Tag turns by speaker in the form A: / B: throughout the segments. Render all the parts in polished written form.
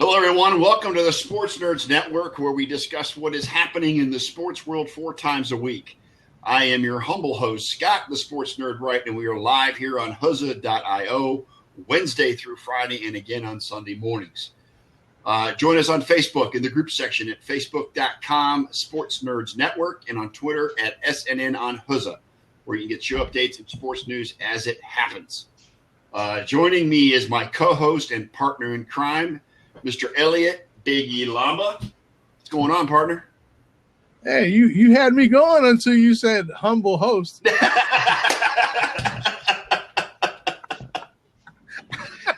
A: Hello, everyone. Welcome to the Sports Nerds Network, where we discuss what is happening in the sports world 4 times a week. I am your humble host, Scott, the Sports Nerd Wright, and we are live here on Huzza.io Wednesday through Friday and again on Sunday mornings. Join us on Facebook in the group section at facebook.com Sports Nerds Network and on Twitter at SNN on Huzza, where you can get show updates and sports news as it happens. Joining me is my co-host and partner in crime, Mr. Eliot, Big E Lomba. What's going on, partner?
B: Hey, you had me going until you said humble host.
A: Hey,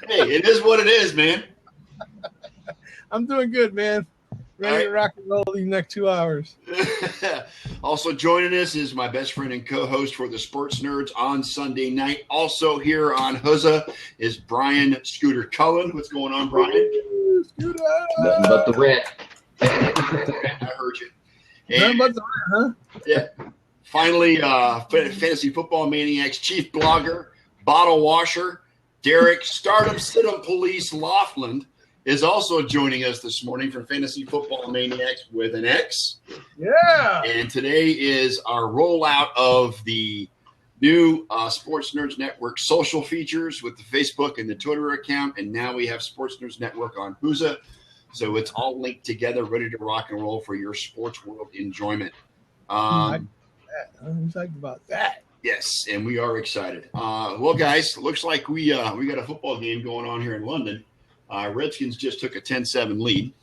A: it is what it is, man.
B: I'm doing good, man. Ready to rock and roll these next 2 hours.
A: Also joining us is my best friend and co-host for the Sports Nerds on Sunday night. Also here on Huzza is Brian Scooter Cullen. What's going on, Brian?
B: Scooter.
C: Nothing but the rent.
A: I heard you.
B: Nothing but the rent, huh?
A: Yeah. Finally, Fantasy Football Maniacs chief blogger, bottle washer, Derek Stardom Sit-em Police Lofland is also joining us this morning from Fantasy Football Maniacs with an X.
B: Yeah.
A: And today is our rollout of the new Sports Nerds Network social features with the Facebook and the Twitter account. And now we have Sports Nerds Network on Huzza. So it's all linked together, ready to rock and roll for your sports world enjoyment.
B: I'm excited about that.
A: Yes, and we are excited. Well, guys, looks like we got a football game going on here in London. Redskins just took a 10-7 lead.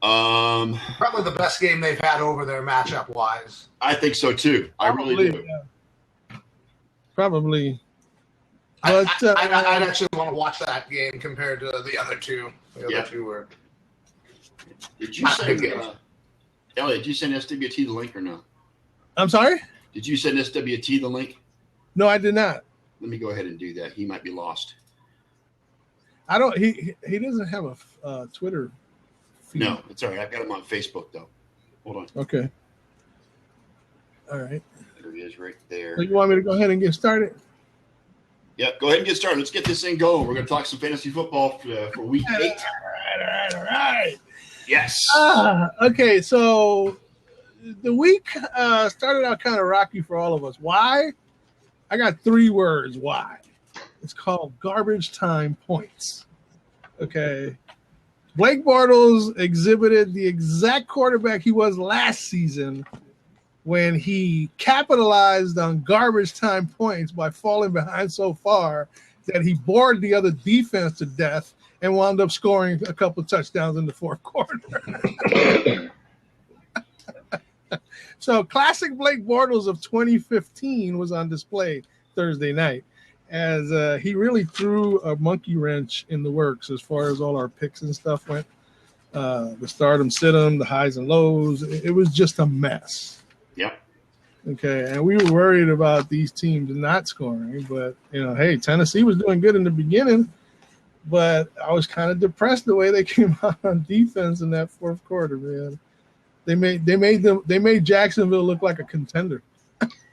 D: Probably the best game they've had over there matchup-wise.
A: I think so, too. I really do.
B: Yeah. Probably.
D: But,
B: I'd
D: I'd actually want to watch that game compared to the other two. The other two were.
A: Did you send, Eliot, did you send SWT the link or no?
B: I'm sorry?
A: Did you send SWT the link?
B: No, I did not.
A: Let me go ahead and do that. He might be lost.
B: I don't. He doesn't have a Twitter feed.
A: No, it's all right. I've got him on Facebook though. Hold on.
B: Okay. All right.
A: There he is, right there.
B: So you want me to go ahead and get started?
A: Yeah, go ahead and get started. Let's get this thing going. We're going to talk some fantasy football for week 8.
B: All right.
A: Yes.
B: Okay, so the week started out kind of rocky for all of us. Why? I got 3 words. Why? It's called garbage time points. Okay. Blake Bortles exhibited the exact quarterback he was last season when he capitalized on garbage time points by falling behind so far that he bored the other defense to death and wound up scoring a couple touchdowns in the fourth quarter. So classic Blake Bortles of 2015 was on display Thursday night, as he really threw a monkey wrench in the works as far as all our picks and stuff went. The stardom, sit-em, the highs and lows. It was just a mess.
A: Yep.
B: Okay, and we were worried about these teams not scoring, but, hey, Tennessee was doing good in the beginning, but I was kind of depressed the way they came out on defense in that fourth quarter, man. They made Jacksonville look like a contender.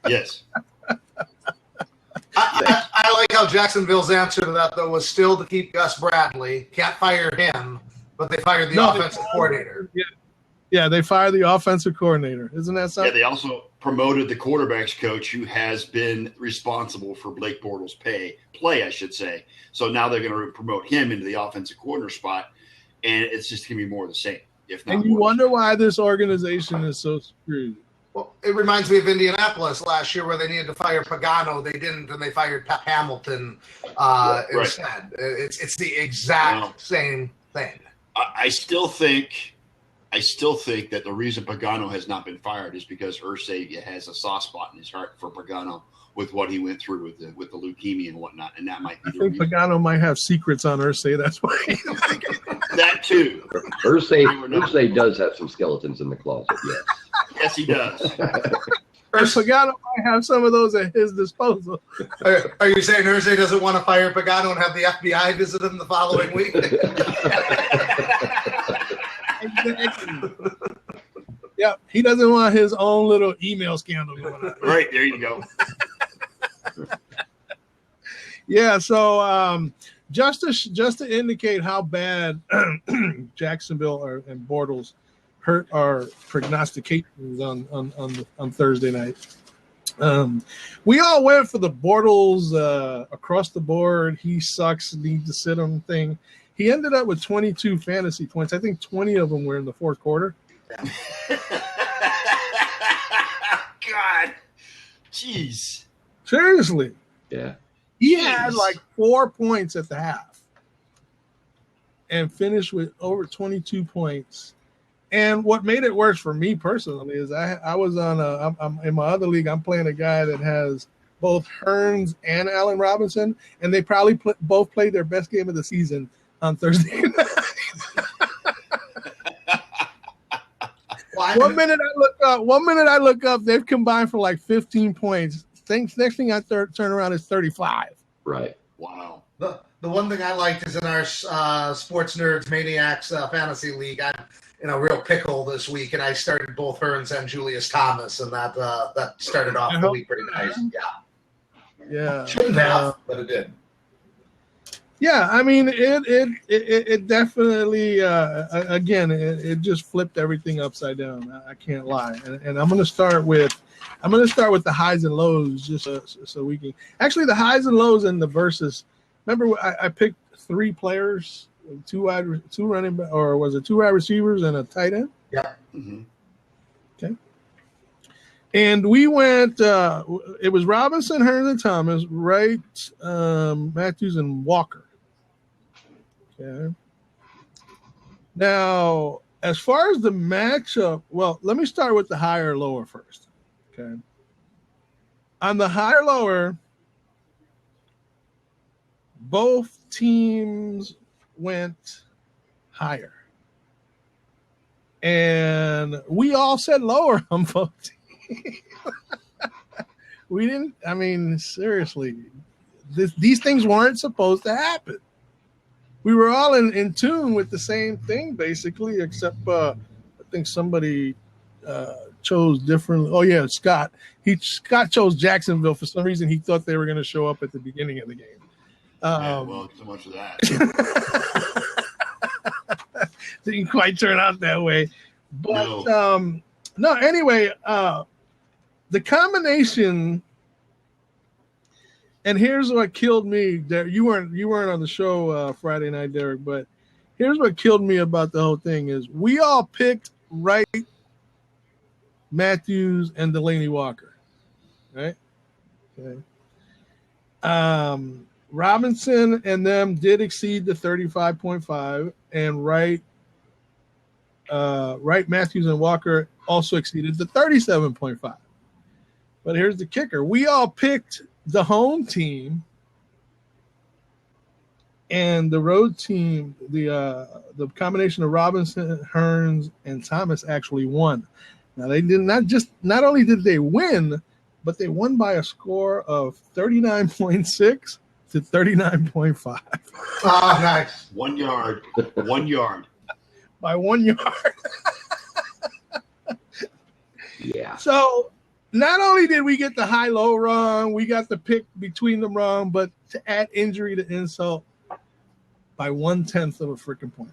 A: Yes.
D: I like how Jacksonville's answer to that, though, was still to keep Gus Bradley. Can't fire him, but they fired the offensive coordinator.
B: Yeah, they fired the offensive coordinator. Isn't that something?
A: Yeah, they also promoted the quarterback's coach who has been responsible for Blake Bortles' play, I should say. So now they're going to promote him into the offensive coordinator spot, and it's just going to be more of the same. If not,
B: and you wonder why this organization is so screwed.
D: Well, it reminds me of Indianapolis last year where they needed to fire Pagano. They didn't, and they fired Pep Hamilton instead. It's the exact same thing.
A: I still think that the reason Pagano has not been fired is because Irsay has a soft spot in his heart for Pagano with what he went through with the leukemia and whatnot, and that might be the reason.
B: Pagano might have secrets on Irsay. That's why.
A: That too.
C: Irsay does have some skeletons in the closet. Yes.
A: Yes, he does.
B: Pagano might have some of those at his disposal.
D: Are you saying Irsay doesn't want to fire Pagano and have the FBI visit him the following week?
B: Yeah, he doesn't want his own little email scandal going on.
A: Right, there you go.
B: Yeah, so just to indicate how bad Jacksonville and Bortles hurt our prognostications on Thursday night. We all went for the Bortles across the board. He sucks. Need to sit him thing. He ended up with 22 fantasy points. I think 20 of them were in the fourth quarter.
A: God, jeez.
B: Seriously.
C: Yeah.
B: He had like 4 points at the half and finished with over 22 points. And what made it worse for me personally is I was I'm in my other league. I'm playing a guy that has both Hearns and Allen Robinson, and they probably both played their best game of the season on Thursday night. One minute I look up, they've combined for like 15 points. Next thing I turn around is 35.
C: Right.
A: Wow.
D: The one thing I liked is in our Sports Nerds Maniax fantasy league, I'm in a real pickle this week, and I started both Hearns and Julius Thomas, and that started off the week pretty nice.
B: Yeah.
D: Shouldn't have, but it did.
B: Yeah, I mean it definitely again it just flipped everything upside down. I can't lie, and I'm gonna start with the highs and lows just so we can actually the highs and lows and the versus. Remember I picked 3 players, two wide receivers and a tight end.
D: Yeah.
A: Mm-hmm.
B: Okay. And we went. It was Robinson, Hearns, and Thomas, Wright, Matthews, and Walker. Okay. Now, as far as the matchup, well, let me start with the higher lower first. Okay. On the higher lower, both teams went higher. And we all said lower on both teams. We didn't, I mean, seriously, these things weren't supposed to happen. We were all in tune with the same thing, basically, except I think somebody chose different. Oh, yeah, Scott. Scott chose Jacksonville. For some reason, he thought they were going to show up at the beginning of the game.
A: Yeah, well, so much of that.
B: Didn't quite turn out that way. But, no, anyway, the combination, and here's what killed me. You weren't on the show Friday night, Derek, but here's what killed me about the whole thing is we all picked Wright, Matthews, and Delaney Walker, right? Okay. Robinson and them did exceed the 35.5, and Wright, Matthews, and Walker also exceeded the 37.5. But here's the kicker. We all picked the home team, and the road team, the combination of Robinson, Hearns, and Thomas actually won. Now they did not only did they win, but they won by a score of 39.6 to 39.5.
D: Oh, nice.
A: 1 yard. 1 yard.
B: By 1 yard.
C: Yeah.
B: So not only did we get the high-low wrong, we got the pick between them wrong, but to add injury to insult by 1/10 of a freaking point.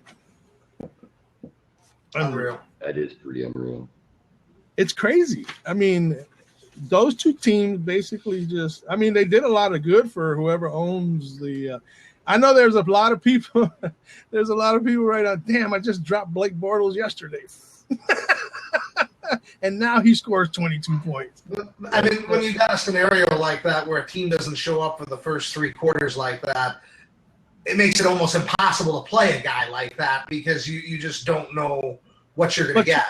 D: Unreal.
C: That is pretty unreal.
B: It's crazy. I mean, those two teams basically they did a lot of good for whoever owns the I know there's a lot of people right now. Damn, I just dropped Blake Bortles yesterday. And now he scores 22 points.
D: I mean, when you got a scenario like that where a team doesn't show up for the first 3 quarters like that, it makes it almost impossible to play a guy like that because you just don't know what you're going to get.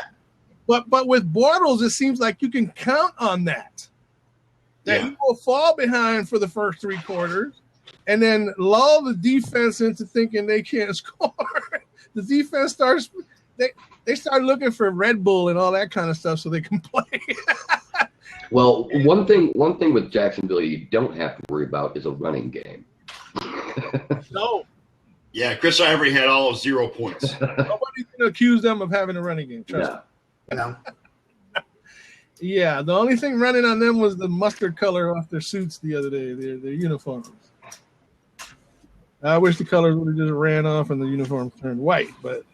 B: But with Bortles, it seems like you can count on that. That he will fall behind for the first 3 quarters and then lull the defense into thinking they can't score. The defense starts they start looking for Red Bull and all that kind of stuff so they can play.
C: Well, one thing with Jacksonville you don't have to worry about is a running game.
B: No.
A: Yeah, Chris Ivory had all of 0 points.
B: Nobody's going to accuse them of having a running game. Trust me.
D: No.
B: Yeah, the only thing running on them was the mustard color off their suits the other day, their uniforms. I wish the colors would have just ran off and the uniform turned white, but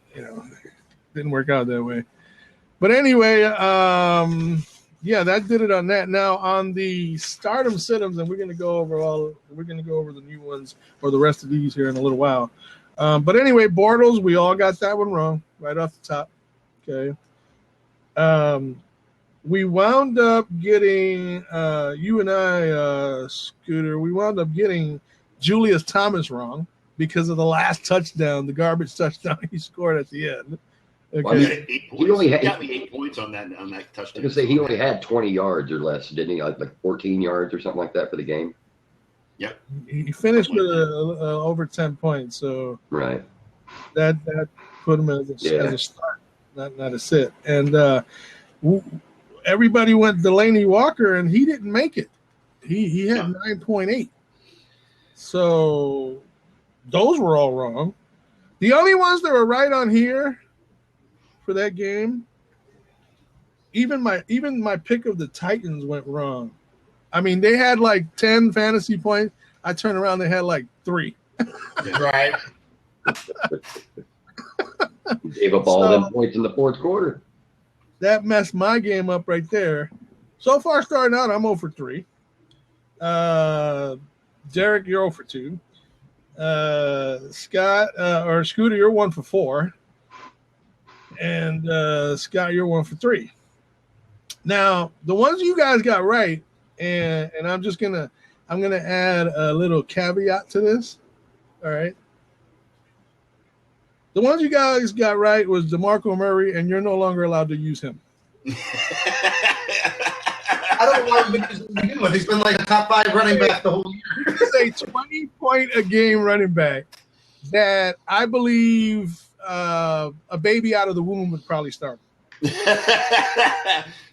B: didn't work out that way. But anyway, that did it on that. Now on the stardom sit-ems, and we're gonna go over the new ones or the rest of these here in a little while. But anyway, Bortles, we all got that one wrong right off the top. Okay. We wound up getting you and I, Scooter. We wound up getting Julius Thomas wrong because of the last touchdown, the garbage touchdown he scored at the end. Okay.
A: Well, he got me 8 points on that touchdown.
C: I was say he only had 20 yards or less, didn't he? Like 14 yards or something like that for the game.
A: Yep.
B: He finished with over 10 points, so
C: right.
B: That put him as a start, not a sit. And everybody went Delaney Walker, and he didn't make it. He had 9.8. So those were all wrong. The only ones that were right on here for that game, even my pick of the Titans went wrong. I mean, they had like 10 fantasy points. I turned around, they had like 3.
D: Right.
C: Gave up all them points in the fourth quarter.
B: That messed my game up right there. So far, starting out, I'm 0 for 3. Derek, you're 0 for 2. Scott or Scooter, you're 1 for 4. And Scott, you're 1 for 3. Now, the ones you guys got right, and I'm gonna add a little caveat to this. All right. The ones you guys got right was DeMarco Murray, and you're no longer allowed to use him.
D: I don't know why he's been using him to begin with. He's been like a top 5 running back the whole year.
B: He's a 20-point-a-game running back that I believe a baby out of the womb would probably start.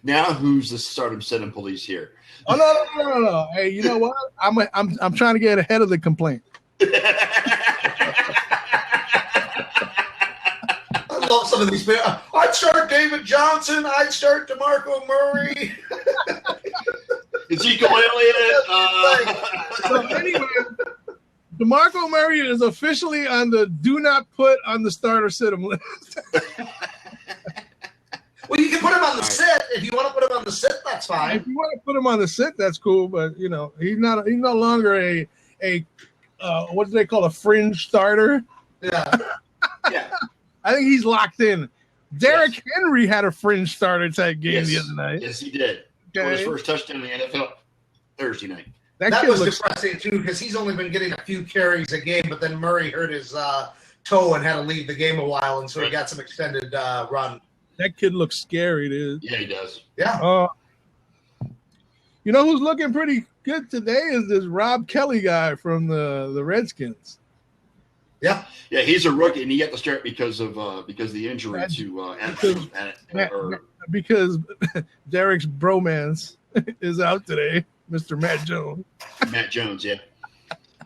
A: Now who's the stardom sit-em police here?
B: Oh no! Hey, you know what? I'm trying to get ahead of the complaint.
D: I love some of these. I'd start David Johnson. I'd start DeMarco Murray.
A: Ezekiel Eliot.
B: So anyway, DeMarco Murray is officially on the do not put on the starter sit-em list.
D: Well, you can put him on the sit. If you want to put him on the sit, that's fine.
B: If you want to put him on the sit, that's cool. But he's no longer a what do they call a fringe starter?
D: Yeah.
A: Yeah.
B: I think he's locked in. Derek Henry had a fringe starter type game the other night.
A: Yes, he did. For his first touchdown in the NFL Thursday night.
D: That was depressing too, because he's only been getting a few carries a game, but then Murray hurt his toe and had to leave the game a while, and so he got some extended run.
B: That kid looks scary, dude.
A: Yeah, he does.
D: Yeah.
B: You know who's looking pretty good today is this Rob Kelly guy from the Redskins.
D: Yeah.
A: Yeah, he's a rookie, and he got the start because of the injury
B: because Derek's bromance is out today, Mr. Matt Jones.
A: Matt Jones, yeah.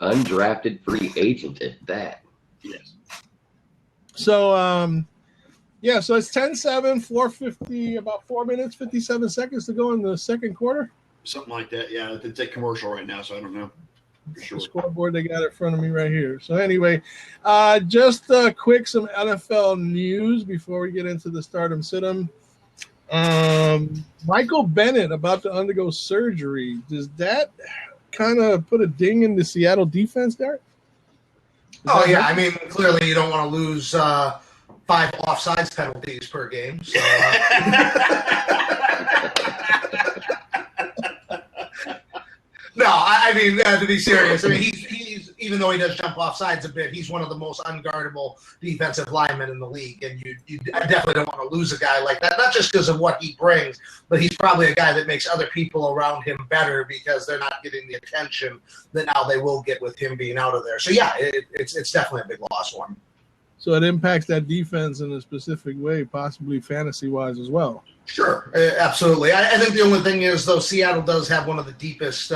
C: Undrafted free agent at that.
A: Yes.
B: So so it's 10-7, 4:50, about 4 minutes, 57 seconds to go in the second quarter.
A: Something like that, yeah. It's a commercial right now, so I don't know. For sure.
B: The scoreboard they got in front of me right here. So anyway, just quick some NFL news before we get into the stardom sit-em. Michael Bennett about to undergo surgery. Does that kind of put a ding in the Seattle defense there?
D: Oh, yeah. I mean, clearly you don't want to lose 5 offsides penalties per game. So, no, I mean, to be serious, I mean, he's even though he does jump off sides a bit, he's one of the most unguardable defensive linemen in the league, and you definitely don't want to lose a guy like that, not just because of what he brings, but he's probably a guy that makes other people around him better because they're not getting the attention that now they will get with him being out of there. So, yeah, it's definitely a big loss for him.
B: So it impacts that defense in a specific way, possibly fantasy-wise as well.
D: Sure, absolutely. I think the only thing is, though, Seattle does have one of the deepest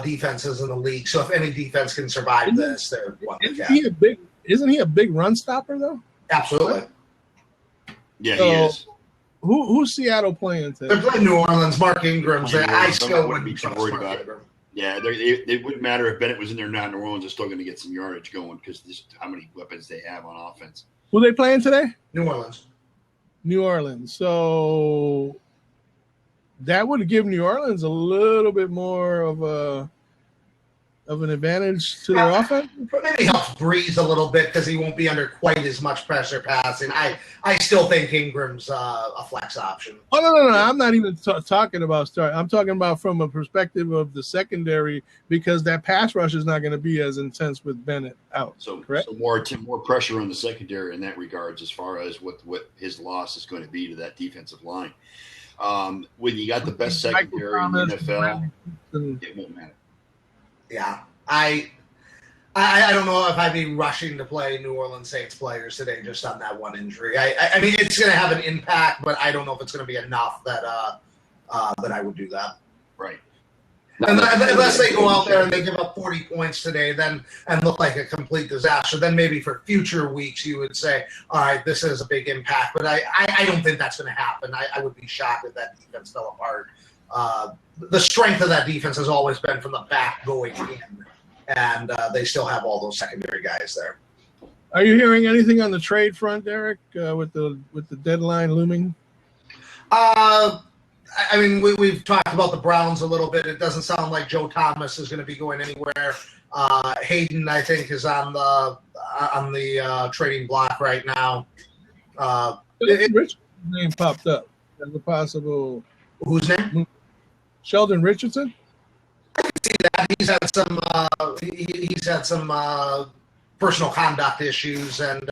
D: defenses in the league. So if any defense can survive this, they're one of the
B: Isn't he a big run stopper, though?
D: Absolutely.
A: Yeah, he is.
B: Who's Seattle playing today?
D: They're playing New Orleans. Mark Ingram's there. I still
A: wouldn't be too worried about it. Yeah, it wouldn't matter if Bennett was in there or not. New Orleans is still going to get some yardage going because this how many weapons they have on offense.
B: Who they playing today?
D: New Orleans.
B: New Orleans. So that would give New Orleans a little bit more of an advantage to their offense.
D: Maybe helps Breeze a little bit because he won't be under quite as much pressure passing. I still think Ingram's a flex option.
B: Oh, no. I'm not even talking about start. I'm talking about from a perspective of the secondary because that pass rush is not going to be as intense with Bennett out.
A: So,
B: correct?
A: So more pressure on the secondary in that regards as far as what his loss is going to be to that defensive line. When you got the best secondary in the NFL, it won't matter.
D: Yeah, I don't know if I'd be rushing to play New Orleans Saints players today just on that one injury. I mean, it's going to have an impact, but I don't know if it's going to be enough that I would do that.
A: Right.
D: Unless they go out there and they give up 40 points today, then and look like a complete disaster, then maybe for future weeks you would say, all right, this is a big impact. But I don't think that's going to happen. I would be shocked if that defense fell apart. The strength of that defense has always been from the back going in, and they still have all those secondary guys there.
B: Are you hearing anything on the trade front, Derek, with the deadline looming?
D: I mean, we've talked about the Browns a little bit. It doesn't sound like Joe Thomas is going to be going anywhere. Hayden, I think, is on the trading block right now.
B: Richardson's name popped up as a possible.
D: Whose name?
B: Sheldon Richardson.
D: I can see that he's had some personal conduct issues, and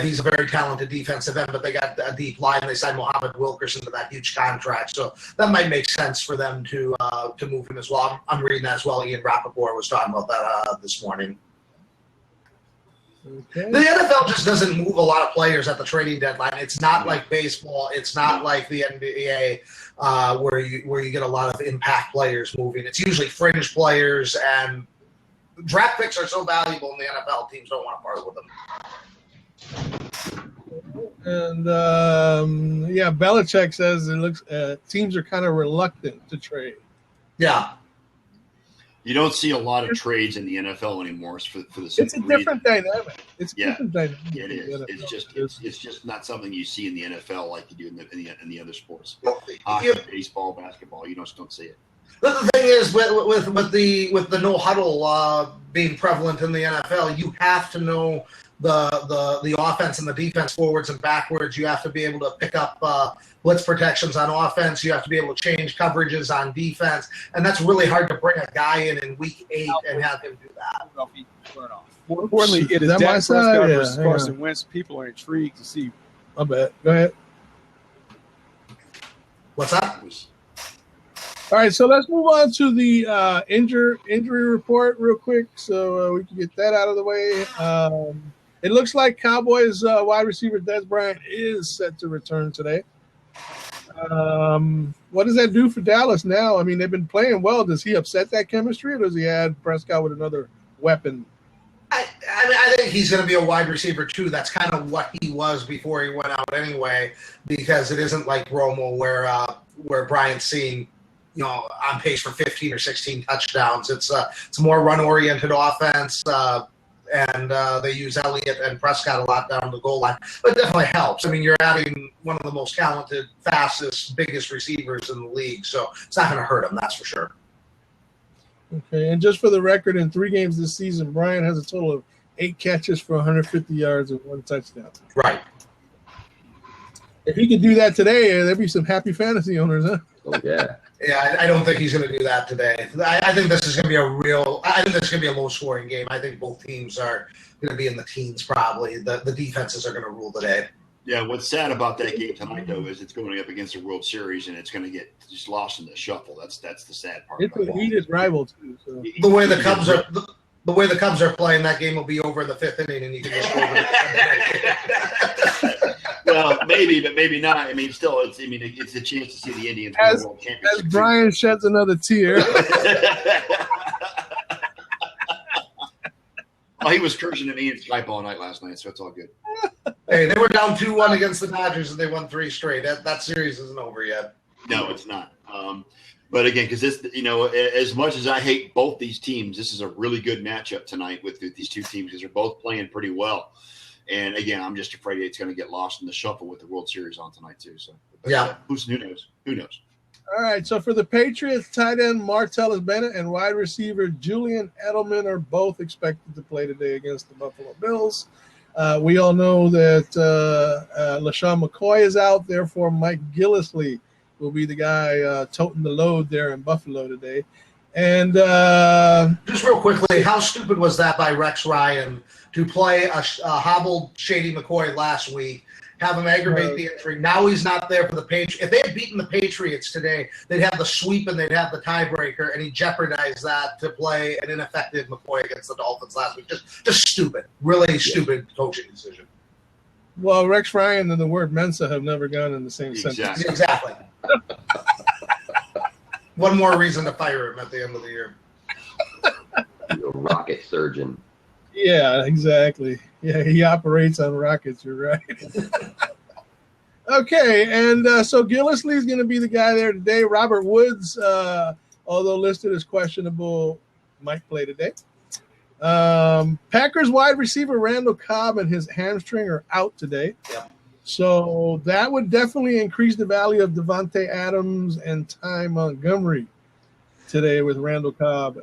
D: he's a very talented defensive end. But they got a deep line. They signed Muhammad Wilkerson to that huge contract, so that might make sense for them to move him as well. I'm reading that as well. Ian Rappaport was talking about that this morning.
B: Okay.
D: The NFL just doesn't move a lot of players at the trading deadline. It's not like baseball. It's not like the NBA where you get a lot of impact players moving. It's usually fringe players, and draft picks are so valuable in the NFL. Teams don't want to part with them.
B: And Belichick says it looks teams are kind of reluctant to trade.
D: Yeah.
A: You don't see a lot of trades in the NFL anymore for the
B: It's a different dynamic. It's a different dynamic.
A: Yeah, it is. It's just not something you see in the NFL like you do in the other sports. Hockey, baseball, basketball. You just don't see it.
D: The thing is, with the no huddle being prevalent in the NFL, you have to know the offense and the defense forwards and backwards. You have to be able to pick up blitz protections on offense. You have to be able to change coverages on defense, and that's really hard to bring a guy in week 8 and have him do that.
E: More importantly, it is Dak Prescott versus Carson Wentz. People are intrigued to see.
B: I bet. Go ahead.
D: What's that?
B: All right, so let's move on to the injury report real quick so we can get that out of the way. It looks like Cowboys wide receiver Des Bryant is set to return today. What does that do for Dallas now? I mean, they've been playing well. Does he upset that chemistry, or does he add Prescott with another weapon?
D: I think he's going to be a wide receiver too. That's kind of what he was before he went out anyway, because it isn't like Romo where Bryant's seeing, on pace for 15 or 16 touchdowns. It's a more run-oriented offense, and they use Eliot and Prescott a lot down the goal line. But it definitely helps. I mean, you're adding one of the most talented, fastest, biggest receivers in the league, so it's not going to hurt him, that's for sure.
B: Okay, and just for the record, in 3 games this season, Bryant has a total of 8 catches for 150 yards and 1 touchdown.
D: Right.
B: If he could do that today, there'd be some happy fantasy owners, huh?
C: Oh, yeah.
D: Yeah, I don't think he's going to do that today. I think this is going to be a low-scoring game. I think both teams are going to be in the teens probably. The defenses are going to rule today.
A: Yeah, what's sad about that game tonight, though, is it's going up against the World Series, and it's going to get just lost in the shuffle. That's the sad part.
B: It's a heated rival, too. So.
D: The way the Cubs are playing, that game will be over in the 5th inning, and you can just go over it.
A: Well, maybe, but maybe not. I mean, still, it's a chance to see the Indians win the World Championship.
B: As Brian sheds another tear.
A: Well, he was cursing at me in Skype all night last night, so it's all good.
D: Hey, they were down 2-1 against the Dodgers, and they won 3 straight. That series isn't over yet.
A: No, it's not. But again, because this, as much as I hate both these teams, this is a really good matchup tonight with these two teams because they're both playing pretty well. And again, I'm just afraid it's going to get lost in the shuffle with the World Series on tonight too. So
D: yeah,
A: who knows? Who knows?
B: All right. So for the Patriots, tight end Martellus Bennett and wide receiver Julian Edelman are both expected to play today against the Buffalo Bills. We all know that LaShawn McCoy is out. Therefore, Mike Gillislee will be the guy toting the load there in Buffalo today. And
D: just real quickly, how stupid was that by Rex Ryan to play a hobbled Shady McCoy last week, have him aggravate the injury? Now he's not there for the Patriots. If they had beaten the Patriots today, they'd have the sweep and they'd have the tiebreaker, and he jeopardized that to play an ineffective McCoy against the Dolphins last week. Just stupid, really stupid coaching decision.
B: Well, Rex Ryan and the word Mensa have never gone in the same sentence.
D: Exactly. One more reason to fire him at the end of the year.
C: He's a rocket surgeon.
B: Yeah, exactly. Yeah, he operates on rockets. You're right. Okay, and so Gillislee is going to be the guy there today. Robert Woods, although listed as questionable, might play today. Packers wide receiver Randall Cobb and his hamstring are out today.
D: Yeah.
B: So that would definitely increase the value of Devontae Adams and Ty Montgomery today with Randall Cobb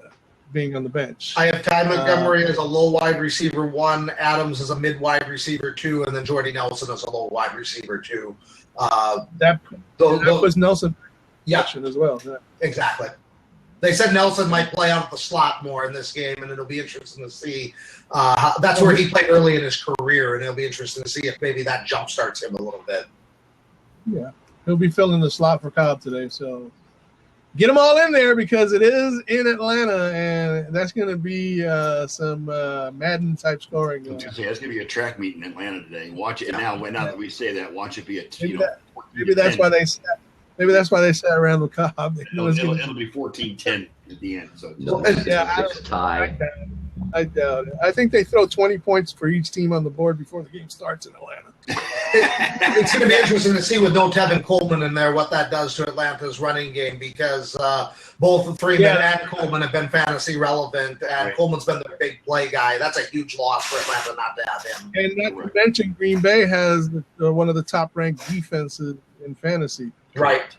B: being on the bench.
D: I have Ty Montgomery as a low wide receiver 1, Adams as a mid wide receiver 2, and then Jordy Nelson as a low wide receiver 2.
B: That was Nelson as well. Yeah.
D: Exactly. They said Nelson might play out the slot more in this game, and it'll be interesting to see. That's where he played early in his career, and it'll be interesting to see if maybe that jumpstarts him a little bit.
B: Yeah, he'll be filling the slot for Cobb today, so get them all in there because it is in Atlanta, and that's going to be some Madden type scoring.
A: That's going to be a track meet in Atlanta today. Watch it now. Now that we say that, watch it be
B: maybe that's why they said. Maybe that's why they sat Randall Cobb.
A: It'll be 14-10 at the end. So
B: I doubt it. I think they throw 20 points for each team on the board before the game starts in Atlanta.
D: It's going to be interesting to see with no Tevin Coleman in there what that does to Atlanta's running game because both Freeman and Coleman have been fantasy relevant, and Coleman's been the big play guy. That's a huge loss for Atlanta not to have him.
B: And not to mention, Green Bay has one of the top-ranked defenses in fantasy.
D: Right.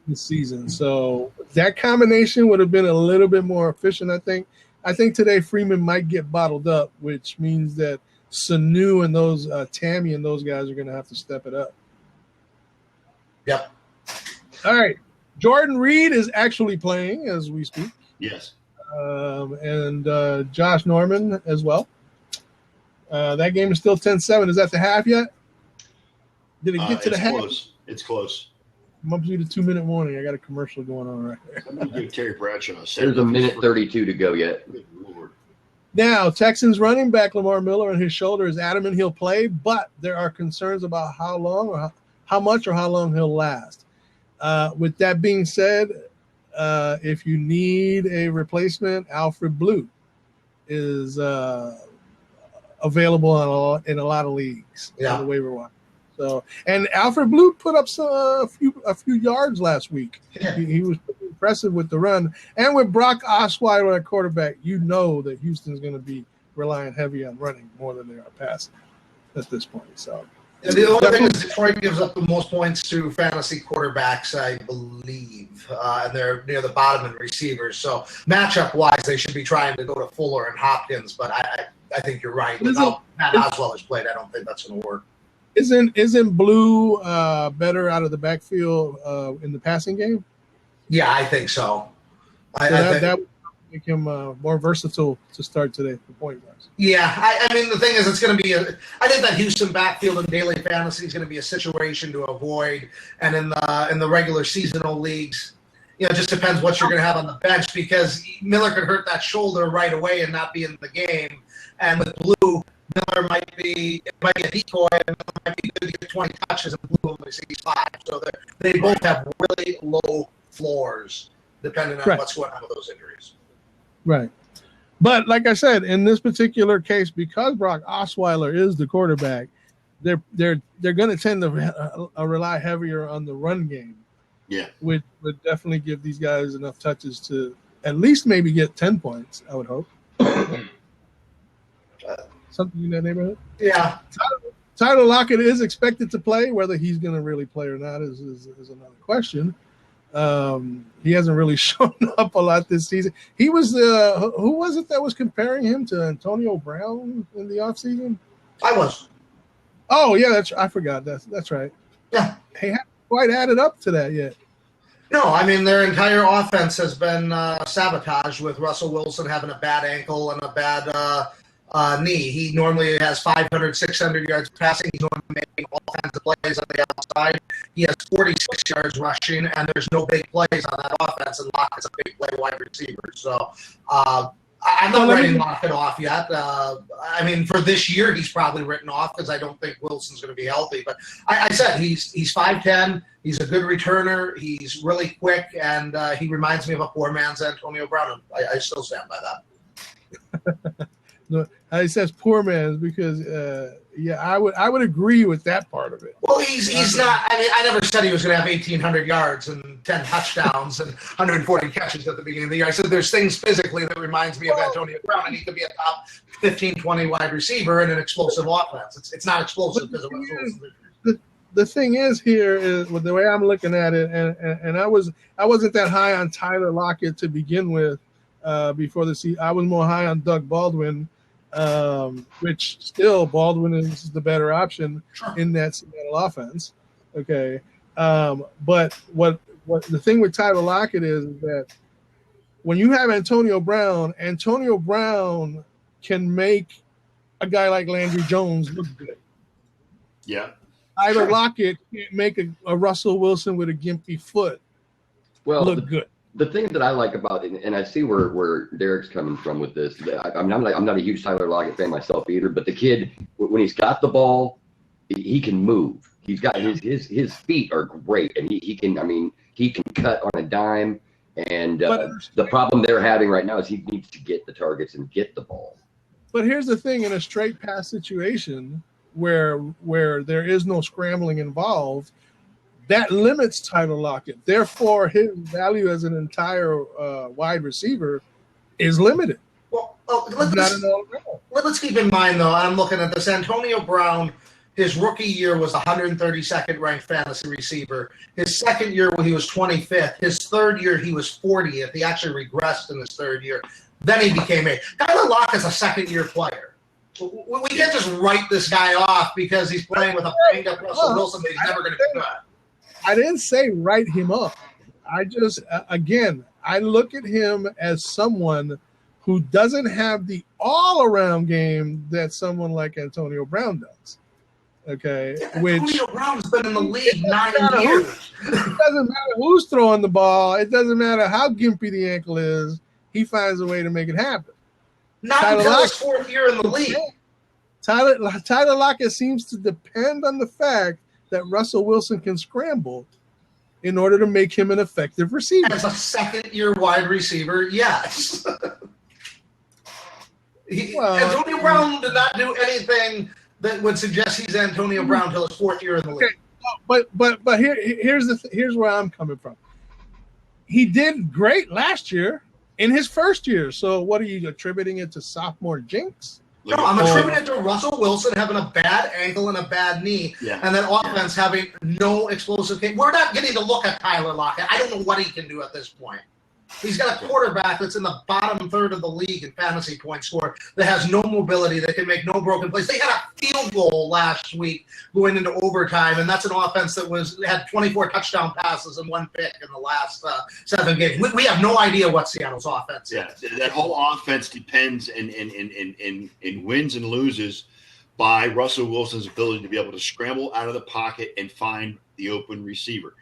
B: This season. So that combination would have been a little bit more efficient, I think. I think today Freeman might get bottled up, which means that Sanu and those Tammy and those guys are going to have to step it up.
D: Yep.
B: All right. Jordan Reed is actually playing as we speak.
A: Yes.
B: And Josh Norman as well. That game is still 10-7. Is that the half yet? Did it get to the half?
A: Close. It's close.
B: I'm up to the 2-minute warning. I got a commercial going on right there.
A: I'm going to give Terry Bradshaw a
C: second. There's a minute 32 to go yet.
A: Good Lord.
B: Now, Texans running back Lamar Miller on his shoulder is adamant he'll play, but there are concerns about how long or how much or how long he'll last. With that being said, if you need a replacement, Alfred Blue is available in a lot of leagues on the waiver wire. So, and Alfred Blue put up a few yards last week.
D: Yeah.
B: He was impressive with the run, and with Brock Osweiler at quarterback, you know that Houston's going to be relying heavy on running more than they are passing at this point. So,
D: and the only thing is Detroit gives up the most points to fantasy quarterbacks, I believe, and they're near the bottom in receivers. So, matchup wise, they should be trying to go to Fuller and Hopkins, but I think you're right. Without Matt Osweiler's played, I don't think that's going to work.
B: Isn't Blue better out of the backfield in the passing game? Yeah,
D: I think so.
B: That would make him more versatile to start today for point wise.
D: Yeah, I mean the thing is, it's going to be I think that Houston backfield in daily fantasy is going to be a situation to avoid, and in the regular seasonal leagues, it just depends what you're going to have on the bench because Miller could hurt that shoulder right away and not be in the game, and with Blue. Miller might be a decoy, and Miller might be good to get 20 touches, and Blue only sees 5. So they both have really low floors, depending on what's going on with those injuries.
B: Right. But like I said, in this particular case, because Brock Osweiler is the quarterback, they're going to tend to rely heavier on the run game.
A: Yeah.
B: Would definitely give these guys enough touches to at least maybe get 10 points, I would hope. Something in that neighborhood.
D: Yeah.
B: Tyler Lockett is expected to play. Whether he's going to really play or not is another question. He hasn't really shown up a lot this season. He was who was it that was comparing him to Antonio Brown in the offseason?
D: I was.
B: Oh yeah, I forgot. That's right.
D: Yeah.
B: He hasn't quite added up to that yet.
D: No, I mean their entire offense has been sabotaged with Russell Wilson having a bad ankle and a bad knee. He normally has 500, 600 yards passing. He's normally making all kinds of plays on the outside. He has 46 yards rushing, and there's no big plays on that offense, and Lockett's a big play wide receiver. So I'm not writing Lockett off yet. I mean, for this year, he's probably written off because I don't think Wilson's going to be healthy. But I said he's 5'10". He's a good returner. He's really quick, and he reminds me of a poor man's Antonio Brown. I still stand by that.
B: No, he says poor man's because I would agree with that part of it.
D: Well, he's not. I mean, I never said he was going to have 1,800 yards and 10 touchdowns and 140 catches at the beginning of the year. I said there's things physically that reminds me of Antonio Brown, and he could be a top 15, 20 wide receiver in an explosive offense. It's not explosive because of
B: the thing is here is with the way I'm looking at it, and I wasn't that high on Tyler Lockett to begin with before the season. I was more high on Doug Baldwin. Which still Baldwin is the better option in that Seattle offense. Okay. But what the thing with Tyler Lockett is that when you have Antonio Brown can make a guy like Landry Jones look good.
A: Yeah.
B: Tyler Lockett can't make a Russell Wilson with a gimpy foot look good.
C: The thing that I like about it, and I see where Derek's coming from with this. I'm not a huge Tyler Lockett fan myself either, but the kid, when he's got the ball, he can move. He's got his feet are great, and he can cut on a dime. And the problem they're having right now is he needs to get the targets and get the ball.
B: But here's the thing: in a straight pass situation where there is no scrambling involved, that limits Tyler Lockett. Therefore, his value as an entire wide receiver is limited.
D: Well, let's keep in mind, though, I'm looking at this. Antonio Brown, his rookie year was the 132nd ranked fantasy receiver. His second year, he was 25th. His third year, he was 40th. He actually regressed in his third year. Then he became Tyler Lockett's a second-year player. We can't just write this guy off because he's playing with a banged-up Russell Wilson that he's never going to be good.
B: I didn't say write him up. I just, again, I look at him as someone who doesn't have the all-around game that someone like Antonio Brown does. Okay,
D: Antonio Brown's been in the league 9 years.
B: It doesn't matter who's throwing the ball. It doesn't matter how gimpy the ankle is. He finds a way to make it happen.
D: Not until his fourth year in the league.
B: Tyler Lockett seems to depend on the fact that Russell Wilson can scramble in order to make him an effective receiver.
D: As a second-year wide receiver, yes. Antonio Brown did not do anything that would suggest he's Antonio Brown until his fourth year in the league.
B: But here's where I'm coming from. He did great last year in his first year. So what are you attributing it to sophomore jinx?
D: No, I'm attributing it to Russell Wilson having a bad ankle and a bad knee, and then offense having no explosive game. We're not getting to look at Tyler Lockett. I don't know what he can do at this point. He's got a quarterback that's in the bottom third of the league in fantasy point score that has no mobility, that can make no broken plays. They had a field goal last week going into overtime, and that's an offense that had 24 touchdown passes and 1 pick in the last 7 games. We have no idea what Seattle's offense is.
A: Yeah, that whole offense depends in wins and loses by Russell Wilson's ability to be able to scramble out of the pocket and find the open receiver.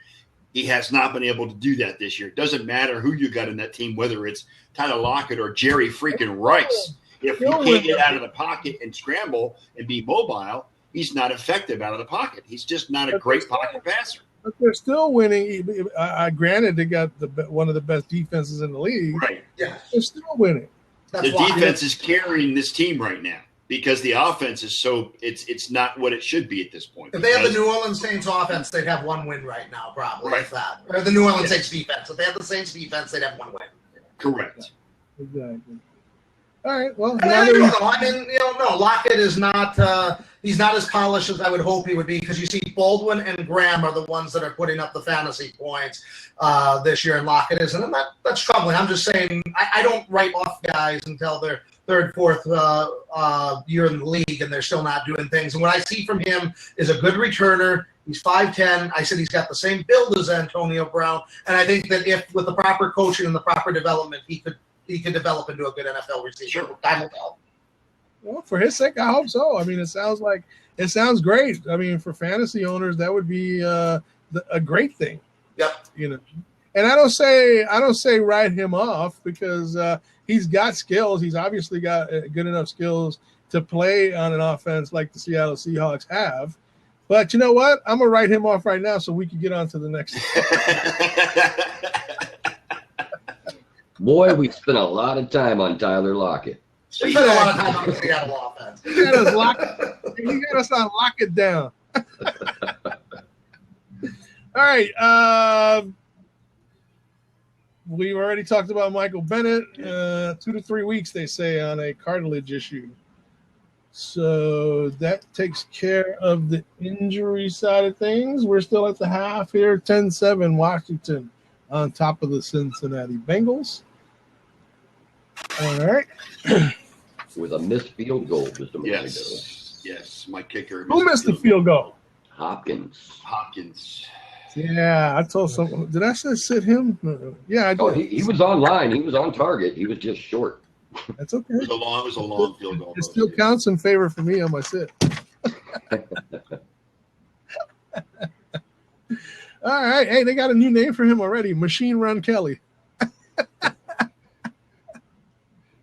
A: He has not been able to do that this year. It doesn't matter who you got in that team, whether it's Tyler Lockett or Jerry freaking Rice. If he can't get out of the pocket and scramble and be mobile, he's not effective out of the pocket. He's just not a great pocket passer.
B: But they're still winning. Granted, they got one of the best defenses in the league.
A: Right.
D: Yeah.
B: They're still winning.
A: The defense is carrying this team right now. because the offense is so it's not what it should be at this point.
D: If they had the New Orleans Saints offense, they'd have one win right now, probably. Right. If that, or the New Orleans Saints defense. If they had the Saints defense, they'd have one win.
A: Correct.
B: Exactly. All right. Well,
D: I don't know. I mean, no, Lockett is not. He's not as polished as I would hope he would be, because you see Baldwin and Graham are the ones that are putting up the fantasy points this year, and Lockett isn't, and that's troubling. I'm just saying I don't write off guys until they're third, fourth year in the league, and they're still not doing things. And what I see from him is a good returner. He's 5'10". I said he's got the same build as Antonio Brown, and I think that if with the proper coaching and the proper development, he could develop into a good NFL receiver.
A: Sure.
D: Time will tell.
B: Well, for his sake, I hope so. I mean, it sounds great. I mean, for fantasy owners, that would be a great thing.
D: Yep.
B: And I don't say write him off, because he's got skills. He's obviously got good enough skills to play on an offense like the Seattle Seahawks have. But you know what? I'm gonna write him off right now so we can get on to the next.
C: Boy, we spent a lot of time on Tyler Lockett.
D: We spent a lot of time on the Seattle offense.
B: You got us on lock it down. All right. We've already talked about Michael Bennett. 2 to 3 weeks, they say, on a cartilage issue. So that takes care of the injury side of things. We're still at the half here. 10-7 Washington on top of the Cincinnati Bengals. All right.
C: With a missed field goal just a moment ago.
A: Yes, my kicker.
B: Who missed the field goal?
C: Hopkins.
B: Yeah, I told someone. Did I say sit him? Yeah, I did.
C: Oh, he was online. He was on target. He was just short.
B: That's okay.
A: It was a long field goal.
B: It still counts in favor for me on my sit. All right. Hey, they got a new name for him already. Machine Run Kelly.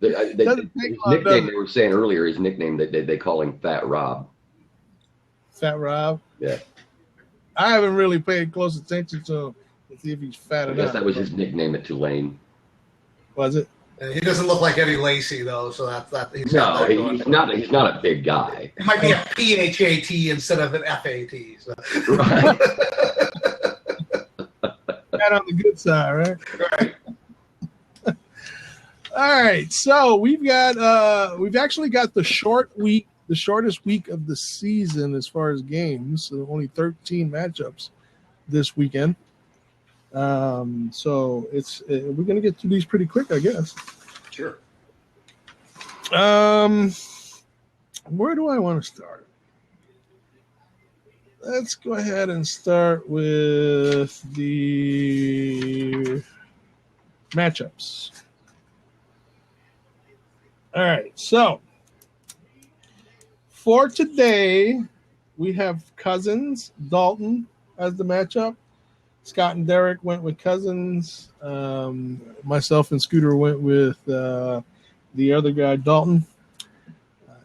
C: His nickname, they were saying earlier, his nickname, they call him Fat Rob.
B: Fat Rob?
C: Yeah.
B: I haven't really paid close attention to him to see if he's fat enough.
C: I guess that was his nickname at Tulane.
B: Was it?
D: He doesn't look like Eddie Lacy, though, so that's
C: he's not a big guy.
D: It might be a PHAT instead of an FAT. So.
C: Right.
B: Got on the good side, right?
D: Right.
B: All right, so we've actually got the shortest week of the season as far as games. So only 13 matchups this weekend. So we're gonna get through these pretty quick, I guess.
A: Sure.
B: Where do I want to start? Let's go ahead and start with the matchups. All right, so for today, we have Cousins, Dalton as the matchup. Scott and Derek went with Cousins. Myself and Scooter went with the other guy, Dalton.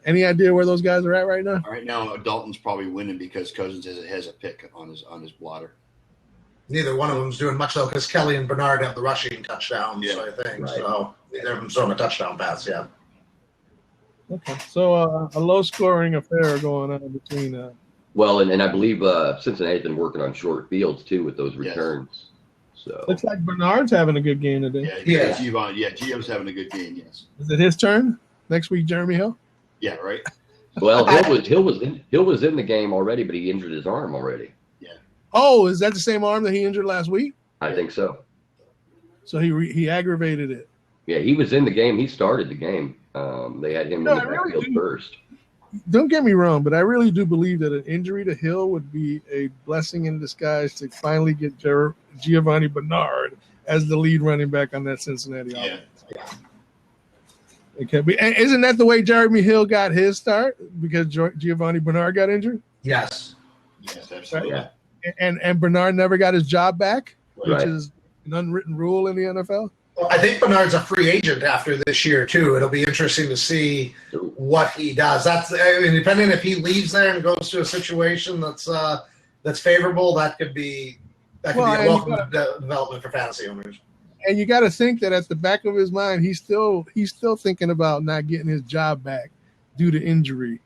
B: Any idea where those guys are at right now?
A: Right now, Dalton's probably winning because Cousins has a pick on his blotter.
D: Neither one of them's doing much, though, because Kelly and Bernard have the rushing touchdowns, I think. Right. So neither of them's throwing a touchdown pass yet.
B: Okay, so a low-scoring affair going on between.
C: Well, and I believe Cincinnati's been working on short fields too with those returns. So
B: looks like Bernard's having a good game today.
A: Yeah. Gio's having a good game. Yes.
B: Is it his turn next week, Jeremy Hill?
A: Yeah, right.
C: Well, Hill was in the game already, but he injured his arm already.
A: Yeah.
B: Oh, is that the same arm that he injured last week?
C: I think so.
B: So he aggravated it.
C: Yeah, he was in the game. He started the game. They had him in the backfield first.
B: Don't get me wrong, but I really do believe that an injury to Hill would be a blessing in disguise to finally get Giovanni Bernard as the lead running back on that Cincinnati offense.
D: Yeah.
B: It could be. And isn't that the way Jeremy Hill got his start? Because Giovanni Bernard got injured?
D: Yes.
A: Yes, absolutely.
B: Right? Yeah. And Bernard never got his job back, which
C: Right.
B: is an unwritten rule in the NFL?
D: Well, I think Bernard's a free agent after this year, too. It'll be interesting to see what he does. Depending if he leaves there and goes to a situation that's favorable, that could be a welcome development for fantasy owners.
B: And you got to think that at the back of his mind, he's still thinking about not getting his job back due to injury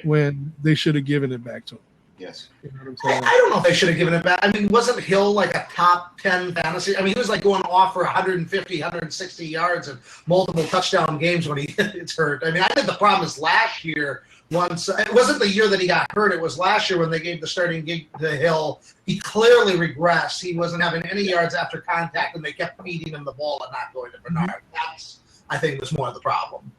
B: when they should have given it back to him.
A: Yes.
B: You know what I'm saying?
D: I don't know if they should have given it back. I mean, wasn't Hill like a top 10 fantasy? I mean, he was like going off for 150, 160 yards and multiple touchdown games when he gets hurt. I mean, I think the problem is last year, once it wasn't the year that he got hurt. It was last year when they gave the starting gig to Hill. He clearly regressed. He wasn't having any yards after contact, and they kept feeding him the ball and not going to Bernard. That's, I think, was more of the problem.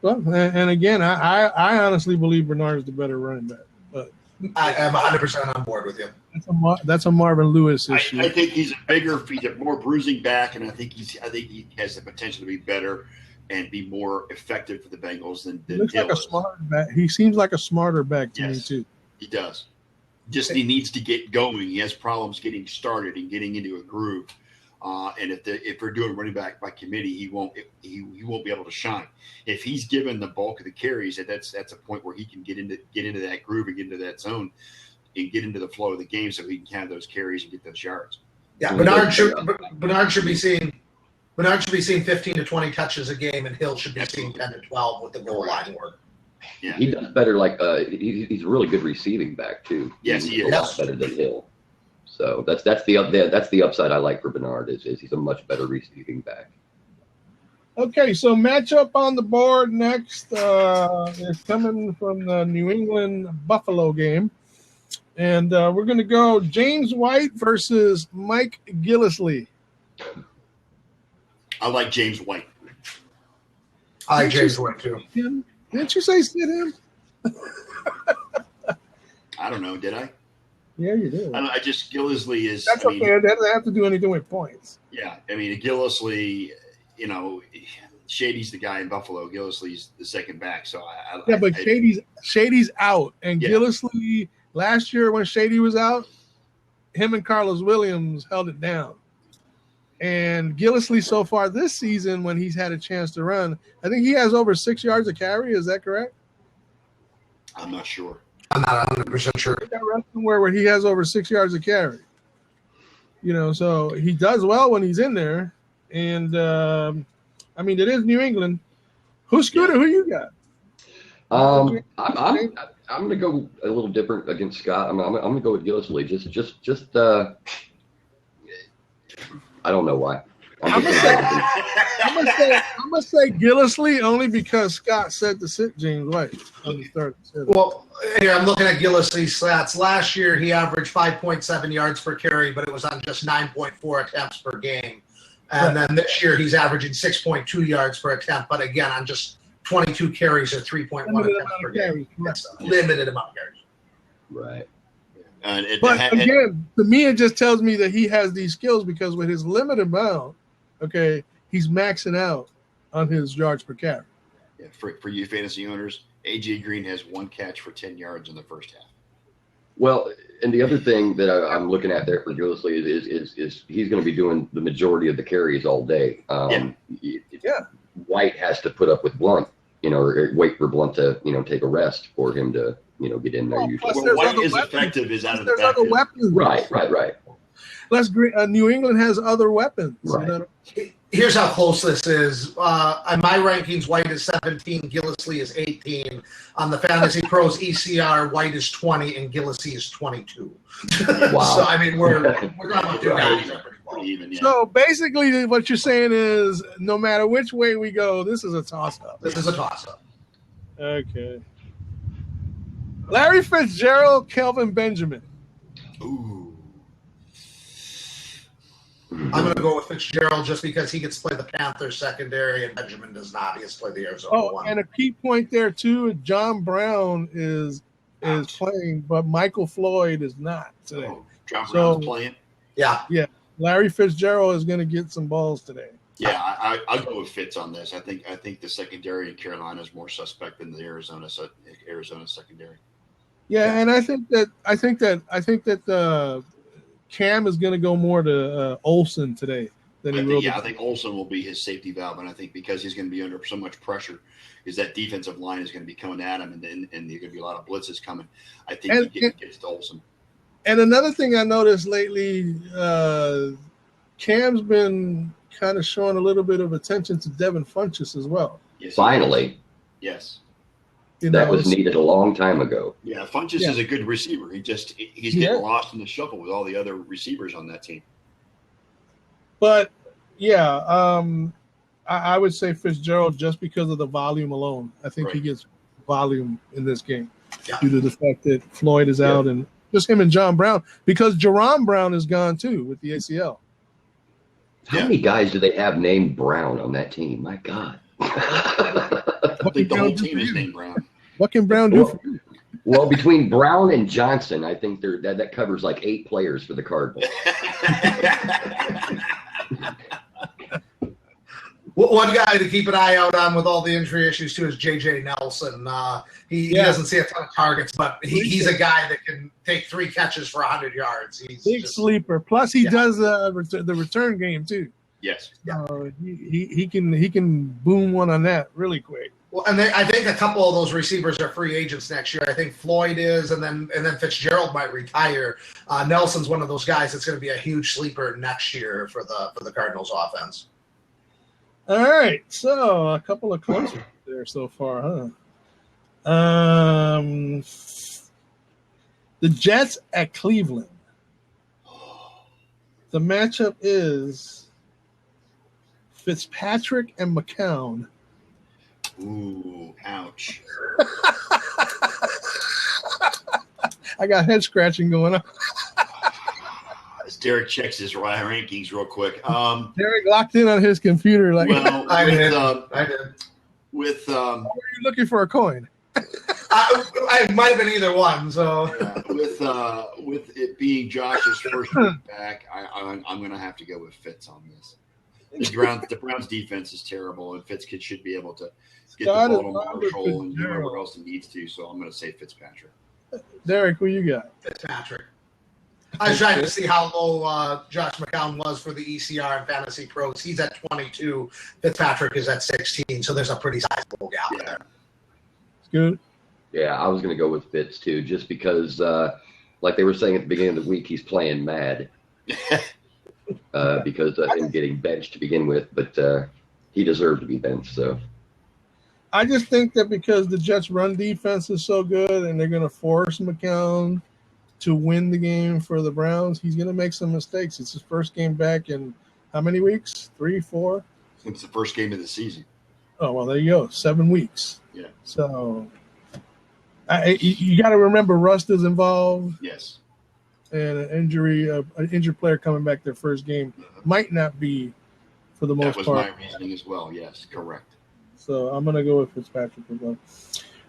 B: Well, and again, I honestly believe Bernard is the better running back. But
D: I am 100% on board with you.
B: That's a Marvin Lewis issue.
A: I think he's a more bruising back, and I think he has the potential to be better and be more effective for the Bengals than
B: looks
A: Hill
B: like a smarter back. He seems like a smarter back to me too.
A: He does. Just he needs to get going. He has problems getting started and getting into a groove. And if we're doing running back by committee, he won't be able to shine. If he's given the bulk of the carries, that's a point where he can get into that groove and get into that zone and get into the flow of the game, so he can have those carries and get those yards.
D: Yeah, Bernard should be seeing 15 to 20 touches a game, and Hill should be seeing 10 to 12 with the goal line work.
A: Yeah,
C: he does better. He's a really good receiving back too.
A: Yes, he is.
C: A lot better than Hill. So that's the upside I like for Bernard is he's a much better receiving back.
B: Okay, so matchup on the board next is coming from the New England Buffalo game, and we're going to go James White versus Mike Gillislee.
A: I like James White.
D: I like James White too.
B: Didn't you say sit him?
A: I don't know. Did I?
B: Yeah, you did.
A: I just Gillislee is.
B: That's okay. That doesn't have to do anything with points.
A: Yeah, I mean Gillislee. Shady's the guy in Buffalo. Gillislee's the second back. So
B: but Shady's out, and Gillislee last year when Shady was out, him and Carlos Williams held it down. And Gillislee so far this season, when he's had a chance to run, I think he has over 6 yards a carry. Is that correct?
A: I'm not sure.
D: I'm not 100% sure.
B: I got read somewhere where he has over 6 yards a carry. So he does well when he's in there. And I mean, it is New England. Scooter? Who you got?
C: I'm going to go a little different against Scott. I'm going to go with Gillislee. Just I don't know why.
B: I'm gonna say Gillislee only because Scott said to sit James White on the third.
D: Well, here I'm looking at Gillislee's stats. Last year he averaged 5.7 yards per carry, but it was on just 9.4 attempts per game. And then this year he's averaging 6.2 yards per attempt, but again on just 22 carries or 3.1 attempts per game. That's a limited amount of carries.
C: Right.
B: But again, to me, it just tells me that he has these skills because with his limited amount, he's maxing out on his yards per carry.
A: Yeah, for you fantasy owners, A.J. Green has one catch for 10 yards in the first half.
C: Well, and the other thing that I'm looking at there for Gillislee is he's going to be doing the majority of the carries all day. White has to put up with Blunt, or wait for Blunt to, take a rest for him to, get in there. Usually,
A: White is effective is out of the backfield.
B: Other weapons.
C: Right.
B: New England has other weapons.
C: Right.
D: Here's how close this is. On my rankings, White is 17, Gillislee is 18. On the Fantasy Pros ECR, White is 20 and Gillislee is 22.
C: Wow.
D: So I mean, we're talking about two guys that are pretty close.
A: Even, yeah.
B: So basically, what you're saying is, no matter which way we go, this is a toss-up.
D: This is a toss-up.
B: Okay. Larry Fitzgerald, Kelvin Benjamin.
A: Ooh.
D: I'm going to go with Fitzgerald just because he gets to play the Panthers secondary and Benjamin does not. He gets to play the Arizona one.
B: And a key point there, too, John Brown is playing, but Michael Floyd is not today.
A: Oh, John Brown's playing?
D: Yeah.
B: Yeah. Larry Fitzgerald is going to get some balls today.
A: Yeah, I'll go with Fitz on this. I think the secondary in Carolina is more suspect than the Arizona secondary.
B: Yeah, and I think that Cam is going to go more to Olsen today than he will.
A: I think Olsen will be his safety valve, and I think because he's going to be under so much pressure, is that defensive line is going to be coming at him, and there's going to be a lot of blitzes coming. I think he gets to Olsen.
B: And another thing I noticed lately, Cam's been kind of showing a little bit of attention to Devin Funchess as well.
A: Yes,
C: Finally.
A: Yes.
C: That was needed a long time ago.
A: Yeah, Funchess is a good receiver. He's getting lost in the shuffle with all the other receivers on that team.
B: But I would say Fitzgerald just because of the volume alone. I think he gets volume in this game due to the fact that Floyd is out and just him and John Brown, because Jerron Brown is gone too with the ACL.
C: How many guys do they have named Brown on that team? My God.
A: I think the whole team is named Brown.
B: What can Brown do for you?
C: Well, between Brown and Johnson, I think that covers like 8 players for the Cardinals.
D: One guy to keep an eye out on with all the injury issues too is J.J. Nelson. He doesn't see a ton of targets, but he's a guy that can take 3 catches for 100 yards. He's
B: big sleeper. Plus, he does the return game too.
A: Yes.
B: He can boom one on that really quick.
D: Well, and I think a couple of those receivers are free agents next year. I think Floyd is, and then Fitzgerald might retire. Nelson's one of those guys that's going to be a huge sleeper next year for the Cardinals offense.
B: All right, so a couple of close ones there so far, huh? The Jets at Cleveland. The matchup is Fitzpatrick and McCown.
A: Ooh, ouch.
B: I got head scratching going on.
A: As Derek checks his rankings real quick.
B: Derek locked in on his computer.
D: I did.
A: With
B: were you looking for a coin?
D: I might have been either one. So
A: with it being Josh's first week back, I'm going to have to go with Fitz on this. The Browns defense is terrible, and Fitz should be able to get the ball to Marshall and whoever else he needs to. So I'm going to say Fitzpatrick.
B: Derek, who you got?
D: Fitzpatrick. I was trying to see how low Josh McCown was for the ECR and Fantasy Pros. He's at 22. Fitzpatrick is at 16, so there's a pretty sizable gap there.
B: It's good.
C: Yeah, I was going to go with Fitz too, just because, like they were saying at the beginning of the week, he's playing mad because of him getting benched to begin with, but he deserved to be benched. So
B: I just think that because the Jets' run defense is so good and they're going to force McCown to win the game for the Browns, he's going to make some mistakes. It's his first game back in how many weeks? 3, 4?
A: It's the first game of the season.
B: Oh, well, there you go. 7 weeks.
A: Yeah.
B: So you got to remember Rust is involved.
A: Yes.
B: And an injured player coming back their first game might not be for the most part.
A: That was my reasoning as well. Yes, correct.
B: So I'm going to go with Fitzpatrick as well.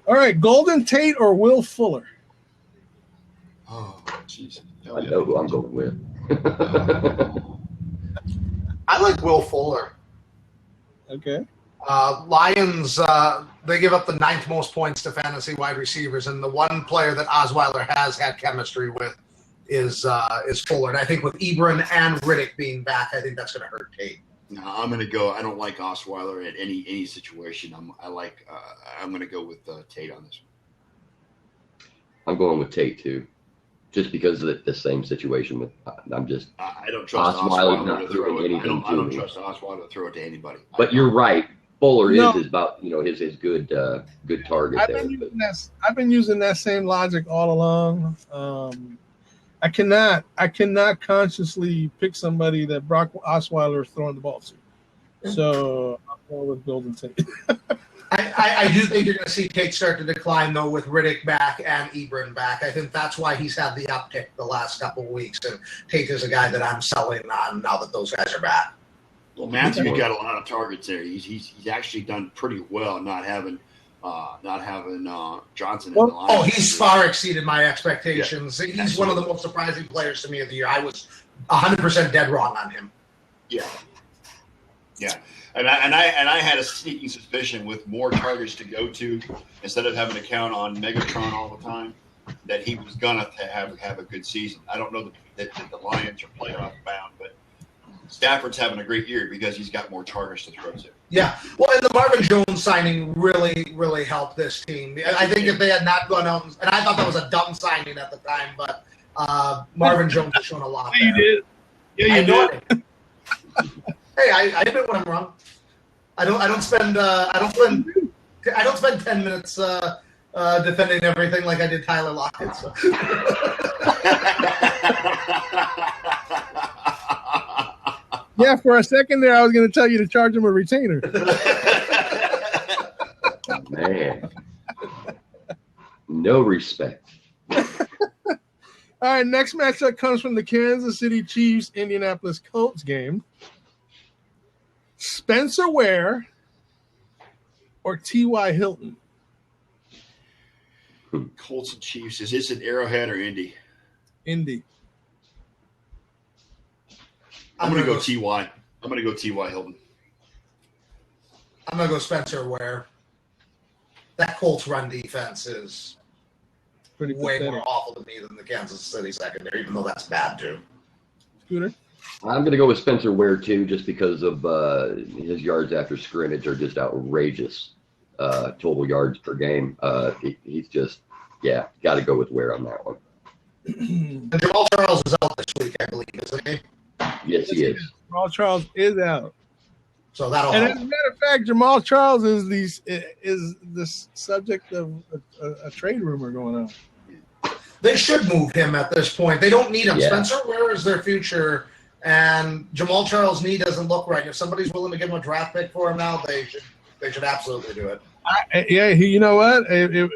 B: All right, Golden Tate or Will Fuller?
A: Oh, jeez.
C: I know who I'm going with.
D: I like Will Fuller.
B: Okay.
D: Lions, they give up the 9th most points to fantasy wide receivers, and the one player that Osweiler has had chemistry with is Fuller. And I think with Ebron and Riddick being back, I think that's going to hurt Tate.
A: No, I'm going to go. I don't like Osweiler at any situation. I'm going to go with Tate on this one.
C: I'm going with Tate too, just because of the same situation with. I
A: don't trust Osweiler to throw it. I don't trust Osweiler to throw it to anybody.
C: But you're right. Fuller is about his good target
B: I've been using that same logic all along. I cannot consciously pick somebody that Brock Osweiler is throwing the ball to. So I'm going with Golden Tate.
D: I do think you're going to see Tate start to decline, though, with Riddick back and Ebron back. I think that's why he's had the uptick the last couple of weeks. And Tate is a guy that I'm selling on now that those guys are back.
A: Well, Matthew got a lot of targets there. He's actually done pretty well not having Johnson in the line.
D: Oh, he's far exceeded my expectations. Yeah, he's one of the most surprising players to me of the year. I was 100% dead wrong on him.
A: Yeah. And I had a sneaking suspicion with more targets to go to instead of having to count on Megatron all the time that he was gonna have a good season. I don't know that the Lions are playoff bound, but Stafford's having a great year because he's got more targets to throw to.
D: Yeah. Well, and the Marvin Jones signing really, really helped this team. I think if they had not gone out, and I thought that was a dumb signing at the time, but Marvin Jones has shown a lot.
B: You did. Yeah, you did.
D: Hey, I admit when I'm wrong. I don't spend I don't spend 10 minutes defending everything like I did Tyler Lockett. So.
B: Yeah, for a second there, I was going to tell you to charge him a retainer.
C: Man. No respect.
B: All right, next matchup comes from the Kansas City Chiefs Indianapolis Colts game. Spencer Ware or T.Y. Hilton?
A: Colts and Chiefs. Is this an Arrowhead or Indy?
B: Indy.
A: I'm going to go T.Y. I'm going to go T.Y. Hilton.
D: I'm going to go Spencer Ware. That Colts run defense is
B: Pretty
D: way
B: pathetic.
D: more awful to me than the Kansas City secondary, even though that's bad too.
B: Scooter?
C: I'm going to go with Spencer Ware, too, just because of his yards after scrimmage are just outrageous. Total yards per game. He's just, got to go with Ware on that one.
D: And Jamal Charles is out this week, I believe, isn't he?
C: Yes, he is.
B: Jamal Charles is out.
D: So that'll
B: And
D: help.
B: as a matter of fact, Jamal Charles is the subject of a trade rumor going on.
D: They should move him at this point. They don't need him.
C: Yeah.
D: Spencer Ware is their future, and Jamal Charles' knee doesn't look right. If somebody's willing to give him a draft pick for him now, they should absolutely do it.
B: You know what?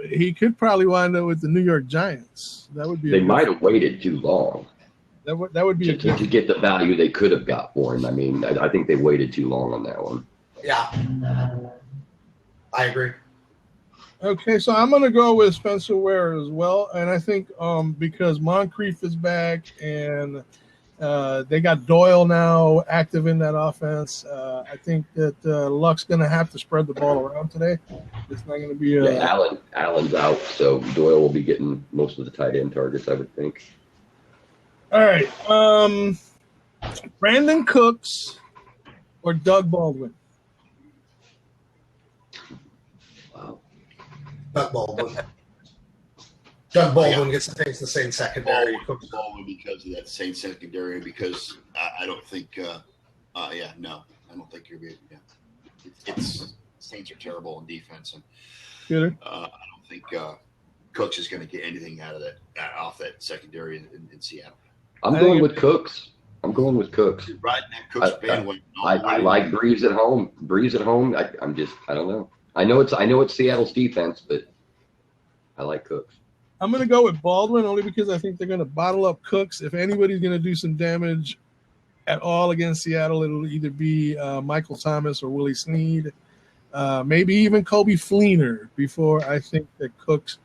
B: He could probably wind up with the New York Giants. That would be.
C: They might have waited too long
B: That would be
C: to get the value they could have got for him. I mean, I think they waited too long on that one.
D: Yeah, I agree.
B: Okay, so I'm going to go with Spencer Ware as well, and I think because Moncrief is back and they got Doyle now active in that offense, I think that Luck's going to have to spread the ball around today. It's not going to be
C: Allen's out, so Doyle will be getting most of the tight end targets, I would think.
B: All right, Brandon Cooks or Doug Baldwin?
C: Wow.
D: Doug Baldwin. Doug Baldwin gets to face the same secondary.
A: Baldwin because of that same secondary. Because I don't think. No, I don't think you're. Yeah, it's Saints are terrible in defense, and I don't think Cooks is going to get anything out of that off that secondary in Seattle.
C: I'm going with Cooks. I'm going with Cooks.
A: You're riding that Cooks bandwagon.
C: I like Breeze at home. I don't know. I know it's Seattle's defense, but I like Cooks.
B: I'm going to go with Baldwin only because I think they're going to bottle up Cooks. If anybody's going to do some damage at all against Seattle, it'll either be Michael Thomas or Willie Snead, maybe even Kobe Fleener before I think that Cooks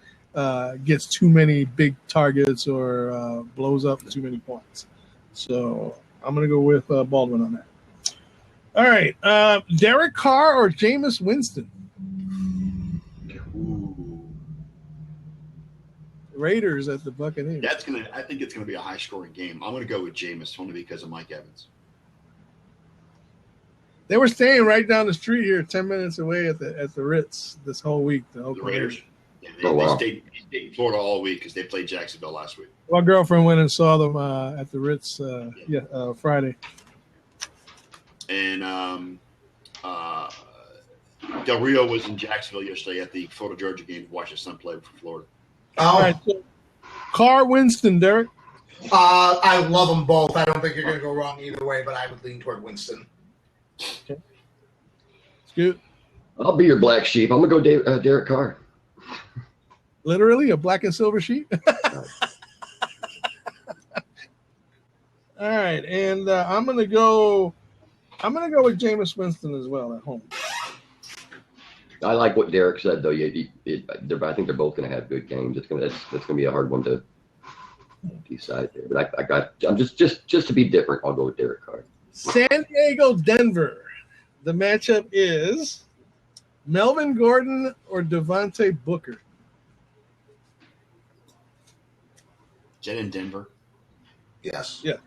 B: gets too many big targets or blows up too many points. So I'm going to go with Baldwin on that. All right. Derek Carr or Jameis Winston?
A: Ooh.
B: Raiders at the Buccaneers.
A: I think it's gonna be a high scoring game. I'm gonna go with Jameis only because of Mike Evans.
B: They were staying right down the street here, 10 minutes away at the Ritz this whole week. The
A: Raiders. Yeah,
C: wow.
A: They stayed in Florida all week because they played Jacksonville last week.
B: My girlfriend went and saw them at the Ritz Friday.
A: And Del Rio was in Jacksonville yesterday at the Florida Georgia game to watch his son play for Florida.
B: All right, so Carr, Winston, Derek.
D: I love them both. I don't think you're going to go wrong either way, but I would lean toward Winston.
B: Okay. Scoot.
C: I'll be your black sheep. I'm gonna go Derek Carr.
B: Literally a black and silver sheep. All right, and I'm gonna go with Jameis Winston as well at home.
C: I like what Derek said, though. I think they're both going to have good games. That's going to be a hard one to decide there. But I'm just to be different. I'll go with Derek Carr.
B: San Diego, Denver. The matchup is Melvin Gordon or Devontae Booker.
A: Jet in Denver.
D: Yes.
B: Yeah.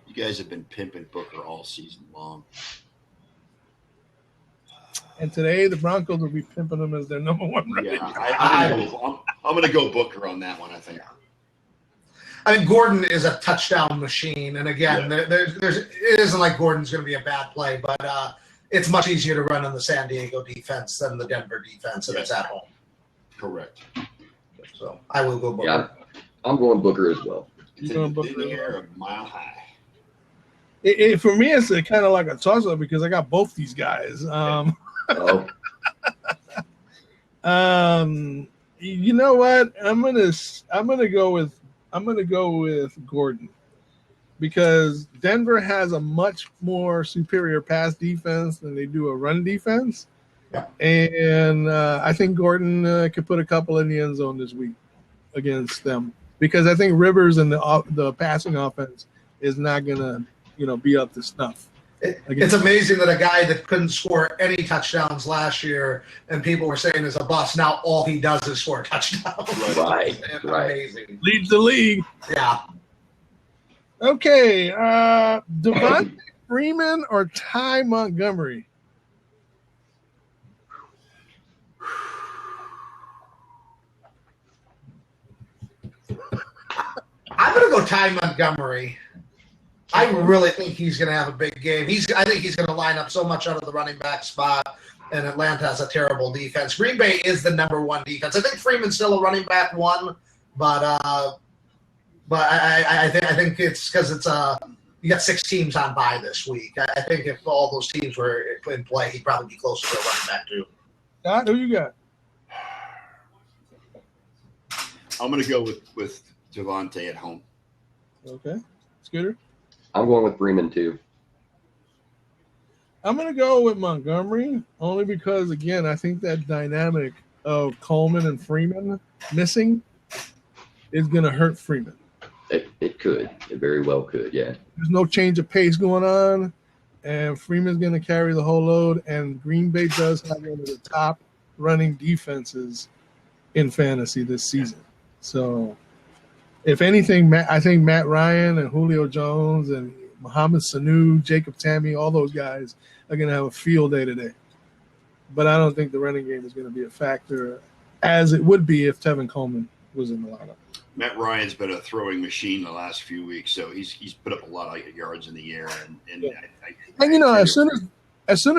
A: You guys have been pimping Booker all season long.
B: And today the Broncos will be pimping him as their number one running.
A: Yeah, I'm going to go Booker on that one, I think.
D: I mean, Gordon is a touchdown machine, and again, it isn't like Gordon's going to be a bad play, but it's much easier to run on the San Diego defense than the Denver defense, and it's at home.
A: Correct.
D: So I will go Booker.
C: Yeah, I'm going Booker as well.
A: It's in the air a mile high.
B: For me, it's kind of like a toss-up because I got both these guys. You know what? I'm gonna go with Gordon because Denver has a much more superior pass defense than they do a run defense, and I think Gordon could put a couple in the end zone this week against them because I think Rivers and the passing offense is not gonna be up to snuff.
D: It's amazing that a guy that couldn't score any touchdowns last year and people were saying is a bust, now all he does is score touchdowns.
C: Right.
D: Amazing.
B: Leads the league.
D: Yeah.
B: Okay. Devontae Freeman or Ty Montgomery?
D: I'm going to go Ty Montgomery. I really think he's going to have a big game. I think he's going to line up so much out of the running back spot, and Atlanta has a terrible defense. Green Bay is the number one defense. I think Freeman's still a running back one, but I think it's because you got 6 teams on bye this week. I think if all those teams were in play, he'd probably be closer to a running back too.
B: Scott, who you got?
A: I'm going to go with Devontae at home.
B: Okay. Scooter?
C: I'm going with Freeman too.
B: I'm going to go with Montgomery only because, again, I think that dynamic of Coleman and Freeman missing is going to hurt Freeman.
C: It could. It very well could, yeah.
B: There's no change of pace going on, and Freeman's going to carry the whole load, and Green Bay does have one of the top running defenses in fantasy this season. So, if anything, I think Matt Ryan and Julio Jones and Mohamed Sanu, Jacob Tamme, all those guys are going to have a field day today. But I don't think the running game is going to be a factor as it would be if Tevin Coleman was in the lineup.
A: Matt Ryan's been a throwing machine the last few weeks, so he's put up a lot of yards in the air. And
B: as soon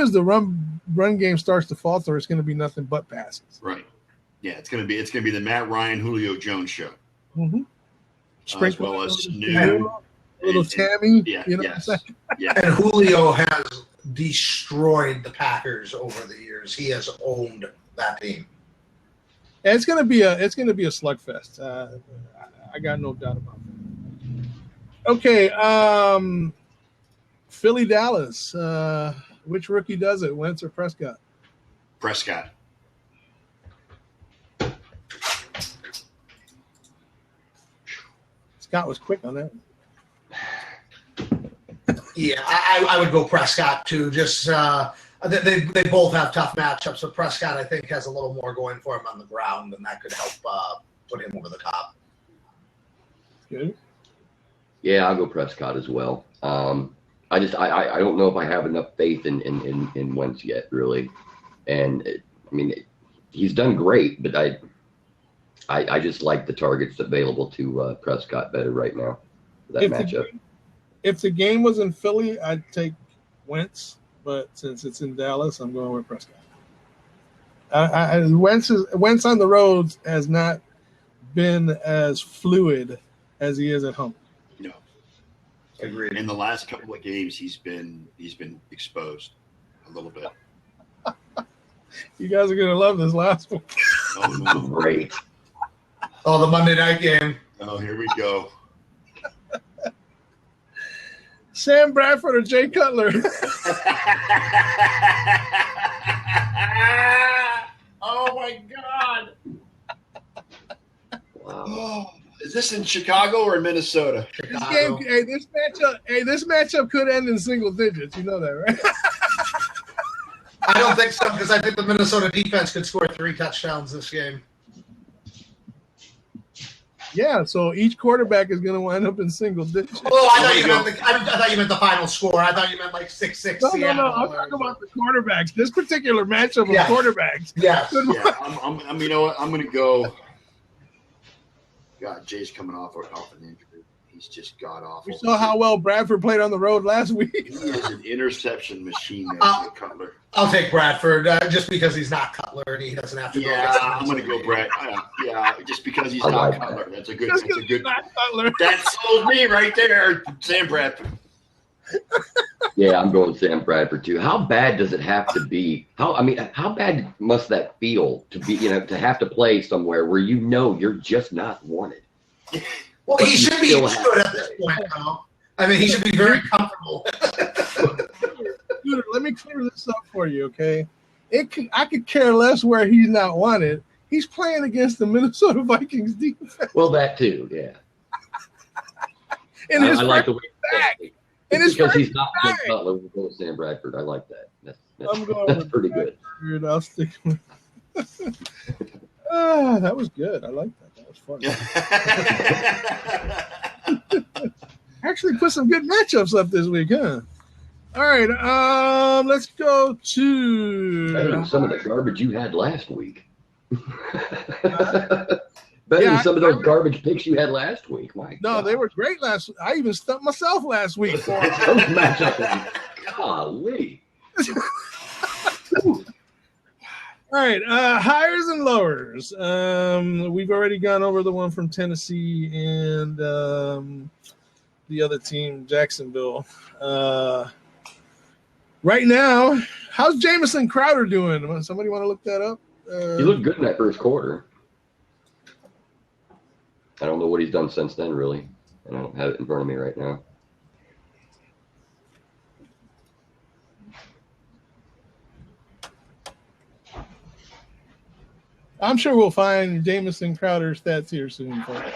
B: as the run game starts to falter, it's going to be nothing but passes.
A: Right. Yeah, it's going to be the Matt Ryan Julio Jones show.
B: Mm-hmm.
A: As well as Sanu.
B: Little Tammy,
A: yeah,
B: what I'm saying?
A: Yeah.
D: And Julio has destroyed the Packers over the years. He has owned that team.
B: And it's gonna be a slugfest. I got no doubt about that. Okay, Philly Dallas. Which rookie does it? Wentz or Prescott?
A: Prescott.
B: Scott was quick on that.
D: Yeah, I would go Prescott too. Just they both have tough matchups, but Prescott I think has a little more going for him on the ground, and that could help put him over the top.
B: Good.
C: Yeah, I'll go Prescott as well. I don't know if I have enough faith in Wentz yet, really. And he's done great, but I just like the targets available to Prescott better right now for that matchup.
B: If the game was in Philly, I'd take Wentz, but since it's in Dallas, I'm going with Prescott. Wentz on the road has not been as fluid as he is at home.
A: No,
D: agreed.
A: In the last couple of games, he's been exposed a little bit.
B: You guys are gonna love this last one.
A: Oh no,
C: great!
D: Oh, the Monday night game.
A: Oh, here we go.
B: Sam Bradford or Jay Cutler?
A: Oh my God!
C: Wow.
A: Oh, is this in Chicago or Minnesota?
D: Chicago.
B: This matchup could end in single digits. You know that, right?
D: I don't think so because I think the Minnesota defense could score 3 touchdowns this game.
B: Yeah, so each quarterback is going to wind up in single digits.
D: Oh, I thought you meant the final score. I thought you meant like 6-6.
B: No. I'm talking about the quarterbacks. This particular matchup of quarterbacks.
D: Yeah.
A: You know what? I'm going to go. God, Jay's coming off an injury. He's just god awful.
B: We saw how well Bradford played on the road last week.
A: He is an interception machine. Cutler.
D: I'll take Bradford just because he's not Cutler and he doesn't have to.
A: Yeah, I'm going to go Brad. Yeah, just because he's not Cutler. That's a good. That sold me right there, Sam Bradford.
C: Yeah, I'm going Sam Bradford too. How bad does it have to be? How bad must that feel to be, to have to play somewhere where you're just not wanted?
D: Well, he should be good at this point, though. I mean, he should be very comfortable.
B: Dude, let me clear this up for you, okay? I could care less where he's not wanted. He's playing against the Minnesota Vikings defense.
C: Well, that too, yeah.
B: And
C: I like the way
B: back.
C: And it's because he's not Clint Cutler. We'll go with Sam Bradford. I like that. That's pretty good.
B: I'll stick with that was good. I like that. That was fun. Actually put some good matchups up this week, huh? All right, let's go to
C: better than some of the garbage you had last week. Better than some of those garbage picks you had last week.
B: They were great last week. I even stumped myself last week.
C: Those matchups, golly.
B: All right, hires and lowers. We've already gone over the one from Tennessee and the other team, Jacksonville. Right now, how's Jamison Crowder doing? Somebody want to look that up?
C: He looked good in that first quarter. I don't know what he's done since then, really. And I don't have it in front of me right now.
B: I'm sure we'll find Jamison Crowder's stats here soon.
C: Where's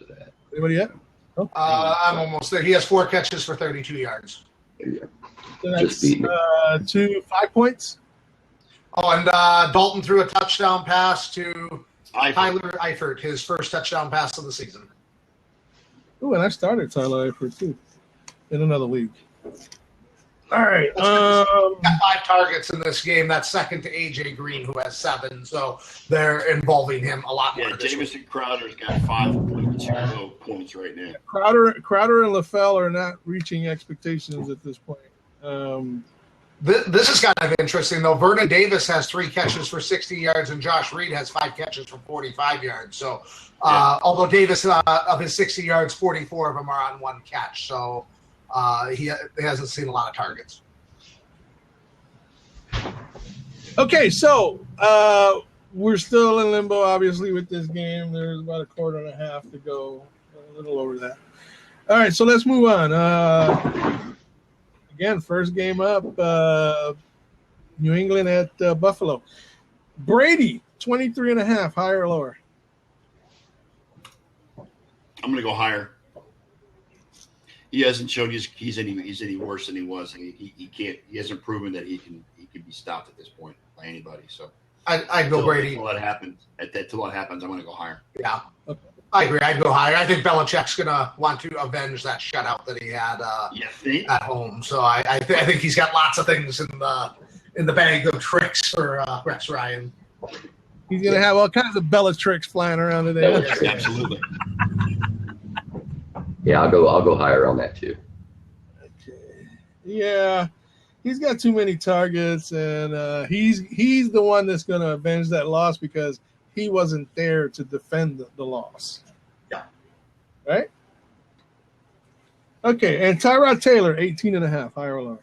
C: it at?
B: Anybody yet?
D: Oh. I'm almost there. He has 4 catches for 32 yards.
C: Yeah.
B: So that's 5 points.
D: Oh, and Dalton threw a touchdown pass to Tyler Eifert, his first touchdown pass of the season.
B: Ooh, and I started Tyler Eifert too in another league. All right.
D: He got 5 targets in this game. That's second to AJ Green, who has 7. So they're involving him a lot more.
A: Yeah, Jamison Crowder's got 5.2 points right now.
B: Crowder and LaFell are not reaching expectations at this point.
D: This is kind of interesting, though. Vernon Davis has 3 catches for 60 yards, and Josh Reed has 5 catches for 45 yards. So, although Davis, of his 60 yards, 44 of them are on 1 catch. So, he hasn't seen a lot of targets.
B: Okay, so we're still in limbo, obviously, with this game. There's about a quarter and a half to go, a little over that. All right, so let's move on. Again, first game up, New England at Buffalo. Brady, 23.5, higher or lower?
A: I'm going to go higher. He hasn't shown he's any worse than he was. He hasn't proven that he can be stopped at this point by anybody. So
D: I'd go Brady.
A: Until that happens, I'm going to go higher.
D: Yeah. Okay. I agree. I'd go higher. I think Belichick's going to want to avenge that shutout that he had at home. So I think he's got lots of things in the bag of tricks for Rex Ryan.
B: He's going to have all kinds of Bellatrix flying around today.
A: Yeah, absolutely.
C: Yeah, I'll go higher on that too.
B: Okay. Yeah, he's got too many targets, and he's the one that's going to avenge that loss because he wasn't there to defend the loss.
D: Yeah.
B: Right? Okay, and Tyrod Taylor, 18.5, higher or lower?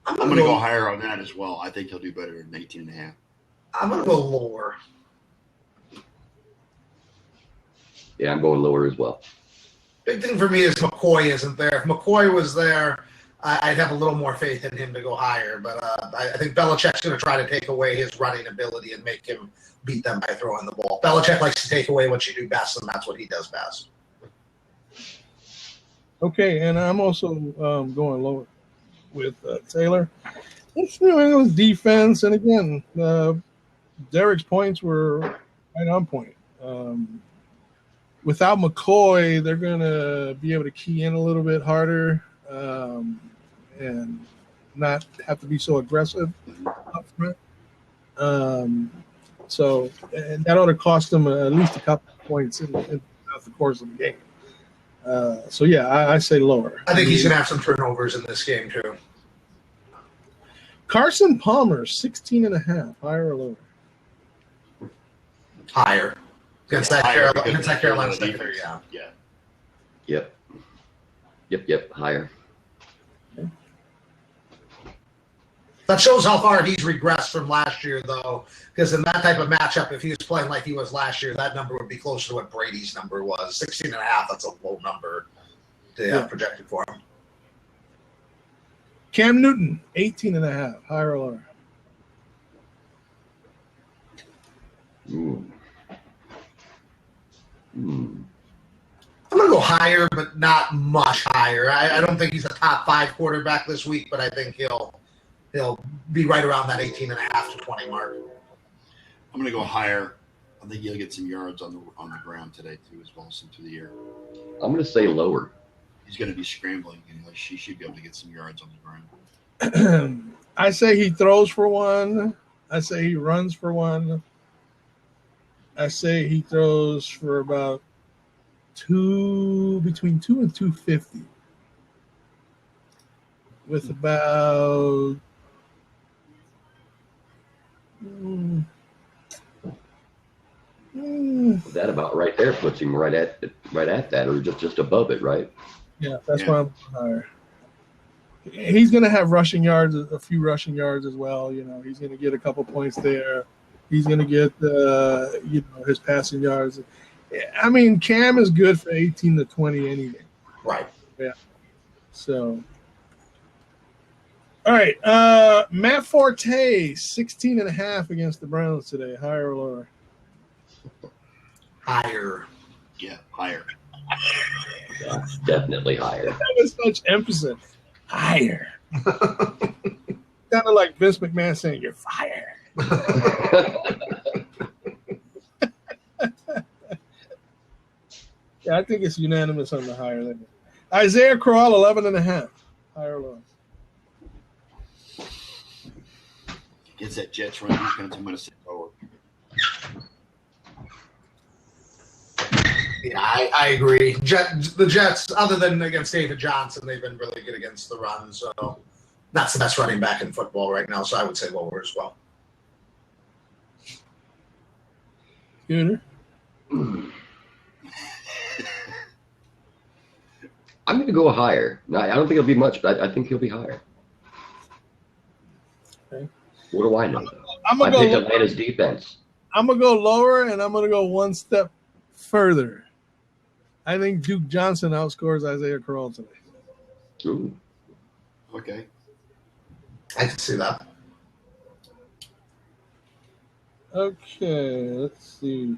A: I'm going to go higher on that as well. I think he'll do better than 18.5.
D: I'm going to go lower.
C: Yeah, I'm going lower as well.
D: Big thing for me is McCoy isn't there. If McCoy was there, I'd have a little more faith in him to go higher. But I think Belichick's going to try to take away his running ability and make him beat them by throwing the ball. Belichick likes to take away what you do best, and that's what he does best.
B: Okay, and I'm also going lower with Taylor. It's New England's defense, and again, Derek's points were right on point. Without McCoy, they're going to be able to key in a little bit harder. And not have to be so aggressive up front. So and that ought to cost them at least a couple of points in the course of the game. So yeah, I say lower.
D: I think he's going to have some turnovers in this game too.
B: Carson Palmer, 16.5, higher or lower?
D: Higher. Against that Carolina secondary, yeah.
C: Yep, higher.
B: Okay.
D: That shows how far he's regressed from last year, though, because in that type of matchup, if he was playing like he was last year, that number would be closer to what Brady's number was. 16.5, that's a low number to have projected for him.
B: Cam Newton, 18.5, higher or lower?
D: I'm going to go higher, but not much higher. I don't think he's a top 5 quarterback this week, but I think he'll be right around that 18.5 to 20 mark.
A: I'm going to go higher. I think he'll get some yards on the ground today too, as well as through the air.
C: I'm going to say lower.
A: He's going to be scrambling, and she should be able to get some yards on the ground.
B: I say he throws for 1. I say he runs for 1. I say he throws for about between 2 and 250, with about
C: that about right there puts him right at that, or just above it, right?
B: Yeah, that's why I'm higher. He's going to have rushing yards, a few rushing yards as well. You know, he's going to get a couple points there. He's going to get his passing yards. I mean, Cam is good for 18 to 20 any game.
D: Right.
B: Yeah. So, all right. Matt Forte, 16.5 against the Browns today. Higher or lower?
D: Higher.
A: Yeah, higher.
C: Yeah, definitely higher.
B: That was such emphasis. Higher. Kind of like Vince McMahon saying, "You're fired." Yeah, I think it's unanimous on the higher limit. Isaiah Crowell, 11.5. Higher or lower?
A: Against that Jets run defense, I'm going to say lower.
D: Yeah, I agree. The Jets, other than against David Johnson, they've been really good against the run. So that's the best running back in football right now. So I would say lower as well.
B: Schooner?
C: I'm going to go higher. No, I don't think it'll be much, but I think he'll be higher.
B: Okay.
C: What do I know?
B: I
C: picked Atlanta's defense.
B: I'm going to go lower, and I'm going to go one step further. I think Duke Johnson outscores Isaiah Crowell today.
C: Ooh.
A: Okay.
D: I can see that.
B: Okay, let's see.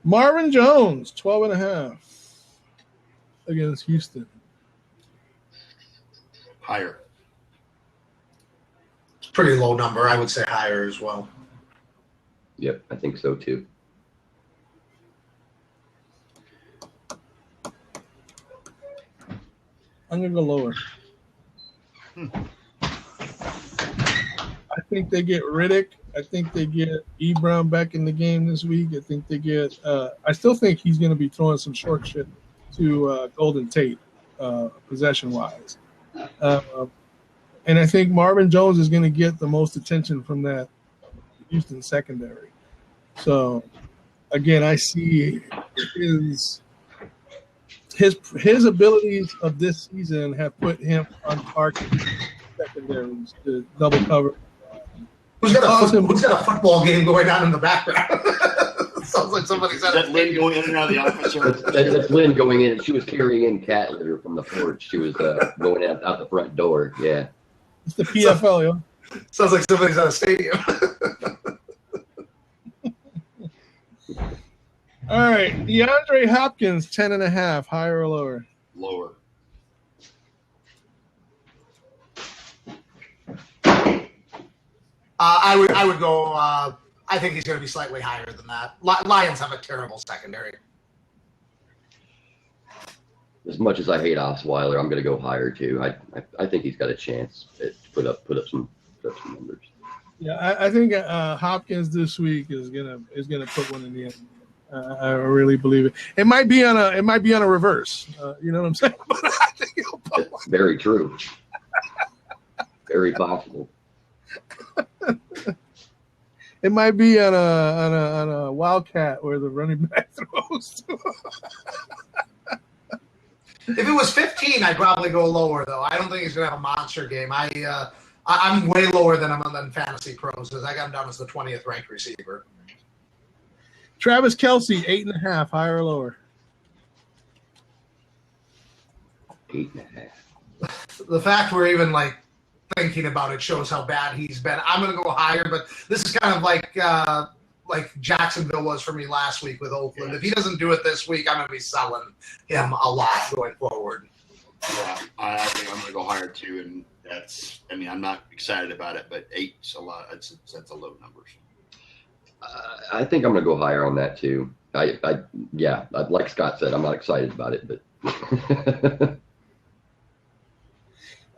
B: Marvin Jones, 12.5 against Houston.
A: Higher.
D: It's a pretty low number. I would say higher as well.
C: Yep, I think so too.
B: I'm going to go lower. I think they get Riddick. I think they get Ebron back in the game this week. I think they get I still think he's going to be throwing some short shit to Golden Tate, possession-wise. And I think Marvin Jones is going to get the most attention from that Houston secondary. So, again, I see his abilities of this season have put him on target secondaries to double cover.
D: Who's got a football game going on in the background? Sounds like somebody's at
A: that Lynn going in and out of the office.
C: That's Lynn going in. She was carrying in cat litter from the porch. She was going out the front door. Yeah.
B: It's the PFL, yo.
D: Sounds like somebody's at a stadium.
B: All right. DeAndre Hopkins, 10.5. Higher or lower?
A: Lower.
D: I would go. I think he's going to be slightly higher than that. Lions have a terrible secondary.
C: as much as I hate Osweiler, I'm going to go higher too. I think he's got a chance to put up some numbers.
B: Yeah, I think Hopkins this week is gonna put one in the end. I really believe it. It might be on a reverse. You know what I'm saying? But I think he'll put one.
C: Very true. Very possible.
B: It might be on a wildcat where the running back throws.
D: If it was 15, I'd probably go lower, though. I don't think he's going to have a monster game. I'm way lower than him than Fantasy Pros because I got him down as the 20th ranked receiver.
B: Travis Kelce, 8.5, higher or lower?
C: 8.5.
D: The fact we're even thinking about it shows how bad he's been. I'm going to go higher, but this is kind of like Jacksonville was for me last week with Oakland. If he doesn't do it this week, I'm going to be selling him a lot going forward.
A: Yeah, I think I'm going to go higher too, and I'm not excited about it, but 8's a lot. That's a low number.
C: I think I'm going to go higher on that too. Like Scott said, I'm not excited about it, but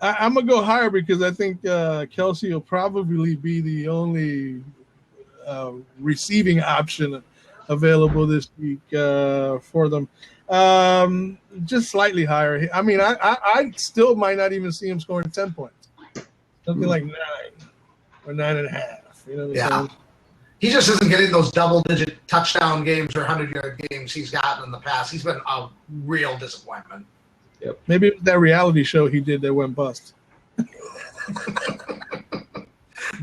B: I'm going to go higher because I think Kelce will probably be the only receiving option available this week for them. Just slightly higher. I mean, I still might not even see him scoring 10 points. Something like 9 or 9.5. You know what I'm saying?
D: He just isn't getting those double-digit touchdown games or 100-yard games he's gotten in the past. He's been a real disappointment.
C: Yep.
B: Maybe it was that reality show he did that went bust.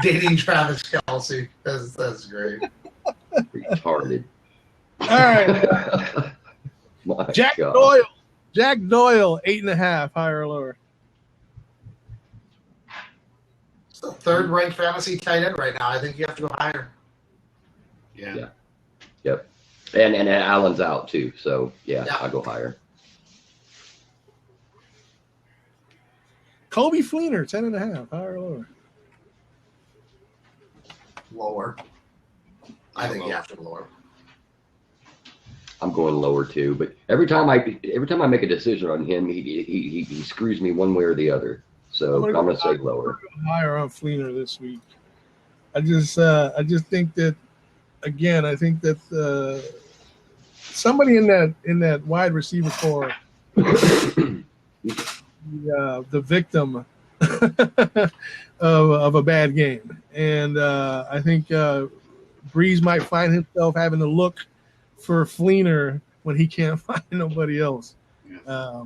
D: Dating Travis Kelce. That's great.
C: Retarded.
B: All right. Jack Doyle. Jack Doyle, 8.5, higher or lower?
D: It's the third-ranked fantasy tight end right now. I think you have to go higher.
A: Yeah.
C: Yep. And Allen's out too, so I'll go higher.
B: Kobe Fleener, 10.5, higher or lower?
D: Lower. I think you have to go lower.
C: I'm going lower too, but every time I make a decision on him, he screws me one way or the other. So I'm going to say lower.
B: Higher on Fleener this week. I just think that. Again, I think that somebody in that wide receiver core, the victim of a bad game, and I think Breeze might find himself having to look for Fleener when he can't find nobody else. I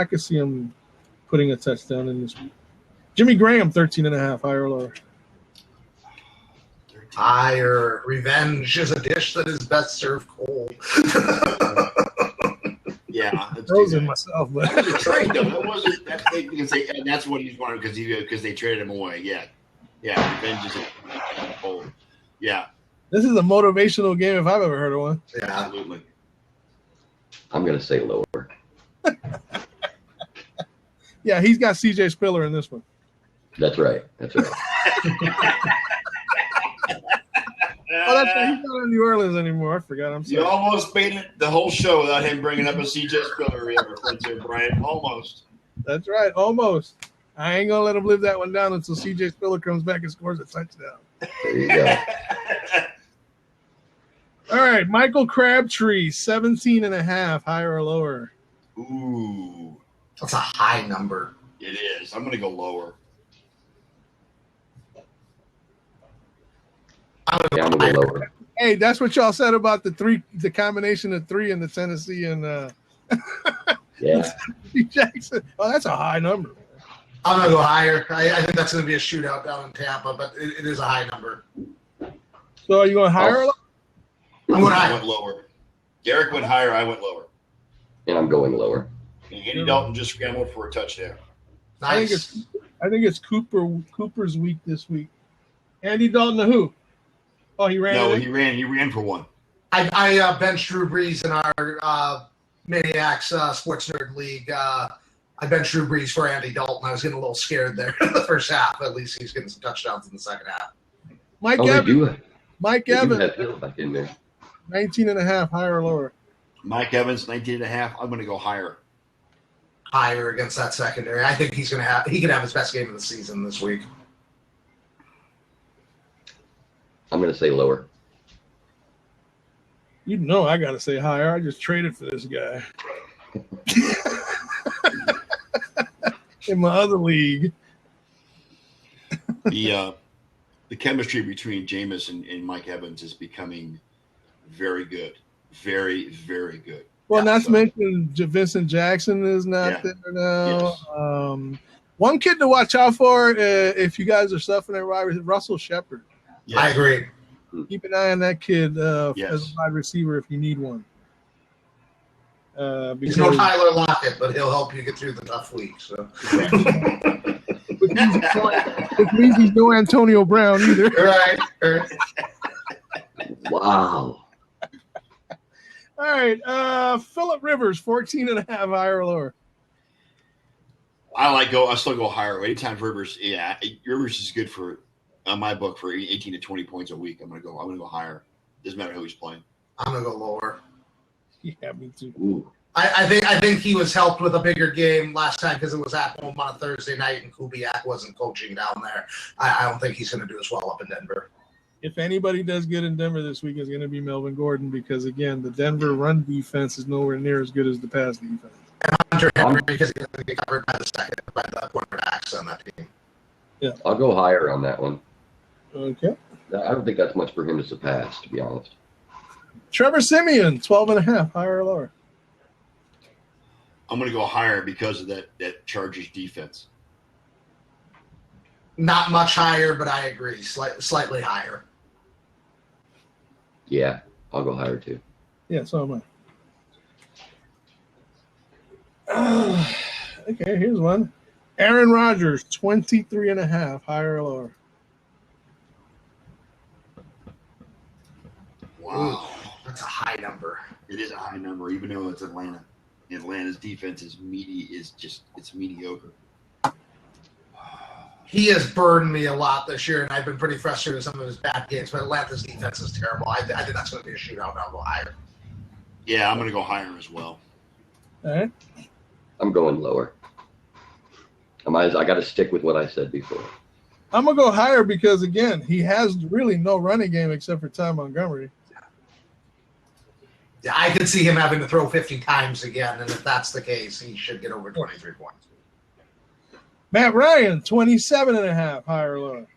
B: could see him putting a touchdown in this week. Jimmy Graham, 13.5, higher or lower?
D: Higher. Revenge is a dish that is best served cold.
A: Yeah,
B: frozen myself, but
A: that was a trade though. That wasn't that big because and that's what he's wanted because they traded him away. Yeah, revenge is cold. Yeah,
B: this is a motivational game if I've ever heard of one.
D: Yeah,
A: absolutely.
C: I'm going to say lower.
B: Yeah, he's got C.J. Spiller in this one.
C: That's right.
B: Oh, that's right. He's not in New Orleans anymore. I forgot. I'm sorry.
A: You almost made it the whole show without him bringing up a C.J. Spiller reference here, Brian. Almost.
B: That's right. Almost. I ain't going to let him live that one down until C.J. Spiller comes back and scores a touchdown.
C: There you go.
B: All right. Michael Crabtree, 17.5, higher or lower?
A: Ooh.
D: That's a high number.
A: It is. I'm going to go lower.
C: I'm going to go lower.
B: Hey, that's what y'all said about the combination of 3 in the Tennessee and Jackson. Oh, that's a high number.
D: I'm going to go higher. I think that's going to be a shootout down in Tampa, but it is a high number.
B: So are you going higher or lower?
D: I'm going higher.
A: I went lower. Derek went higher. I went lower.
C: And I'm going lower.
A: And Andy Dalton just scrambled for a touchdown.
D: Nice.
B: I think it's Cooper's week this week. Andy Dalton to who? Oh, he ran.
A: No, he ran for one.
D: I benched Drew Brees in our Maniax Sports Nerd League. I benched Drew Brees for Andy Dalton. I was getting a little scared there in the first half. At least he's getting some touchdowns in the second half.
B: Mike Evans. Mike Evans.
C: 19.5,
B: higher or lower?
A: Mike Evans, 19.5. I'm going to go higher.
D: Higher against that secondary. I think he could have his best game of the season this week.
C: I'm going to say lower.
B: You know I got to say higher. I just traded for this guy. In my other league.
A: The chemistry between Jameis and Mike Evans is becoming very good. Very, very good.
B: Well, not to mention Vincent Jackson is not there now.
A: Yes.
B: One kid to watch out for if you guys are suffering at wide receiver, Russell Shepard.
A: Yes.
D: I agree.
B: Keep an eye on that kid as a wide receiver if you need one.
D: He's no Tyler Lockett, but he'll help you get through the tough weeks. So.
B: Which means he's no Antonio Brown either.
D: Right.
C: Wow.
B: All right. Phillip Rivers, 14.5, higher or lower?
A: I still go higher. Anytime Rivers, Rivers is good for, on my book, for 18 to 20 points a week. I'm gonna go higher. Doesn't matter who he's playing.
D: I'm gonna go lower.
B: Yeah, me too.
C: Ooh.
D: I think he was helped with a bigger game last time because it was at home on a Thursday night and Kubiak wasn't coaching down there. I don't think he's going to do as well up in Denver.
B: If anybody does good in Denver this week, it's going to be Melvin Gordon because, again, the Denver run defense is nowhere near as good as the pass defense.
D: And Hunter Henry because he's going to get covered by the quarterbacks on that team.
B: Yeah,
C: I'll go higher on that one.
B: Okay.
C: I don't think that's much for him to surpass, to be honest.
B: Trevor Siemian, 12.5, higher or lower?
A: I'm going to go higher because of that Chargers defense.
D: Not much higher, but I agree. Slightly higher.
C: Yeah, I'll go higher too.
B: Yeah, so am I. Okay, here's one. Aaron Rodgers, 23.5, higher or lower?
A: Wow.
D: That's a high number.
A: It is a high number, even though it's Atlanta. Atlanta's defense is it's mediocre.
D: He has burned me a lot this year, and I've been pretty frustrated with some of his bad games, but Atlanta's defense is terrible. I think that's going to be a shootout. I'll go higher.
A: Yeah, I'm going to go higher as well.
B: All right.
C: I'm going lower. I got to stick with what I said before.
B: I'm going to go higher because, again, he has really no running game except for Ty Montgomery.
D: Yeah, I could see him having to throw 50 times again, and if that's the case, he should get over 23 points.
B: Matt Ryan, 27.5, higher or lower?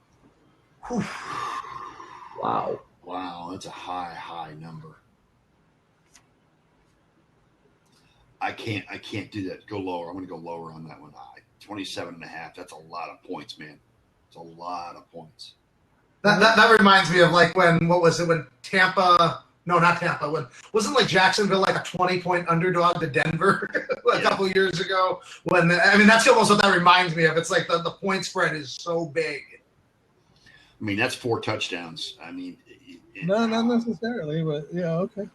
C: Wow,
A: that's a high number. I can't do that. Go lower. I'm going to go lower on that one. 27.5. That's a lot of points, man. It's a lot of points.
D: That reminds me of when Tampa. No, not Tampa. Wasn't Jacksonville like a 20-point underdog to Denver a couple years ago? That's almost what that reminds me of. It's like the point spread is so big.
A: That's 4 touchdowns.
B: No, not necessarily, but yeah, okay.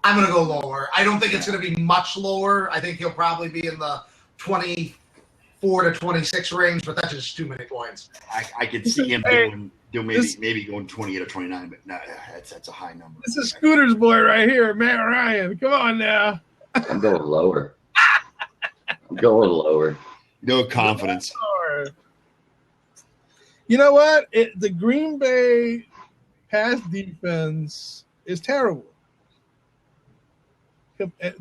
D: I'm going to go lower. I don't think it's going to be much lower. I think he'll probably be in the 24 to 26 range, but that's just too many points.
A: I could see him maybe going 28 or 29, but no, that's a high number.
B: This is Scooter's boy right here, Matt Ryan. Come on now.
C: I'm going lower.
A: No confidence.
B: You know what? The Green Bay pass defense is terrible.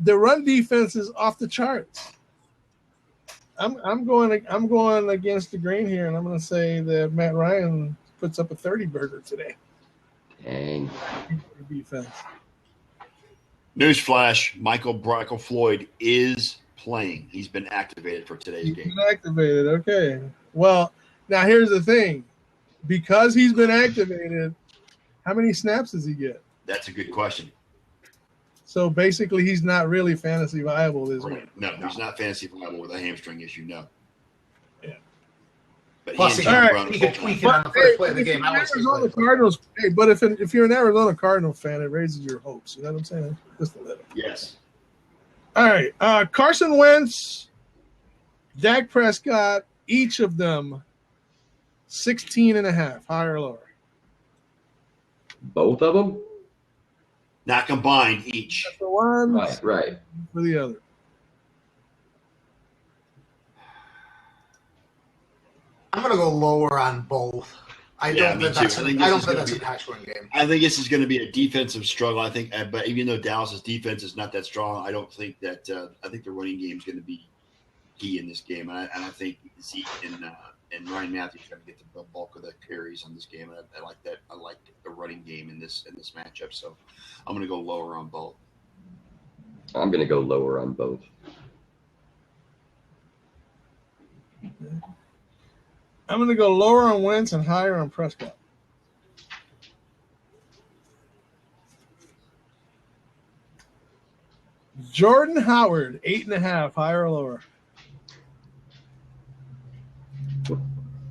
B: The run defense is off the charts. I'm going against the grain here, and I'm going to say that Matt Ryan puts up a 30-burger today.
C: Dang.
B: Defense.
A: Newsflash: Michael Floyd is playing. He's been activated for today's game.
B: Been activated. Okay. Well, now here's the thing: because he's been activated, how many snaps does he get?
A: That's a good question.
B: So basically, he's not really fantasy viable this week.
A: No, he's not fantasy viable with a hamstring issue. No.
B: Yeah.
A: But
D: plus, he can tweak it on the first play of the game.
B: Arizona Cardinals. Hey, but if you're an Arizona Cardinal fan, it raises your hopes. You know what I'm saying? Just a little.
A: Yes.
B: All right. Carson Wentz, Dak Prescott, each of them 16.5, higher or lower?
C: Both of them?
A: Not combined, each.
B: For one,
C: Right.
B: for the other.
D: I'm going to go lower on both. I don't think that's a high-scoring game.
A: I think this is going to be a defensive struggle. I think, but even though Dallas's defense is not that strong, I don't think that. I think the running game is going to be key in this game, and I think Zeke and Ryan Matthews are going to get the bulk of the carries on this game. And I like that. I like the running game in this matchup. So I'm going to go lower on both.
C: I'm going to go lower on both.
B: Okay. I'm going to go lower on Wentz and higher on Prescott. Jordan Howard, 8.5, higher or lower?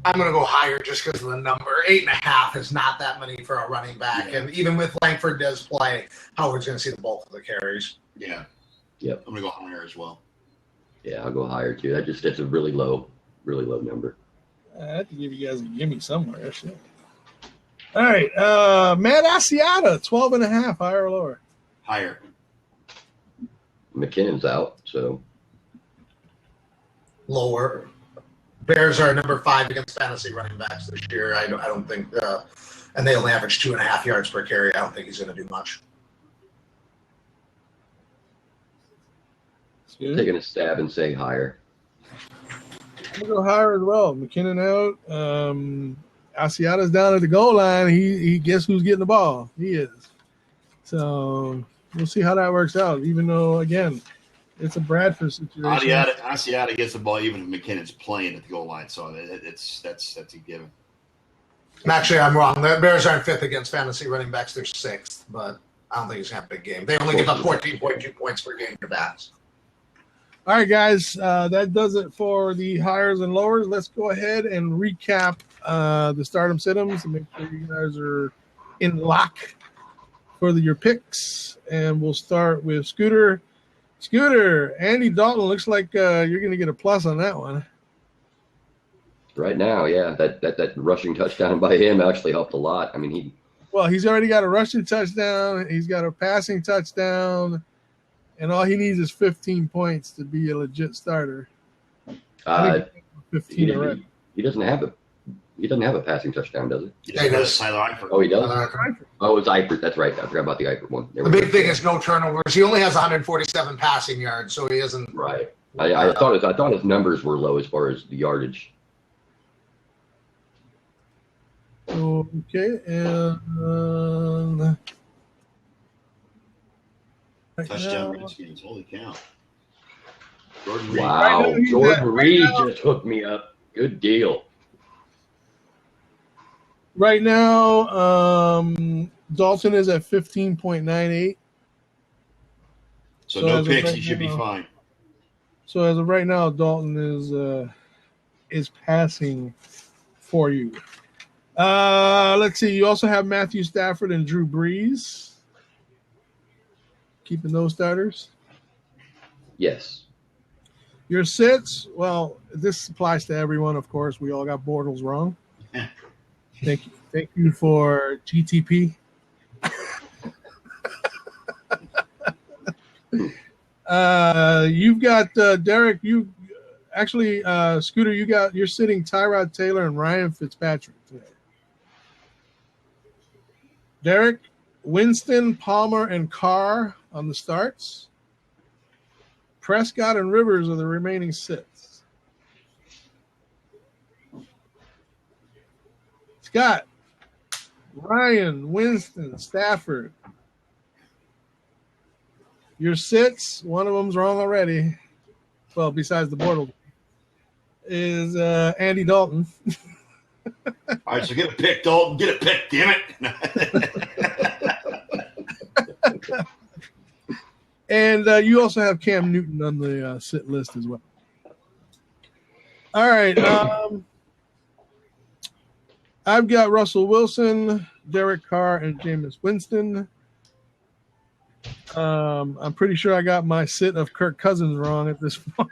D: I'm going to go higher just because of the number. 8.5 is not that many for a running back. Yeah. And even with Langford does play, Howard's going to see the bulk of the carries.
A: Yeah.
C: Yep.
A: I'm going to go higher as well.
C: Yeah, I'll go higher too. That's a really low number.
B: I have to give you guys a gimme somewhere. Shit. All right. Matt Asiata, 12.5, higher or lower?
A: Higher.
C: McKinnon's out, so.
D: Lower. Bears are number 5 against fantasy running backs this year. I don't think, and they only average 2.5 yards per carry. I don't think he's going to do much.
C: Taking a stab and saying higher.
B: I'm going to go higher as well. McKinnon out. Asiata's down at the goal line. He guess who's getting the ball? He is. So we'll see how that works out, even though, again, it's a Bradford situation.
A: Asiata gets the ball even if McKinnon's playing at the goal line, so that's a given.
D: Actually, I'm wrong. The Bears aren't 5th against fantasy running backs. They're 6th, but I don't think he's going to have a big game. They only give up 14.2 points per game to backs.
B: All right, guys, that does it for the hires and lowers. Let's go ahead and recap the stardom sit-ems and make sure you guys are in lock for your picks. And we'll start with Scooter. Scooter, Andy Dalton, looks like you're going to get a plus on that one.
C: Right now, yeah, that rushing touchdown by him actually helped a lot. I mean,
B: he's already got a rushing touchdown. He's got a passing touchdown. And all he needs is 15 points to be a legit starter. 15 already.
C: He doesn't have a passing touchdown, does he?
A: Yeah, he does. Tyler Eifert.
C: Oh, he does? Oh, it's Eifert. That's right. I forgot about the Eifert one.
D: The big thing is no turnovers. He only has 147 passing yards, so he isn't.
C: Right. I thought his numbers were low as far as the yardage.
B: Okay, and
A: touchdown Redskins. Holy cow. Jordan
C: Reed. Wow. Jordan Reed just hooked me up. Good deal.
B: Right now, Dalton is at 15.98.
A: So no picks, he should be fine.
B: So as of right now, Dalton is passing for you. Let's see. You also have Matthew Stafford and Drew Brees. Keeping those starters?
C: Yes.
B: Your sits, well, this applies to everyone, of course. We all got Bortles wrong. Thank you. Thank you for GTP. You've got Derek. You actually, Scooter. You're sitting Tyrod Taylor and Ryan Fitzpatrick today. Derek, Winston, Palmer, and Carr on the starts. Prescott and Rivers are the remaining sits. Scott, Ryan, Winston, Stafford. Your sits, one of them's wrong already. Well, besides the Bortles, is Andy Dalton.
A: All right, so get a pick, Dalton. Get a pick, damn it.
B: And you also have Cam Newton on the sit list as well. All right. I've got Russell Wilson, Derek Carr, and Jameis Winston. I'm pretty sure I got my sit of Kirk Cousins wrong at this point.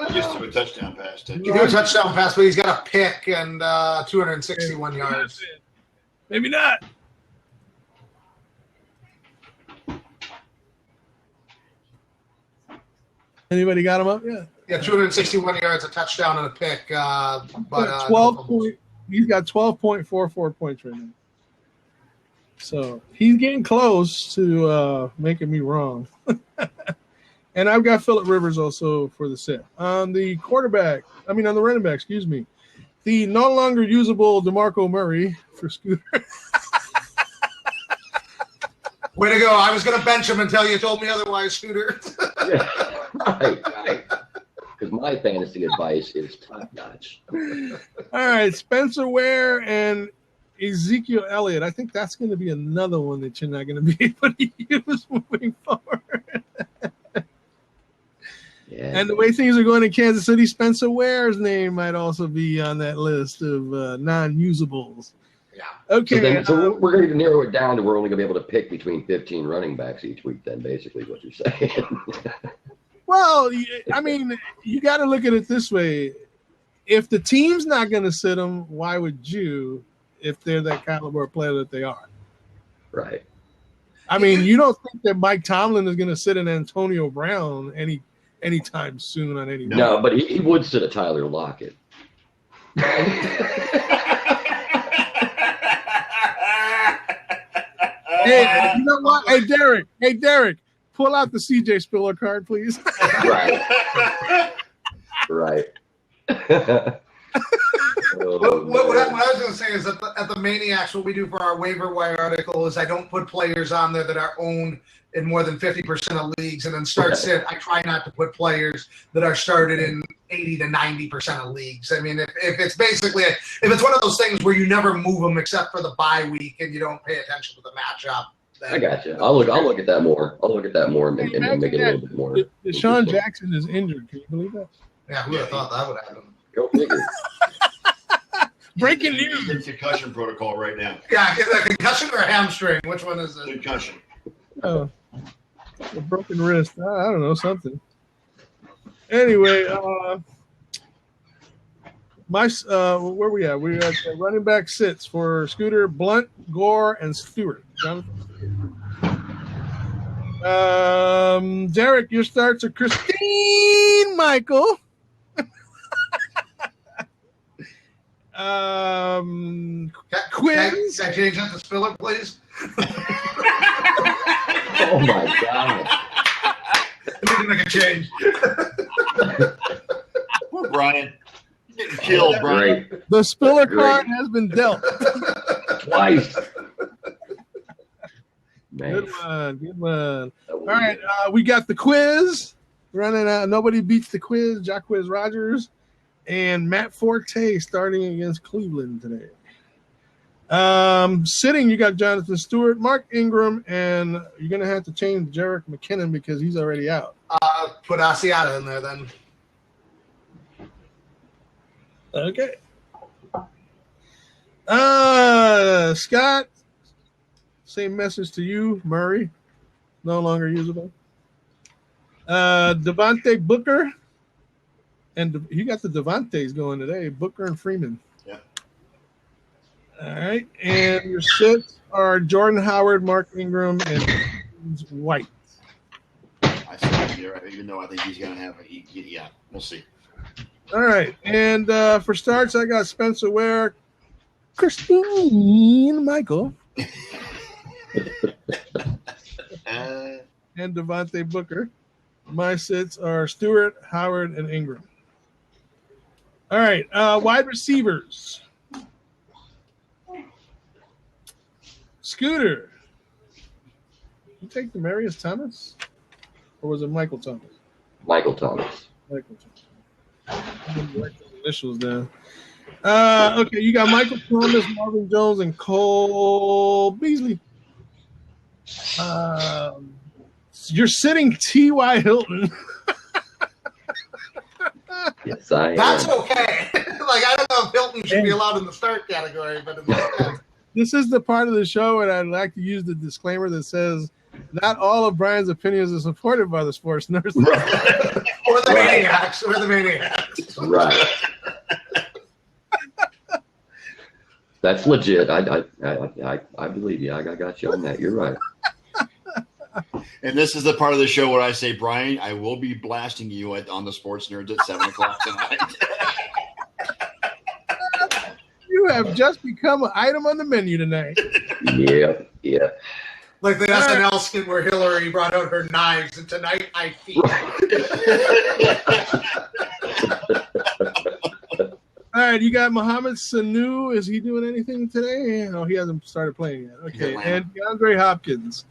A: He just threw a touchdown pass.
D: He threw a touchdown pass, but he's got a pick and 261 yards.
B: Maybe not. Anybody got him up? Yeah.
D: Yeah, 261 yards, a touchdown, and a pick. But
B: 12 point. He's got 12.44 points right now. So he's getting close to making me wrong. And I've got Phillip Rivers also for the set. On the running back, excuse me. The no longer usable DeMarco Murray for Scooter.
D: Way to go. I was going to bench him until you told me otherwise, Scooter.
C: Yeah, right. Because my fantasy advice is top-notch.
B: All right, Spencer Ware and Ezekiel Elliott. I think that's going to be another one that you're not going to be able to use moving forward.
C: Yeah.
B: And the way things are going in Kansas City, Spencer Ware's name might also be on that list of non-usables.
D: Yeah.
B: Okay.
C: So we're going to narrow it down to we're only going to be able to pick between 15 running backs each week then, basically, is what you're saying.
B: Well, I mean, you got to look at it this way. If the team's not going to sit them, why would you if they're that caliber of player that they are?
C: Right.
B: I mean, you don't think that Mike Tomlin is going to sit in Antonio Brown anytime soon on any.
C: No, but he would sit a Tyler Lockett.
B: Hey, you know what? Hey, Derek, pull out the CJ Spiller card, please.
C: Right.
D: What I was going to say is that at the Maniax, what we do for our waiver wire article is I don't put players on there that are owned in more than 50% of leagues, and then sit. I try not to put players that are started in 80 to 90% of leagues. I mean, if it's basically if it's one of those things where you never move them except for the bye week and you don't pay attention to the matchup.
C: I got you. I'll look at that more. I'll look at that more and make it a little bit more.
B: Deshaun Jackson is injured. Can you believe that?
D: Yeah, who would have thought that would happen?
C: Go figure.
B: Breaking news.
A: He's in concussion protocol right now.
D: Yeah, is it a concussion or a hamstring? Which one is it?
A: Concussion.
B: Oh, a broken wrist. I don't know, something. Anyway, where we at? We got running back sits for Scooter, Blunt, Gore, and Stewart. Derek, your starts are Christine Michael. Quiz.
D: Can I change that to Spiller, please?
C: Oh my God.
D: I need to make a change.
A: Poor Brian. He's getting killed, Brian.
C: Great.
B: The Spiller card has been dealt.
C: Twice. Man.
B: Good one. All right, we got the quiz running out. Nobody beats the quiz. Jacquizz Rogers and Matt Forte starting against Cleveland today. Sitting, you got Jonathan Stewart, Mark Ingram, and you're going to have to change Jerick McKinnon because he's already out.
D: Put Asiata in there then.
B: Okay. Scott, same message to you, Murray. No longer usable. Devontae Booker. And you got the Devontaes going today, Booker and Freeman.
A: Yeah.
B: All right. And your sits are Jordan Howard, Mark Ingram, and James White.
A: I see him there, even though I think he's going to have yeah, we'll see.
B: All right. And for starts, I got Spencer Ware, Christine Michael, and Devontae Booker. My sits are Stewart, Howard, and Ingram. All right, wide receivers. Scooter. You take Demaryius Thomas? Or was it Michael Thomas?
C: Michael Thomas.
B: Michael Thomas. I'm going to write the initials down. Okay, you got Michael Thomas, Marvin Jones, and Cole Beasley. You're sitting T.Y. Hilton.
C: Yes, I am.
D: That's okay. I don't know if Hilton should be allowed in the start category, but in the
B: This is the part of the show, and I'd like to use the disclaimer that says not all of Brian's opinions are supported by the sports nurse.
C: Right.
D: or the Maniacs. Or the Maniacs.
C: Right. That's legit. I believe you. I got you on that. You're right.
A: And this is the part of the show where I say, Brian, I will be blasting you on the Sports Nerds at 7 o'clock tonight.
B: You have just become an item on the menu tonight.
C: Yep.
D: Like the SNL skit where Hillary brought out her knives, and tonight I feed.
B: All right, you got Mohamed Sanu. Is he doing anything today? No, he hasn't started playing yet. Okay, and DeAndre Hopkins.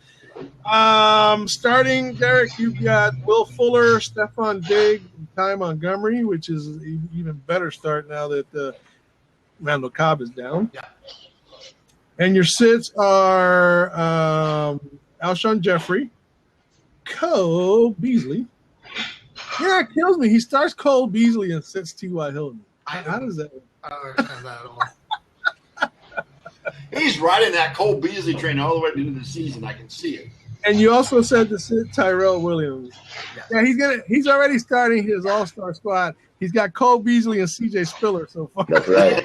B: Starting, Derek, you've got Will Fuller, Stephon Diggs, and Ty Montgomery, which is an even better start now that Randall Cobb is down.
D: Yeah.
B: And your sits are Alshon Jeffrey, Cole Beasley. Yeah, it kills me. He starts Cole Beasley and sits T.Y. Hilton. How does that work?
D: I don't understand that at all.
A: He's riding that Cole Beasley train all the way into the season. I can see it.
B: And you also said to sit Tyrell Williams. Yeah, he's already starting his all-star squad. He's got Cole Beasley and C.J. Spiller so far.
C: That's right.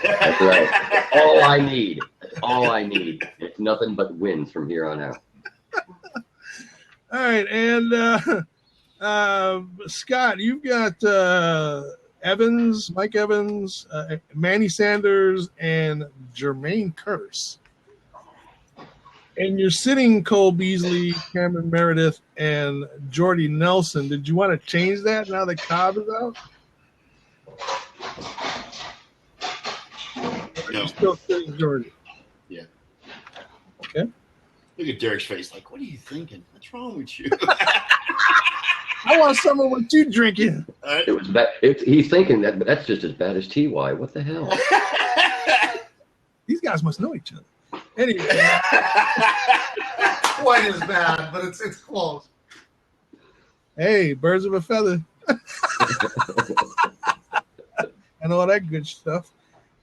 C: All I need. It's nothing but wins from here on out.
B: All right, and Scott, you've got Mike Evans, Manny Sanders, and Jermaine Kearse. And you're sitting Cole Beasley, Cameron Meredith, and Jordy Nelson. Did you want to change that now that Cobb is out?
A: No.
B: You're still sitting Jordy.
A: Yeah.
B: Okay.
A: Look at Derek's face. Like, what are you thinking? What's wrong with you?
B: I want some of what you drinking.
C: It was bad. He's thinking that's just as bad as TY. What the hell?
B: These guys must know each other. Anyway.
D: Quite as bad, but it's close.
B: Hey, birds of a feather. And all that good stuff.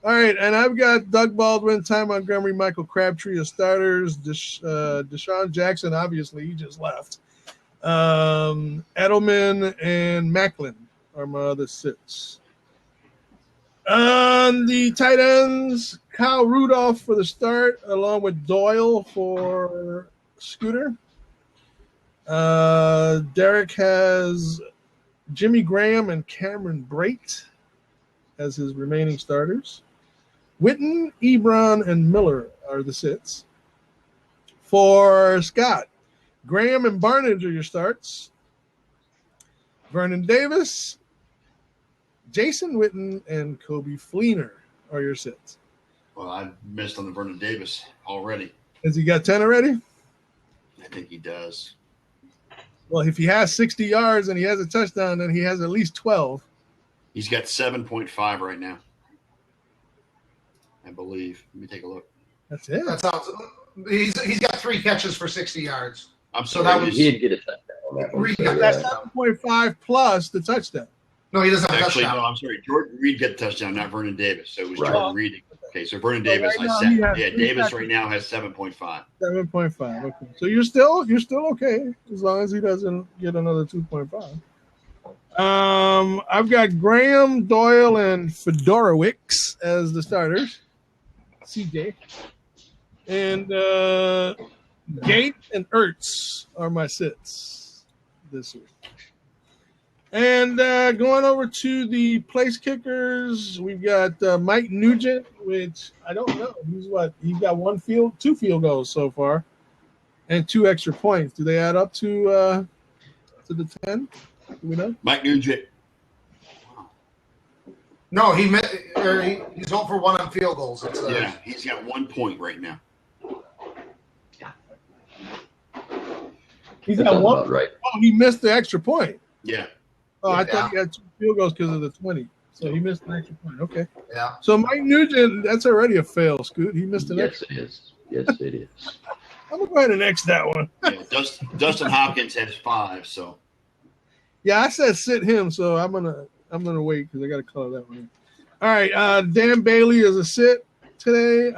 B: All right, and I've got Doug Baldwin, Ty Montgomery, Michael Crabtree as starters. Deshaun Jackson, obviously, he just left. Edelman and Macklin are my other sits. On the tight ends, Kyle Rudolph for the start, along with Doyle for Scooter. Derek has Jimmy Graham and Cameron Brate as his remaining starters. Witten, Ebron, and Miller are the sits. For Scott, Graham and Barnage are your starts. Vernon Davis, Jason Witten, and Kobe Fleener are your sits.
A: Well, I missed on the Vernon Davis already.
B: Has he got 10 already?
A: I think he does.
B: Well, if he has 60 yards and he has a touchdown, then he has at least 12.
A: He's got 7.5 right now, I believe. Let me take a look.
B: That's it.
D: That sounds. He's got 3 catches for 60 yards.
A: I'm
D: So
A: sorry.
D: that was-
C: He did get a touchdown on that one.
D: Reed
C: so
D: got
C: yeah.
D: that.
B: 7.5 plus the touchdown.
D: No, he doesn't have a
A: Actually,
D: touchdown.
A: no, I'm sorry. Jordan Reed got a touchdown, not Vernon Davis. So it was
C: Right.
A: Jordan Reed. Okay, so Vernon
B: So
A: Davis
B: right
A: has
B: now he
A: 7.
B: has
A: Yeah,
B: 3
A: Davis
B: catches.
A: right now has 7.5.
B: 7.5. Okay. So you're still okay as long as he doesn't get another 2.5. I've got Graham, Doyle, and Fedorowicz as the starters. CJ. And Gate and Ertz are my sits this week. And going over to the place kickers, we've got Mike Nugent, which I don't know. He's got 2 field goals so far, and 2 extra points. Do they add up to the 10? Do we know?
A: Mike Nugent.
D: No, he's 0 for 1 on field goals.
A: Yeah, he's got 1 point right now.
B: He's
C: That
B: got
C: sounds
B: 1.
C: about right.
B: Oh, he missed the extra point.
A: Yeah.
B: Oh, I
D: Yeah.
B: thought he had 2 field goals because of the 20. So he missed an extra point. Okay.
D: Yeah.
B: So Mike Nugent, that's already a fail, Scoot. He missed an
C: Yes,
B: extra.
C: it is. Yes, it is.
B: I'm going to go ahead and X that one.
A: Yeah, Dustin Hopkins has 5, so
B: Yeah, I said sit him, so I'm gonna wait because I got to color that one in. All right, Dan Bailey is a sit today.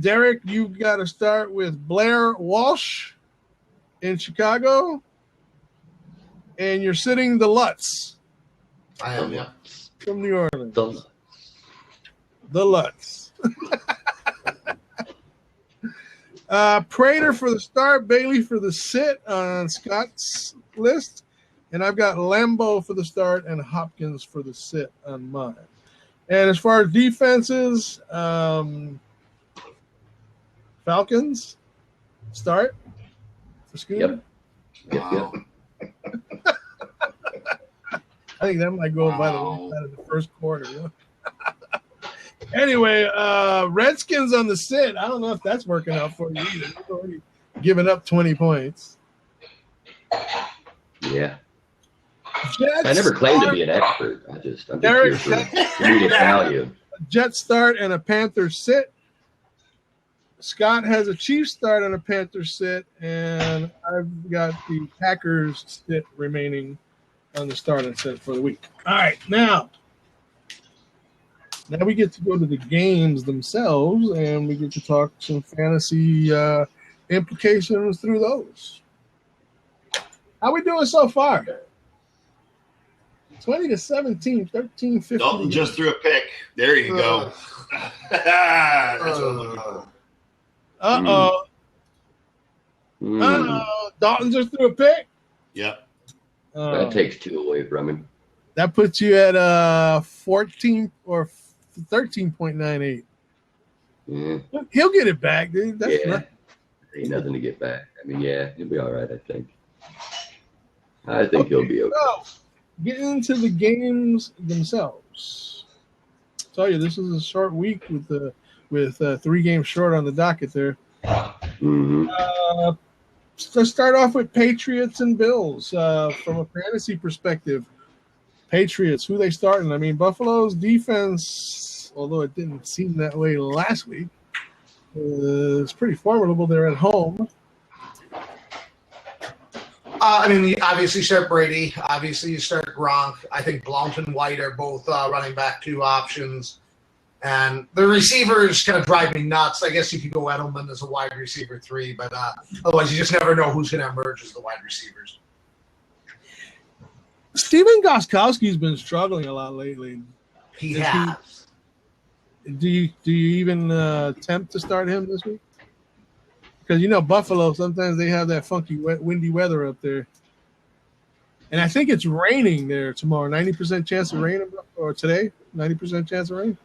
B: Derek, you got to start with Blair Walsh in Chicago, and you're sitting the Lutz
D: I am, yeah.
B: from New Orleans.
C: The-
B: The Lutz. Prater for the start, Bailey for the sit on Scott's list, and I've got Lambo for the start and Hopkins for the sit on mine. And as far as defenses, Falcons start for Scooter.
C: Yep.
B: I think that might go by the wayside of the first quarter. Yeah? Anyway, Redskins on the sit. I don't know if that's working out for you either. You've already given up 20 points.
C: Yeah.
B: Jets
C: I never claimed to be an expert. I'm just here for comedic value.
B: Jets start and a Panthers sit. Scott has a Chiefs start and a Panthers sit, and I've got the Packers sit remaining on the start and sit for the week. All right, now we get to go to the games themselves, and we get to talk some fantasy implications through those. How we doing so far? 20-17, 13-15.
A: Dalton just threw a pick. There you go. That's what I'm looking for.
B: Dalton just threw a pick?
A: Yep.
C: That takes 2 away from him.
B: That puts you at 14 or 13.98.
C: Yeah.
B: He'll get it back, dude.
C: Ain't nothing to get back. I mean, he'll be all right, I think. I think he'll be okay.
B: So, getting into the games themselves. I tell you, this is a short week with 3 games short on the docket there.
C: Mm-hmm.
B: Let's start off with Patriots and Bills. From a fantasy perspective, Patriots, who they starting? I mean, Buffalo's defense, although it didn't seem that way last week, is pretty formidable. They're at home.
D: I mean, obviously you start Brady. Obviously you start Gronk. I think Blount and White are both running back 2 options. And the receivers kind of drive me nuts. I guess you could go Edelman as a wide receiver 3, but otherwise you just never know who's going to emerge as the wide receivers.
B: Steven Gostkowski's been struggling a lot lately.
D: He has.
B: Do you even attempt to start him this week? Because, Buffalo, sometimes they have that funky, windy weather up there. And I think it's raining there tomorrow. 90% chance of rain, or today, 90% chance of rain.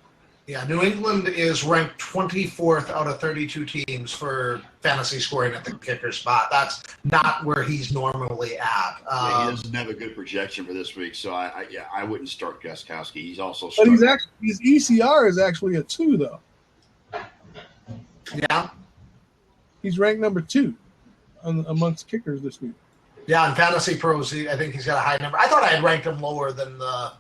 D: Yeah, New England is ranked 24th out of 32 teams for fantasy scoring at the kicker spot. That's not where he's normally at.
A: He doesn't have a good projection for this week, so I wouldn't start Gostkowski. He's also
B: but
A: struggling.
B: his ECR is actually a 2, though.
D: Yeah.
B: He's ranked number 2 amongst kickers this week.
D: Yeah, in Fantasy Pros, I think he's got a high number. I thought I had ranked him lower than the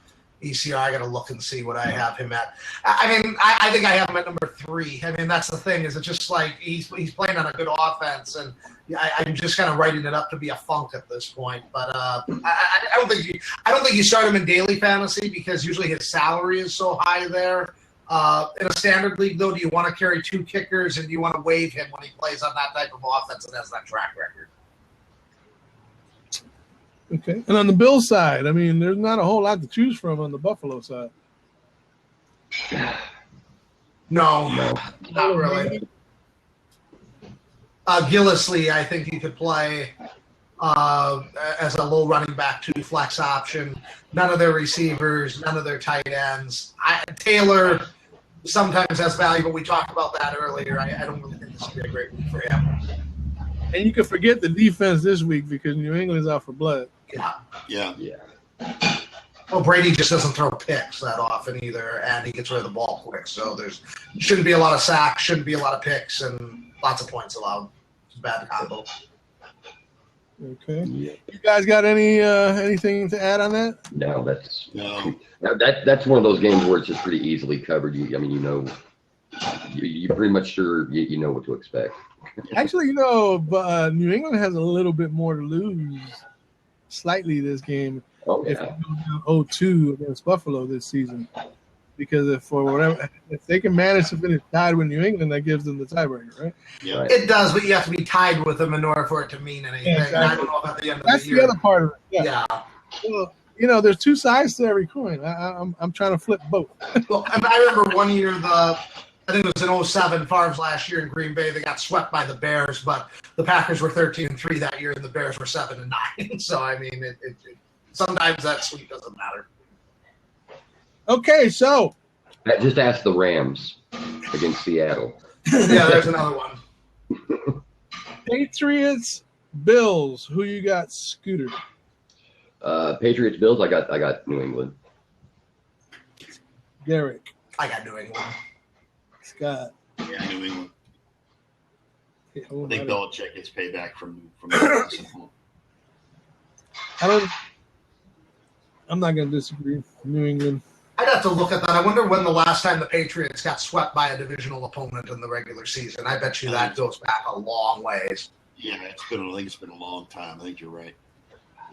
D: ECR. I got to look and see what I have him at. I mean, I think I have him at number 3. I mean, that's the thing. Is it's just like he's playing on a good offense, and I'm just kind of writing it up to be a funk at this point. But I don't think you start him in daily fantasy because usually his salary is so high there. In a standard league, though, do you want to carry 2 kickers, and do you want to waive him when he plays on that type of offense and has that track record?
B: Okay. And on the Bills side, I mean, there's not a whole lot to choose from on the Buffalo side.
D: No, not really. Gillislee, I think you could play as a low running back 2 flex option. None of their receivers, none of their tight ends. Taylor sometimes has value, but we talked about that earlier. I don't really think this would be a great week for him.
B: And you can forget the defense this week because New England's out for blood.
D: Yeah. Well, Brady just doesn't throw picks that often either, and he gets rid of the ball quick. So there's shouldn't be a lot of sacks, shouldn't be a lot of picks, and lots of points allowed. It's a bad combo.
B: Okay. You guys got anything to add on that?
C: No, that's one of those games where it's just pretty easily covered. You're pretty much sure you know what to expect.
B: Actually, New England has a little bit more to lose slightly this game.
C: Oh, yeah.
B: If it goes down 0-2 against Buffalo this season. Because if they can manage to finish tied with New England, that gives them the tiebreaker, right?
A: Yeah.
D: It does, but you have to be tied with them in order for it to mean anything.
B: Yeah, exactly.
D: I don't know about the end of
B: That's
D: the year.
B: the other part of it.
D: Yeah.
B: Well, there's 2 sides to every coin. I'm trying to flip both.
D: Well, I remember one year I think it was in 07, Favre's last year in Green Bay. They got swept by the Bears, but the Packers were 13-3 that year, and the Bears were 7-9. So, I mean, sometimes that sweep doesn't matter.
B: Okay, so.
C: Just ask the Rams against Seattle.
D: Yeah, there's another one.
B: Patriots, Bills. Who you got, Scooter?
C: Patriots, Bills. I got New England.
B: Derek.
D: I got New England.
B: Scott.
A: Yeah, New England.
B: Okay,
A: I think Belichick gets payback from
B: I'm not going to disagree. New England.
D: I'd have to look at that. I wonder when the last time the Patriots got swept by a divisional opponent in the regular season. I bet you that goes back a long ways.
A: Yeah, I think it's been a long time. I think you're right.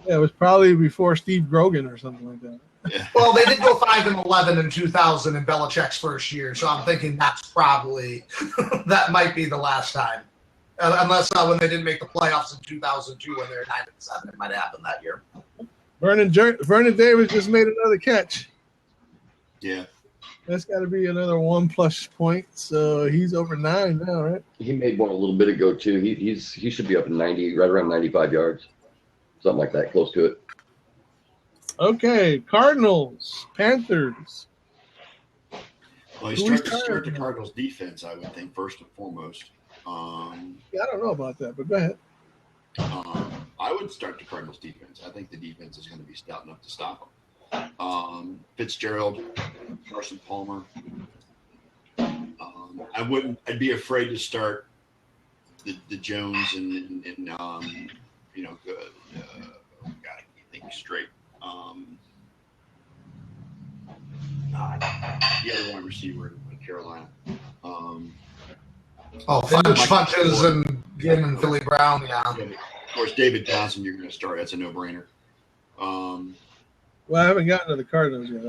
B: Yeah, it was probably before Steve Grogan or something like that.
A: Yeah.
D: Well, they did go 5-11 in 2000 in Belichick's first year, so I'm thinking that's probably that might be the last time, unless when they didn't make the playoffs in 2002 when they were 9-7, it might have happened that year.
B: Vernon Davis just made another catch.
A: Yeah,
B: that's got to be another 1+ point. So he's over 9 now, right?
C: He made one a little bit ago too. He should be up in 90, right around 95 yards, something like that, close to it.
B: Okay, Cardinals, Panthers.
A: Well, you start the Cardinals defense, I would think, first and foremost.
B: Yeah, I don't know about that, but go ahead.
A: I would start the Cardinals defense. I think the defense is going to be stout enough to stop them. Fitzgerald, Carson Palmer. I'd be afraid to start the Jones and God, I can't think straight. The other one receiver in Carolina.
D: Funches and Ginn and Philly Brown, yeah.
A: Of course, David Johnson, you're going to start. That's a no-brainer.
B: Well, I haven't gotten to the Cardinals yet.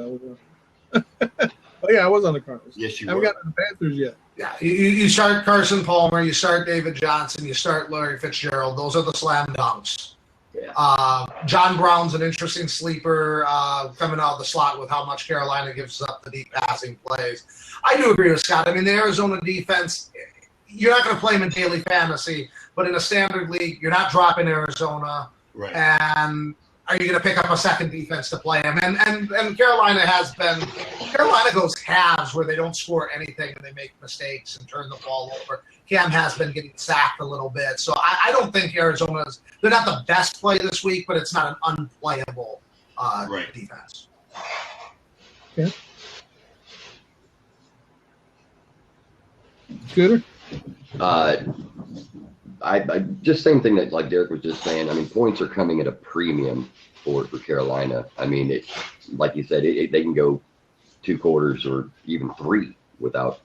B: Oh, yeah, I was on the Cardinals.
A: Yes, you
B: I haven't gotten to the Panthers yet.
D: Yeah, you start Carson Palmer, you start David Johnson, you start Larry Fitzgerald. Those are the slam dunks.
C: Yeah.
D: John Brown's an interesting sleeper coming out of the slot with how much Carolina gives up the deep passing plays. I do agree with Scott. I mean, the Arizona defense, you're not going to play them in daily fantasy, but in a standard league, you're not dropping Arizona.
A: Right.
D: And are you going to pick up a second defense to play them? And Carolina goes halves where they don't score anything and they make mistakes and turn the ball over. Cam has been getting sacked a little bit. So I don't think Arizona's – they're not the best play this week, but it's not an unplayable defense.
B: Okay. Scooter?
C: I just same thing that like Derek was just saying. I mean, points are coming at a premium for Carolina. I mean, it like you said, they can go 2 quarters or even 3 without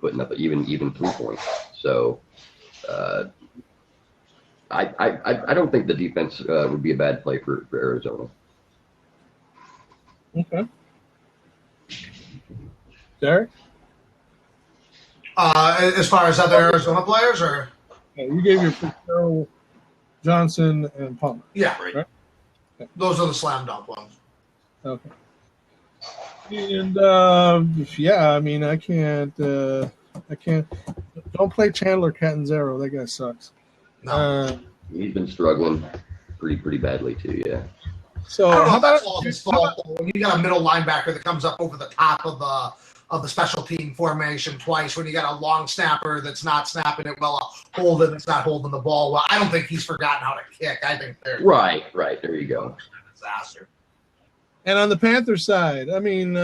C: putting up even 3 points. So I don't think the defense would be a bad play for Arizona.
B: Okay. Derek?
D: As far as other Arizona players, or
B: yeah, you gave your Fitzgerald, Johnson, and Palmer.
D: Yeah,
B: right. Okay.
D: Those are the slam dunk ones.
B: Okay. And yeah, I mean, I can't. Don't play Chandler Catanzaro. That guy sucks.
D: No.
C: He's been struggling pretty badly too. Yeah.
B: So
D: how about
B: that's
D: all his fault? When you got a middle linebacker that comes up over the top of the special team formation twice, when you got a long snapper that's not snapping it well, a holder that's not holding the ball well, I don't think he's forgotten how to kick. I think they're
C: Right. There you go.
D: a disaster.
B: And on the Panthers side, I mean,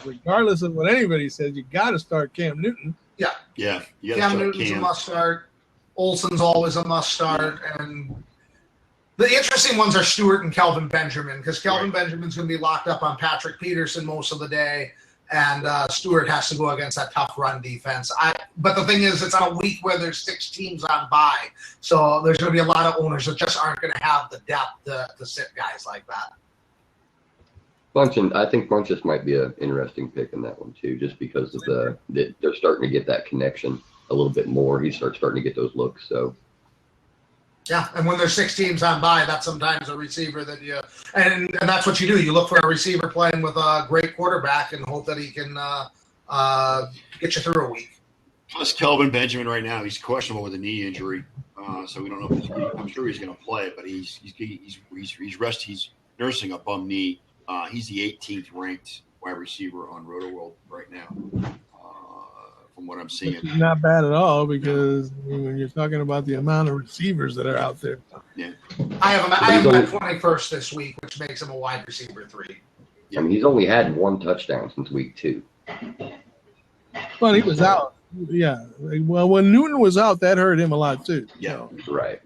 B: regardless of what anybody says, you got to start Cam Newton.
D: Yeah.
A: You
D: Cam Newton's a must start. Olsen's always a must start, and the interesting ones are Stewart and Kelvin Benjamin, because Kelvin Benjamin's going to be locked up on Patrick Peterson most of the day, and Stewart has to go against that tough run defense. But the thing is, it's on a week where there's 6 teams on bye, so there's going to be a lot of owners that just aren't going to have the depth to sit guys like that.
C: I think Funchess might be an interesting pick in that one too, just because of they're starting to get that connection a little bit more. He starts starting to get those looks. So
D: Yeah, and when there's 6 teams on bye, that's sometimes a receiver that you and that's what you do. You look for a receiver playing with a great quarterback and hope that he can get you through a week.
A: Plus, Kelvin Benjamin right now, he's questionable with a knee injury, so we don't know. I'm sure he's going to play, but he's rested. He's nursing a bum knee. He's the 18th ranked wide receiver on RotoWorld right now. From what I'm seeing,
B: which is not bad at all because when you're talking about the amount of receivers that are out there.
A: Yeah,
D: I have him at 21st this week, which makes him a wide receiver 3.
C: I mean, he's only had 1 touchdown since week 2.
B: Well, he was out. Yeah. Well, when Newton was out, that hurt him a lot too.
A: Yeah,
C: right.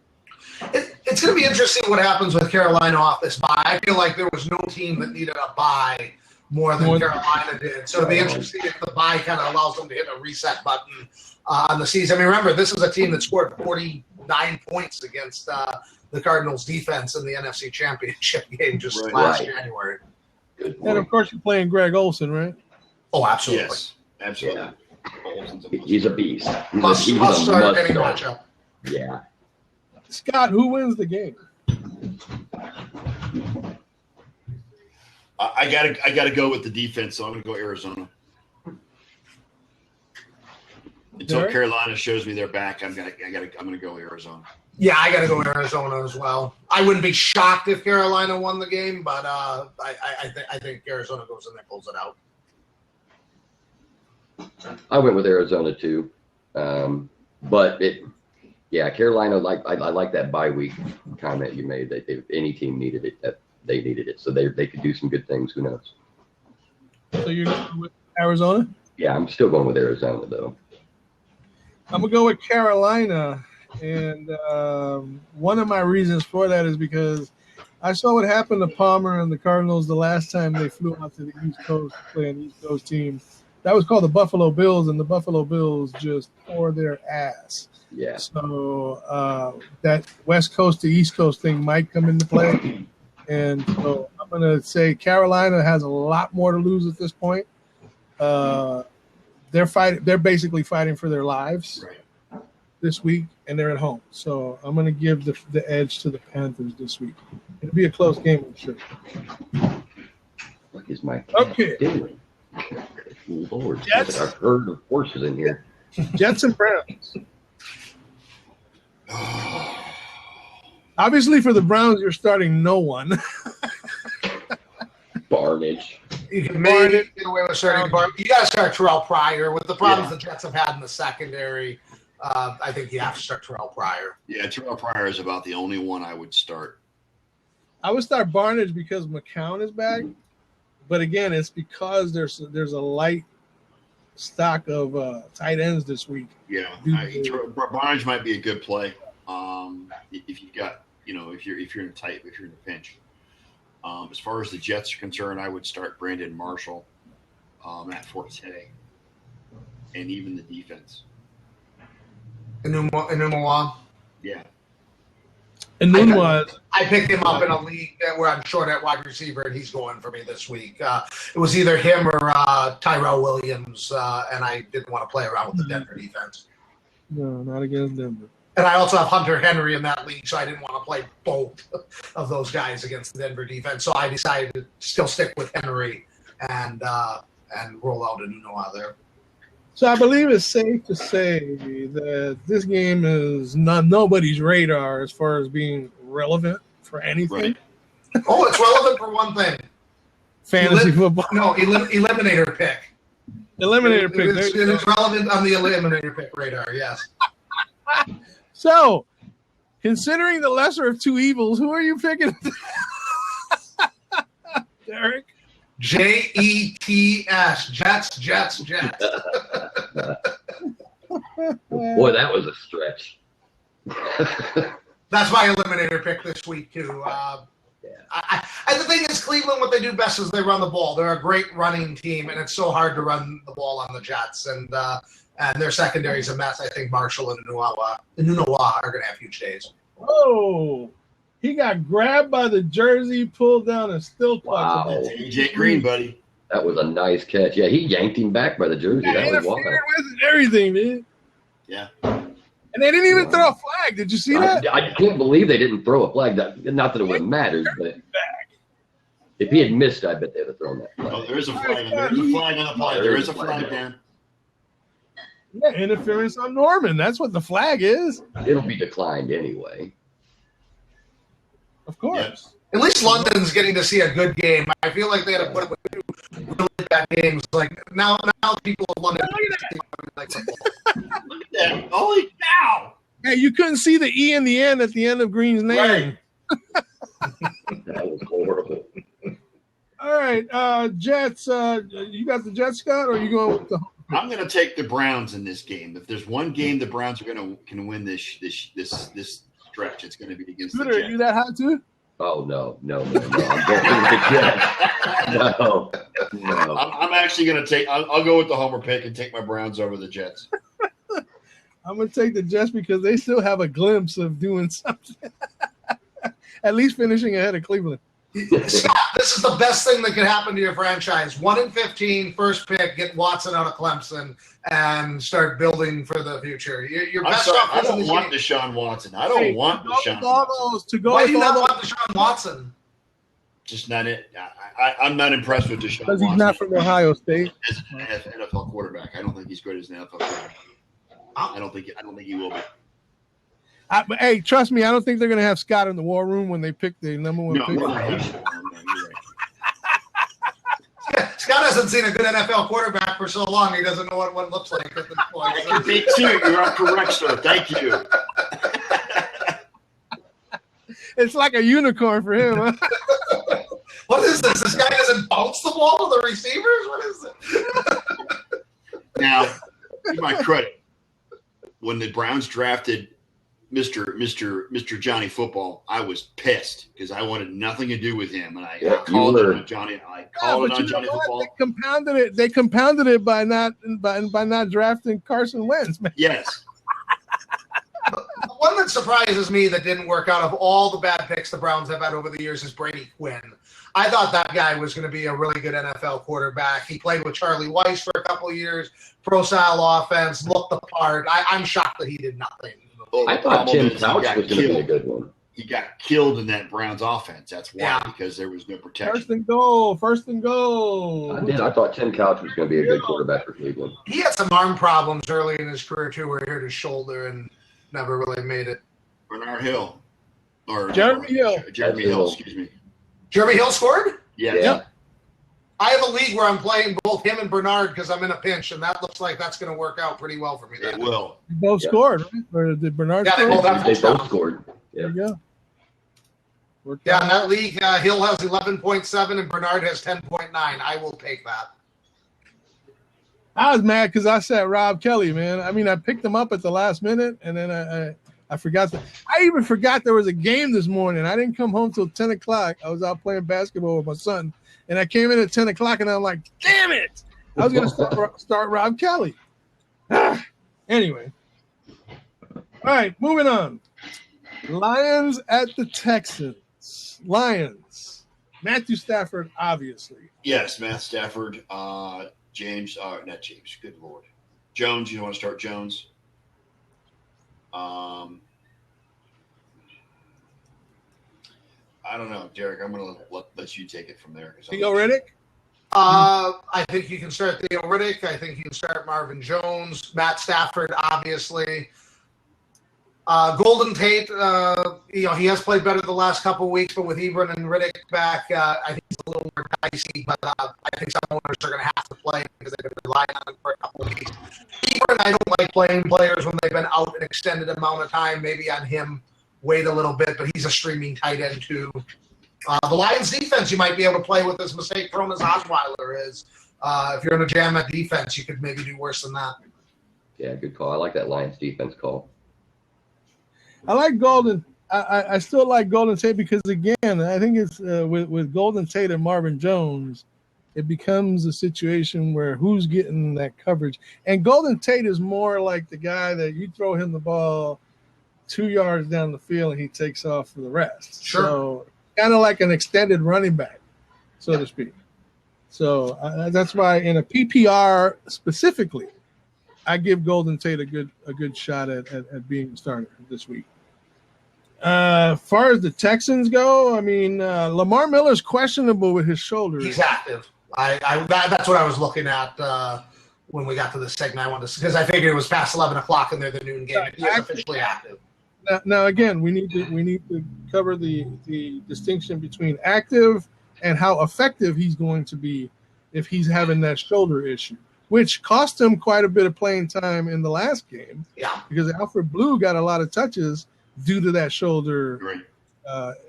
D: It's going to be interesting what happens with Carolina off this bye. I feel like there was no team that needed a bye more than Carolina did. So it'll be interesting if the bye kind of allows them to hit a reset button on the season. I mean, remember, this is a team that scored 49 points against the Cardinals defense in the NFC Championship game just last January.
B: And, of course, you're playing Greg Olsen, right?
D: Oh, absolutely.
A: Yes, absolutely.
C: Yeah. He's a beast.
D: Must start any matchup.
C: Yeah.
B: Scott, who wins the game?
A: I gotta go with the defense, so I'm gonna go Arizona. Until
B: Derek?
A: Carolina shows me they're back, I'm gonna go Arizona.
D: Yeah, I got to go Arizona as well. I wouldn't be shocked if Carolina won the game, but I think Arizona goes in there, pulls it out.
C: I went with Arizona too, but Carolina. I like that bye week comment you made that if any team needed it, that they needed it, so they could do some good things. Who knows?
B: So you're going with Arizona?
C: Yeah, I'm still going with Arizona though.
B: I'm gonna go with Carolina, and one of my reasons for that is because I saw what happened to Palmer and the Cardinals the last time they flew out to the East Coast to play an East Coast team. That was called the Buffalo Bills, and the Buffalo Bills just tore their ass.
C: Yeah.
B: So that West Coast to East Coast thing might come into play. And so I'm going to say Carolina has a lot more to lose at this point. They're basically fighting for their lives this week, and they're at home. So I'm going to give the edge to the Panthers this week. It'll be a close game, I'm sure.
C: What is my
B: Okay.
C: doing? Lord,
B: Jets.
C: I've heard of horses in here.
B: Jets and Browns. Obviously, for the Browns, you're starting no one.
C: Barnage.
D: You can maybe get away with starting Barnage. You got to start Terrell Pryor. With the problems the Jets have had in the secondary, I think you have to start Terrell Pryor.
A: Yeah, Terrell Pryor is about the only one I would start.
B: I would start Barnage because McCown is back. But again, it's because there's a light stock of tight ends this week.
A: Yeah, Barnage might be a good play if you got if you're in a pinch. As far as the Jets are concerned, I would start Brandon Marshall at Forte, and even the defense.
D: Enunwa.
A: Yeah.
B: And
D: I picked him up in a league where I'm short at wide receiver, and he's going for me this week. It was either him or Tyrell Williams, and I didn't want to play around with the Denver defense.
B: No, not against Denver.
D: And I also have Hunter Henry in that league, so I didn't want to play both of those guys against the Denver defense. So I decided to still stick with Henry and roll out Enunwa there.
B: So I believe it's safe to say that this game is nobody's radar as far as being relevant for anything.
A: Right.
D: Oh, it's relevant for one thing.
B: Fantasy football.
D: No, eliminator pick.
B: Eliminator pick.
D: It's relevant on the eliminator pick radar, yes.
B: So, considering the lesser of two evils, who are you picking? Derek?
D: Jets. Jets.
C: Boy, that was a stretch.
D: That's my eliminator pick this week, too. The thing is, Cleveland, what they do best is they run the ball. They're a great running team, and it's so hard to run the ball on the Jets. And their secondary is a mess. I think Marshall and Enunwa are going to have huge days.
B: Oh, he got grabbed by the jersey, pulled down, and still caught
C: Wow.
B: it.
A: AJ Green, buddy.
C: That was a nice catch. Yeah, he yanked him back by the jersey. That was wild.
B: Interfered with and everything, man.
A: Yeah.
B: And they didn't even throw a flag. Did you see that?
C: I can't believe they didn't throw a flag. Not that it would have mattered, but if he had missed, I bet they would have thrown that flag.
A: Oh, there is a flag. There is a flag on the play. There is a flag there.
B: Yeah, interference on Norman. That's what the flag is.
C: It'll be declined anyway.
B: Of course.
A: Yes.
D: At least London's getting to see a good game. I feel like they had to put up with 2 really bad games. Like now people in London.
A: Look at that! Holy cow!
B: Hey, you couldn't see the E in the end at the end of Green's name.
A: Right.
C: That was horrible.
B: All right, Jets. You got the Jets, Scott, or are you going with the?
A: I'm going to take the Browns in this game. If there's one game the Browns are can win this stretch, it's going to be against the Jets.
B: Are you that hot too?
C: Oh no! I'm going with the Jets. No.
A: I'm actually going to take. I'll go with the homer pick and take my Browns over the Jets.
B: I'm going to take the Jets because they still have a glimpse of doing something. At least finishing ahead of Cleveland.
D: Scott, this is the best thing that could happen to your franchise. 1-15, first pick, get Watson out of Clemson, and start building for the future. Your best
A: I
D: offense
A: don't
D: in this
A: want
D: game.
A: Deshaun Watson. I don't want Deshaun.
D: Why do you not want Deshaun Watson?
A: Just not it. I'm not impressed with Deshaun
B: Because
A: Watson.
B: he's not from Ohio State.
A: As an NFL quarterback, I don't think he's great as an NFL quarterback. I don't think he will be.
B: But hey, trust me, I don't think they're going to have Scott in the war room when they pick the number 1 pick.
A: No, you're right.
D: Scott hasn't seen a good NFL quarterback for so long, he doesn't know what one looks like at this point.
A: Me too. You're correct, sir. Thank you.
B: It's like a unicorn for him. Huh?
D: What is this? This guy doesn't bounce the ball to the receivers? What is it?
A: Now, give my credit. When the Browns drafted Mr. Johnny Football, I was pissed because I wanted nothing to do with him, and I called it on Johnny. Johnny Football.
B: They compounded it by not drafting Carson Wentz. Man.
A: Yes.
D: The one that surprises me that didn't work out of all the bad picks the Browns have had over the years is Brady Quinn. I thought that guy was going to be a really good NFL quarterback. He played with Charlie Weiss for a couple of years, pro-style offense, looked the part. I'm shocked that he did nothing.
C: I thought Tim Couch was going to be a good one.
A: He got killed in that Browns offense. That's why, because there was no protection.
B: First and goal.
C: I thought Tim Couch was going to be a good quarterback for Cleveland.
D: He had some arm problems early in his career, too, where he hurt his shoulder and never really made it.
A: Bernard Hill.
B: Jeremy Hill,
A: excuse me.
D: Jeremy Hill scored?
A: Yeah.
D: I have a league where I'm playing both him and Bernard because I'm in a pinch, and that looks like that's going to work out pretty well for me.
A: It will.
B: They both scored, right? Or did Bernard score?
C: They both scored.
B: There you go.
D: In that league, Hill has 11.7 and Bernard has 10.9. I will take that.
B: I was mad because I sat Rob Kelly, man. I mean, I picked him up at the last minute, and then I forgot. I even forgot there was a game this morning. I didn't come home till 10 o'clock. I was out playing basketball with my son, and I came in at 10 o'clock, and I'm like, damn it. I was going to start Rob Kelly. Anyway. All right, moving on. Lions at the Texans. Lions. Matthew Stafford, obviously.
A: Yes, Matt Stafford. James, not James. Good Lord. Jones, you want to start Jones? I don't know, Derek. I'm going to let you take it from there.
B: Theo Riddick?
D: I think you can start Theo Riddick. I think you can start Marvin Jones. Matt Stafford, obviously. Golden Tate, he has played better the last couple of weeks, but with Ebron and Riddick back, I think he's a little more dicey. But I think some owners are going to have to play because they're going to rely on him for a couple of weeks. Ebron, I don't like playing players when they've been out an extended amount of time. Maybe on him, wait a little bit, but he's a streaming tight end too. The Lions defense you might be able to play with as mistake prone as Osweiler is. If you're in a jam at defense, you could maybe do worse than that.
C: Yeah, good call. I like that Lions defense call.
B: I like Golden. I still like Golden Tate because, again, I think it's with Golden Tate and Marvin Jones, it becomes a situation where who's getting that coverage. And Golden Tate is more like the guy that you throw him the ball 2 yards down the field and he takes off for the rest.
D: Sure.
B: So kind of like an extended running back, so to speak. So that's why in a PPR specifically, I give Golden Tate a good shot at being a starter this week. As far as the Texans go, I mean, Lamar Miller's questionable with his shoulder.
D: He's active. That's what I was looking at when we got to this segment. I wanted to, because I figured it was past 11 o'clock and they're the noon game. He's officially active.
B: Now again, we need to cover the distinction between active and how effective he's going to be if he's having that shoulder issue, which cost him quite a bit of playing time in the last game.
D: Yeah,
B: because Alfred Blue got a lot of touches due to that shoulder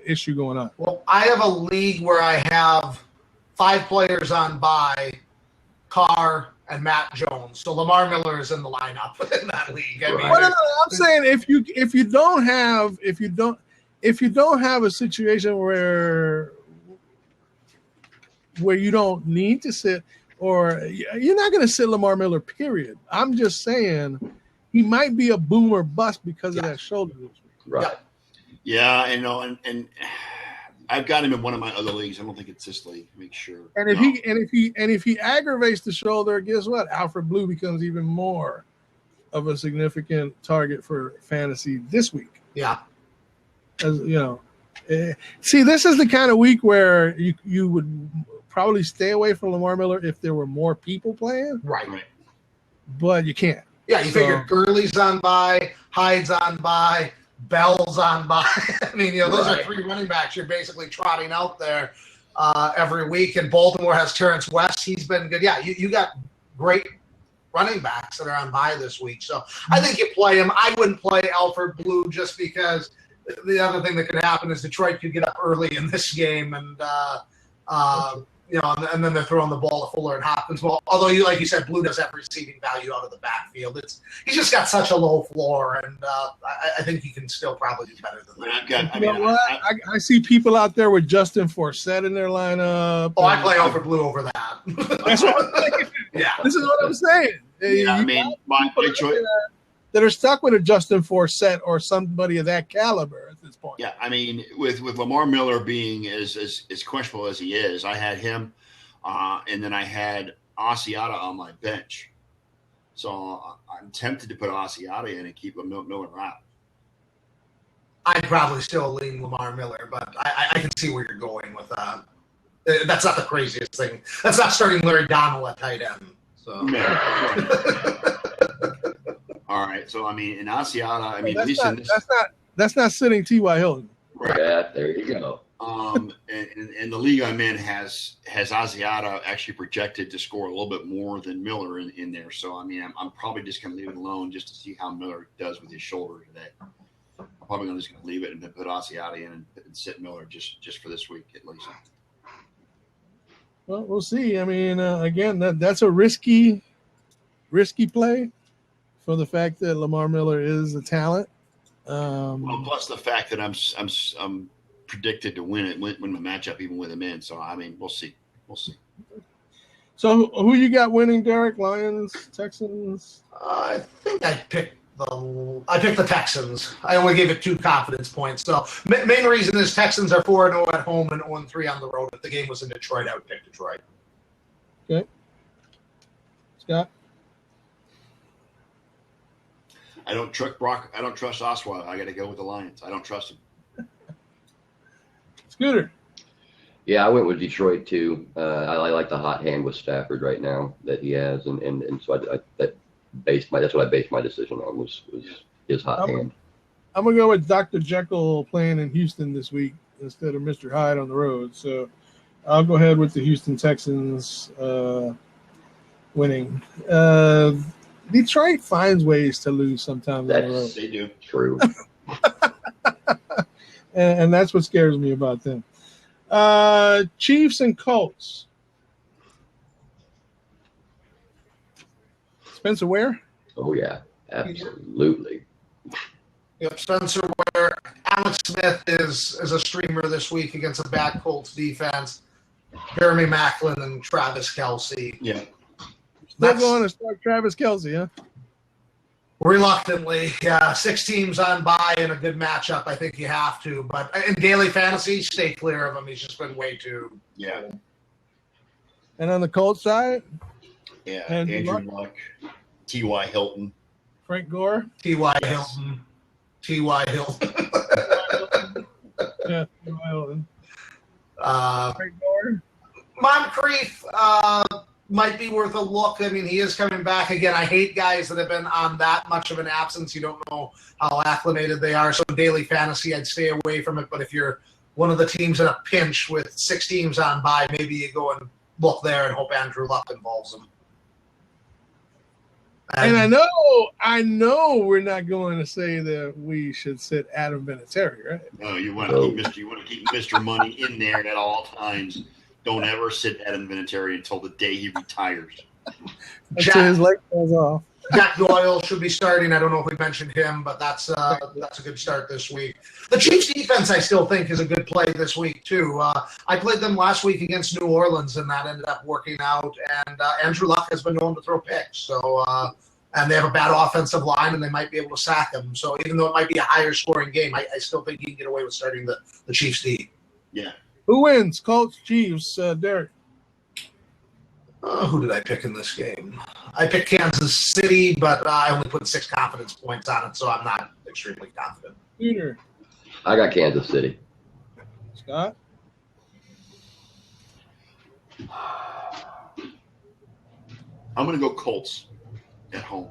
B: issue going on.
D: Well, I have a league where I have 5 players on bye, Carr and Matt Jones. So Lamar Miller is in the lineup in that league. I mean,
B: I'm saying if you don't have a situation where you don't need to sit, or you're not going to sit Lamar Miller, period. I'm just saying he might be a boom or bust because of that shoulder issue.
C: Right.
A: Yeah, and I've got him in one of my other leagues. I don't think it's this league. Make sure.
B: And if he aggravates the shoulder, guess what? Alfred Blue becomes even more of a significant target for fantasy this week.
D: Yeah.
B: As you know, see, this is the kind of week where you would probably stay away from Lamar Miller if there were more people playing.
D: Right.
B: But you can't.
D: Yeah, you figure Gurley's on bye, Hyde's on bye, Bell's on bye. I mean, those are 3 running backs you're basically trotting out there every week. And Baltimore has Terrence West. He's been good. Yeah, you got great running backs that are on bye this week. So I think you play him. I wouldn't play Alfred Blue just because the other thing that could happen is Detroit could get up early in this game and and then they're throwing the ball to Fuller and Hopkins. Well, although like you said, Blue does have receiving value out of the backfield. He's just got such a low floor, and I think he can still probably do better than that.
B: I see people out there with Justin Forsett in their lineup.
D: Oh, I play Alfred Blue over that.
B: That's what I'm saying.
D: Yeah,
B: this is what I'm saying.
A: Yeah, I mean, my choice
B: that are stuck with a Justin Forsett or somebody of that caliber at this point.
A: Yeah, I mean, with Lamar Miller being as questionable as he is, I had him, and then I had Asiata on my bench. So I'm tempted to put Asiata in and keep Miller out.
D: I'd probably still lean Lamar Miller, but I can see where you're going with that. That's not the craziest thing. That's not starting Larry Donnell at tight end. So.
A: All right, so I mean, in Asiata, I mean,
B: that's not sitting T.Y. Hilton.
C: Right. Yeah, there you go.
A: And the league I'm in has Asiata actually projected to score a little bit more than Miller in there. So I mean, I'm probably just going to leave it alone just to see how Miller does with his shoulder today. I'm probably just going to leave it and put Asiata in and sit Miller just for this week at least.
B: Well, we'll see. I mean, again, that's a risky play. For the fact that Lamar Miller is a talent,
A: plus the fact that I'm predicted to win the matchup even with him in. So I mean, we'll see.
B: So who you got winning, Derek? Lions, Texans?
D: I think I picked the Texans. I only gave it 2 confidence points. So main reason is Texans are 4-0 at home and 0-3 on the road. If the game was in Detroit, I would pick Detroit.
B: Okay, Scott.
A: I don't trust Brock. I don't trust Osweiler. I got to go with the Lions. I don't trust him.
B: Scooter.
C: Yeah, I went with Detroit too. I like the hot hand with Stafford right now that he has, and so that's what I based my decision on was his hot hand.
B: I'm gonna go with Dr. Jekyll playing in Houston this week instead of Mr. Hyde on the road. So I'll go ahead with the Houston Texans winning. Detroit finds ways to lose sometimes on the road.
A: They do.
C: True.
B: and that's what scares me about them. Chiefs and Colts. Spencer Ware?
C: Oh, yeah. Absolutely.
D: Yep, Spencer Ware. Alex Smith is a streamer this week against a bad Colts defense. Jeremy Maclin and Travis Kelce.
A: Yeah.
B: Still going to start Travis Kelce, huh?
D: Reluctantly, 6 teams on bye in a good matchup. I think you have to, but in daily fantasy, stay clear of him. He's just been way too.
A: Yeah.
B: And on the Colts side,
A: Andrew Luck. T.Y. Hilton.
B: Frank Gore.
D: T.Y.
A: Yes.
D: Hilton. T.Y. Hilton.
B: Yeah, T.Y. Hilton. Frank Gore.
D: Moncrief might be worth a look. I mean, he is coming back again. I hate guys that have been on that much of an absence. You don't know how acclimated they are. So daily fantasy, I'd stay away from it. But if you're one of the teams in a pinch with 6 teams on bye, maybe you go and look there and hope Andrew Luck involves them.
B: And I know we're not going to say that we should sit Adam Vinatieri, right?
A: No, you want to keep Mr. Money in there at all times. Don't ever sit Adam Vinatieri until the day he retires.
B: Until his leg falls off.
D: Jack Doyle should be starting. I don't know if we mentioned him, but that's a good start this week. The Chiefs defense, I still think, is a good play this week, too. I played them last week against New Orleans, and that ended up working out. And Andrew Luck has been known to throw picks. So, and they have a bad offensive line, and they might be able to sack him. So even though it might be a higher scoring game, I still think he can get away with starting the Chiefs D.
A: Yeah.
B: Who wins? Colts, Chiefs, Derek.
D: Who did I pick in this game? I picked Kansas City, but I only put 6 confidence points on it, so I'm not extremely confident.
B: Scooter.
C: I got Kansas City.
B: Scott.
A: I'm going to go Colts at home.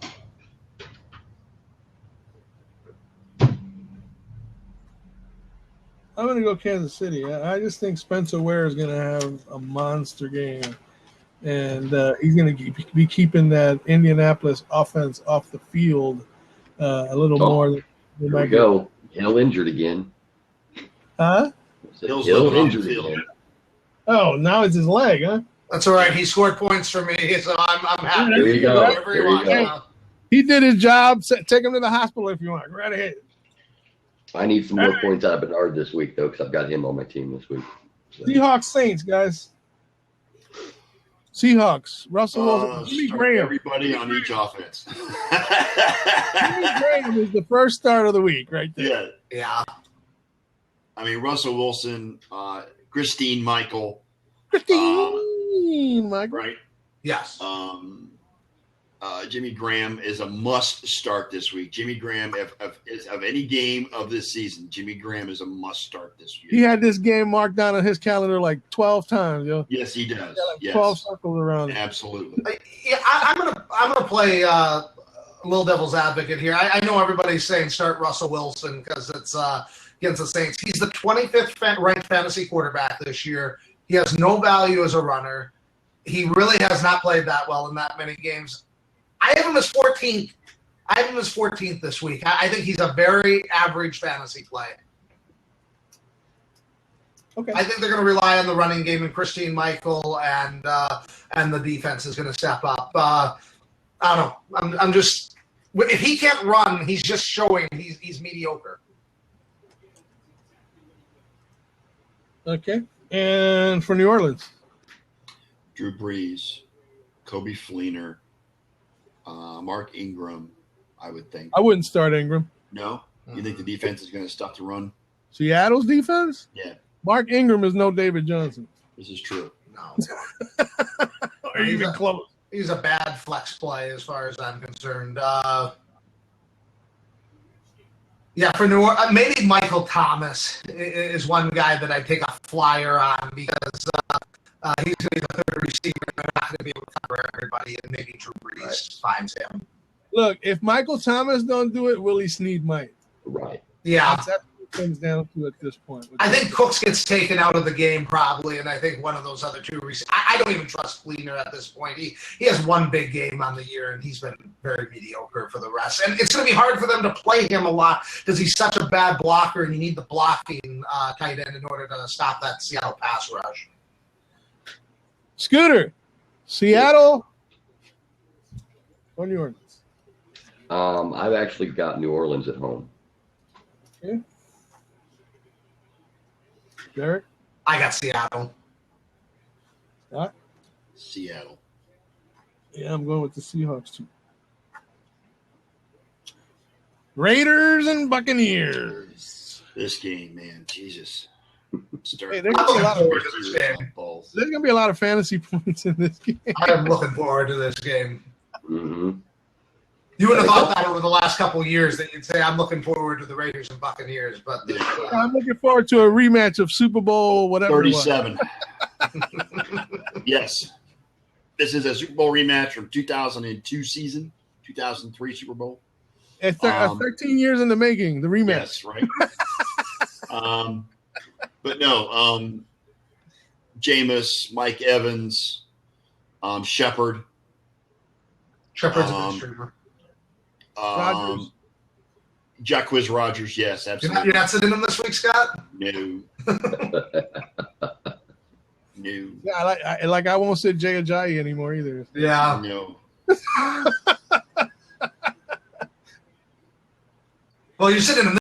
B: I'm going to go Kansas City. I just think Spencer Ware is going to have a monster game. And he's going to be keeping that Indianapolis offense off the field a little more.
C: Here we go. Hill injured again.
B: Huh?
C: Hill injured again.
B: Oh, now it's his leg, huh?
D: That's all right. He scored points for me, so I'm happy.
C: There you go.
B: He did his job. Take him to the hospital if you want. Right ahead.
C: I need some more points out of Bernard this week, though, because I've got him on my team this week. So.
B: Seahawks, Saints, guys. Seahawks, Russell Wilson, Jimmy Graham.
A: Everybody on each offense.
B: Jimmy Graham is the first start of the week, right there.
D: Yeah.
A: I mean, Russell Wilson, Christine Michael.
B: Michael.
A: Right?
D: Yes.
A: Jimmy Graham is a must start this week. Jimmy Graham, of any game of this season, Jimmy Graham is a must start this year.
B: He had this game marked down on his calendar like 12 times, yo.
A: Yes, he does.
B: Like 12 circles around.
A: Absolutely.
D: I'm gonna play a little devil's advocate here. I know everybody's saying start Russell Wilson because it's against the Saints. He's the 25th ranked fantasy quarterback this year. He has no value as a runner. He really has not played that well in that many games. I have him as 14th. I have him as 14th this week. I think he's a very average fantasy play.
B: Okay.
D: I think they're going to rely on the running game and Christine Michael, and the defense is going to step up. I don't know. I'm just – if he can't run, he's just showing he's mediocre.
B: Okay. And for New Orleans?
A: Drew Brees, Kobe Fleener, Mark Ingram, I would think.
B: I wouldn't start Ingram.
A: No? You think the defense is going to stop the run?
B: Seattle's defense?
A: Yeah.
B: Mark Ingram is no David Johnson.
A: This is true.
D: No.
B: Or even close.
D: He's a bad flex play as far as I'm concerned. Yeah, for New Orleans, maybe Michael Thomas is one guy that I take a flyer on because he's going to be the third receiver. They're not going to be able to cover everybody, and maybe Drew Brees finds him.
B: Look, if Michael Thomas don't do it, Willie Snead might.
C: Right.
D: Yeah.
B: That's what it comes down to at this point.
D: I think Cooks gets taken out of the game probably, and I think one of those other two receivers. I don't even trust Fleener at this point. He has one big game on the year, and he's been very mediocre for the rest. And it's going to be hard for them to play him a lot because he's such a bad blocker, and you need the blocking tight end in order to stop that Seattle pass rush.
B: Scooter, Seattle or New Orleans?
C: I've actually got New Orleans at home.
B: Okay. Derek?
D: I got Seattle.
B: Scott?
A: Seattle.
B: Yeah, I'm going with the Seahawks too. Raiders and Buccaneers.
A: This game, man, Jesus.
B: Hey, there's going to be a lot of fantasy points in this game.
D: I'm looking forward to this game.
C: Mm-hmm.
D: You would have thought that over the last couple of years that you'd say, I'm looking forward to the Raiders and Buccaneers. But
B: I'm looking forward to a rematch of Super Bowl, whatever.
A: 37. Yes. This is a Super Bowl rematch from 2002 season, 2003 Super Bowl.
B: 13 years in the making, the rematch.
A: Yes, right. But no, Jameis, Mike Evans, Shepard.
D: Shepard's a good streamer.
B: Rodgers.
A: Jacquizz Rodgers, yes, absolutely.
D: You're not sitting him this week, Scott?
A: No. No.
B: Yeah, I won't sit Jay Ajayi anymore either.
D: Yeah.
A: No.
D: Well, you're sitting him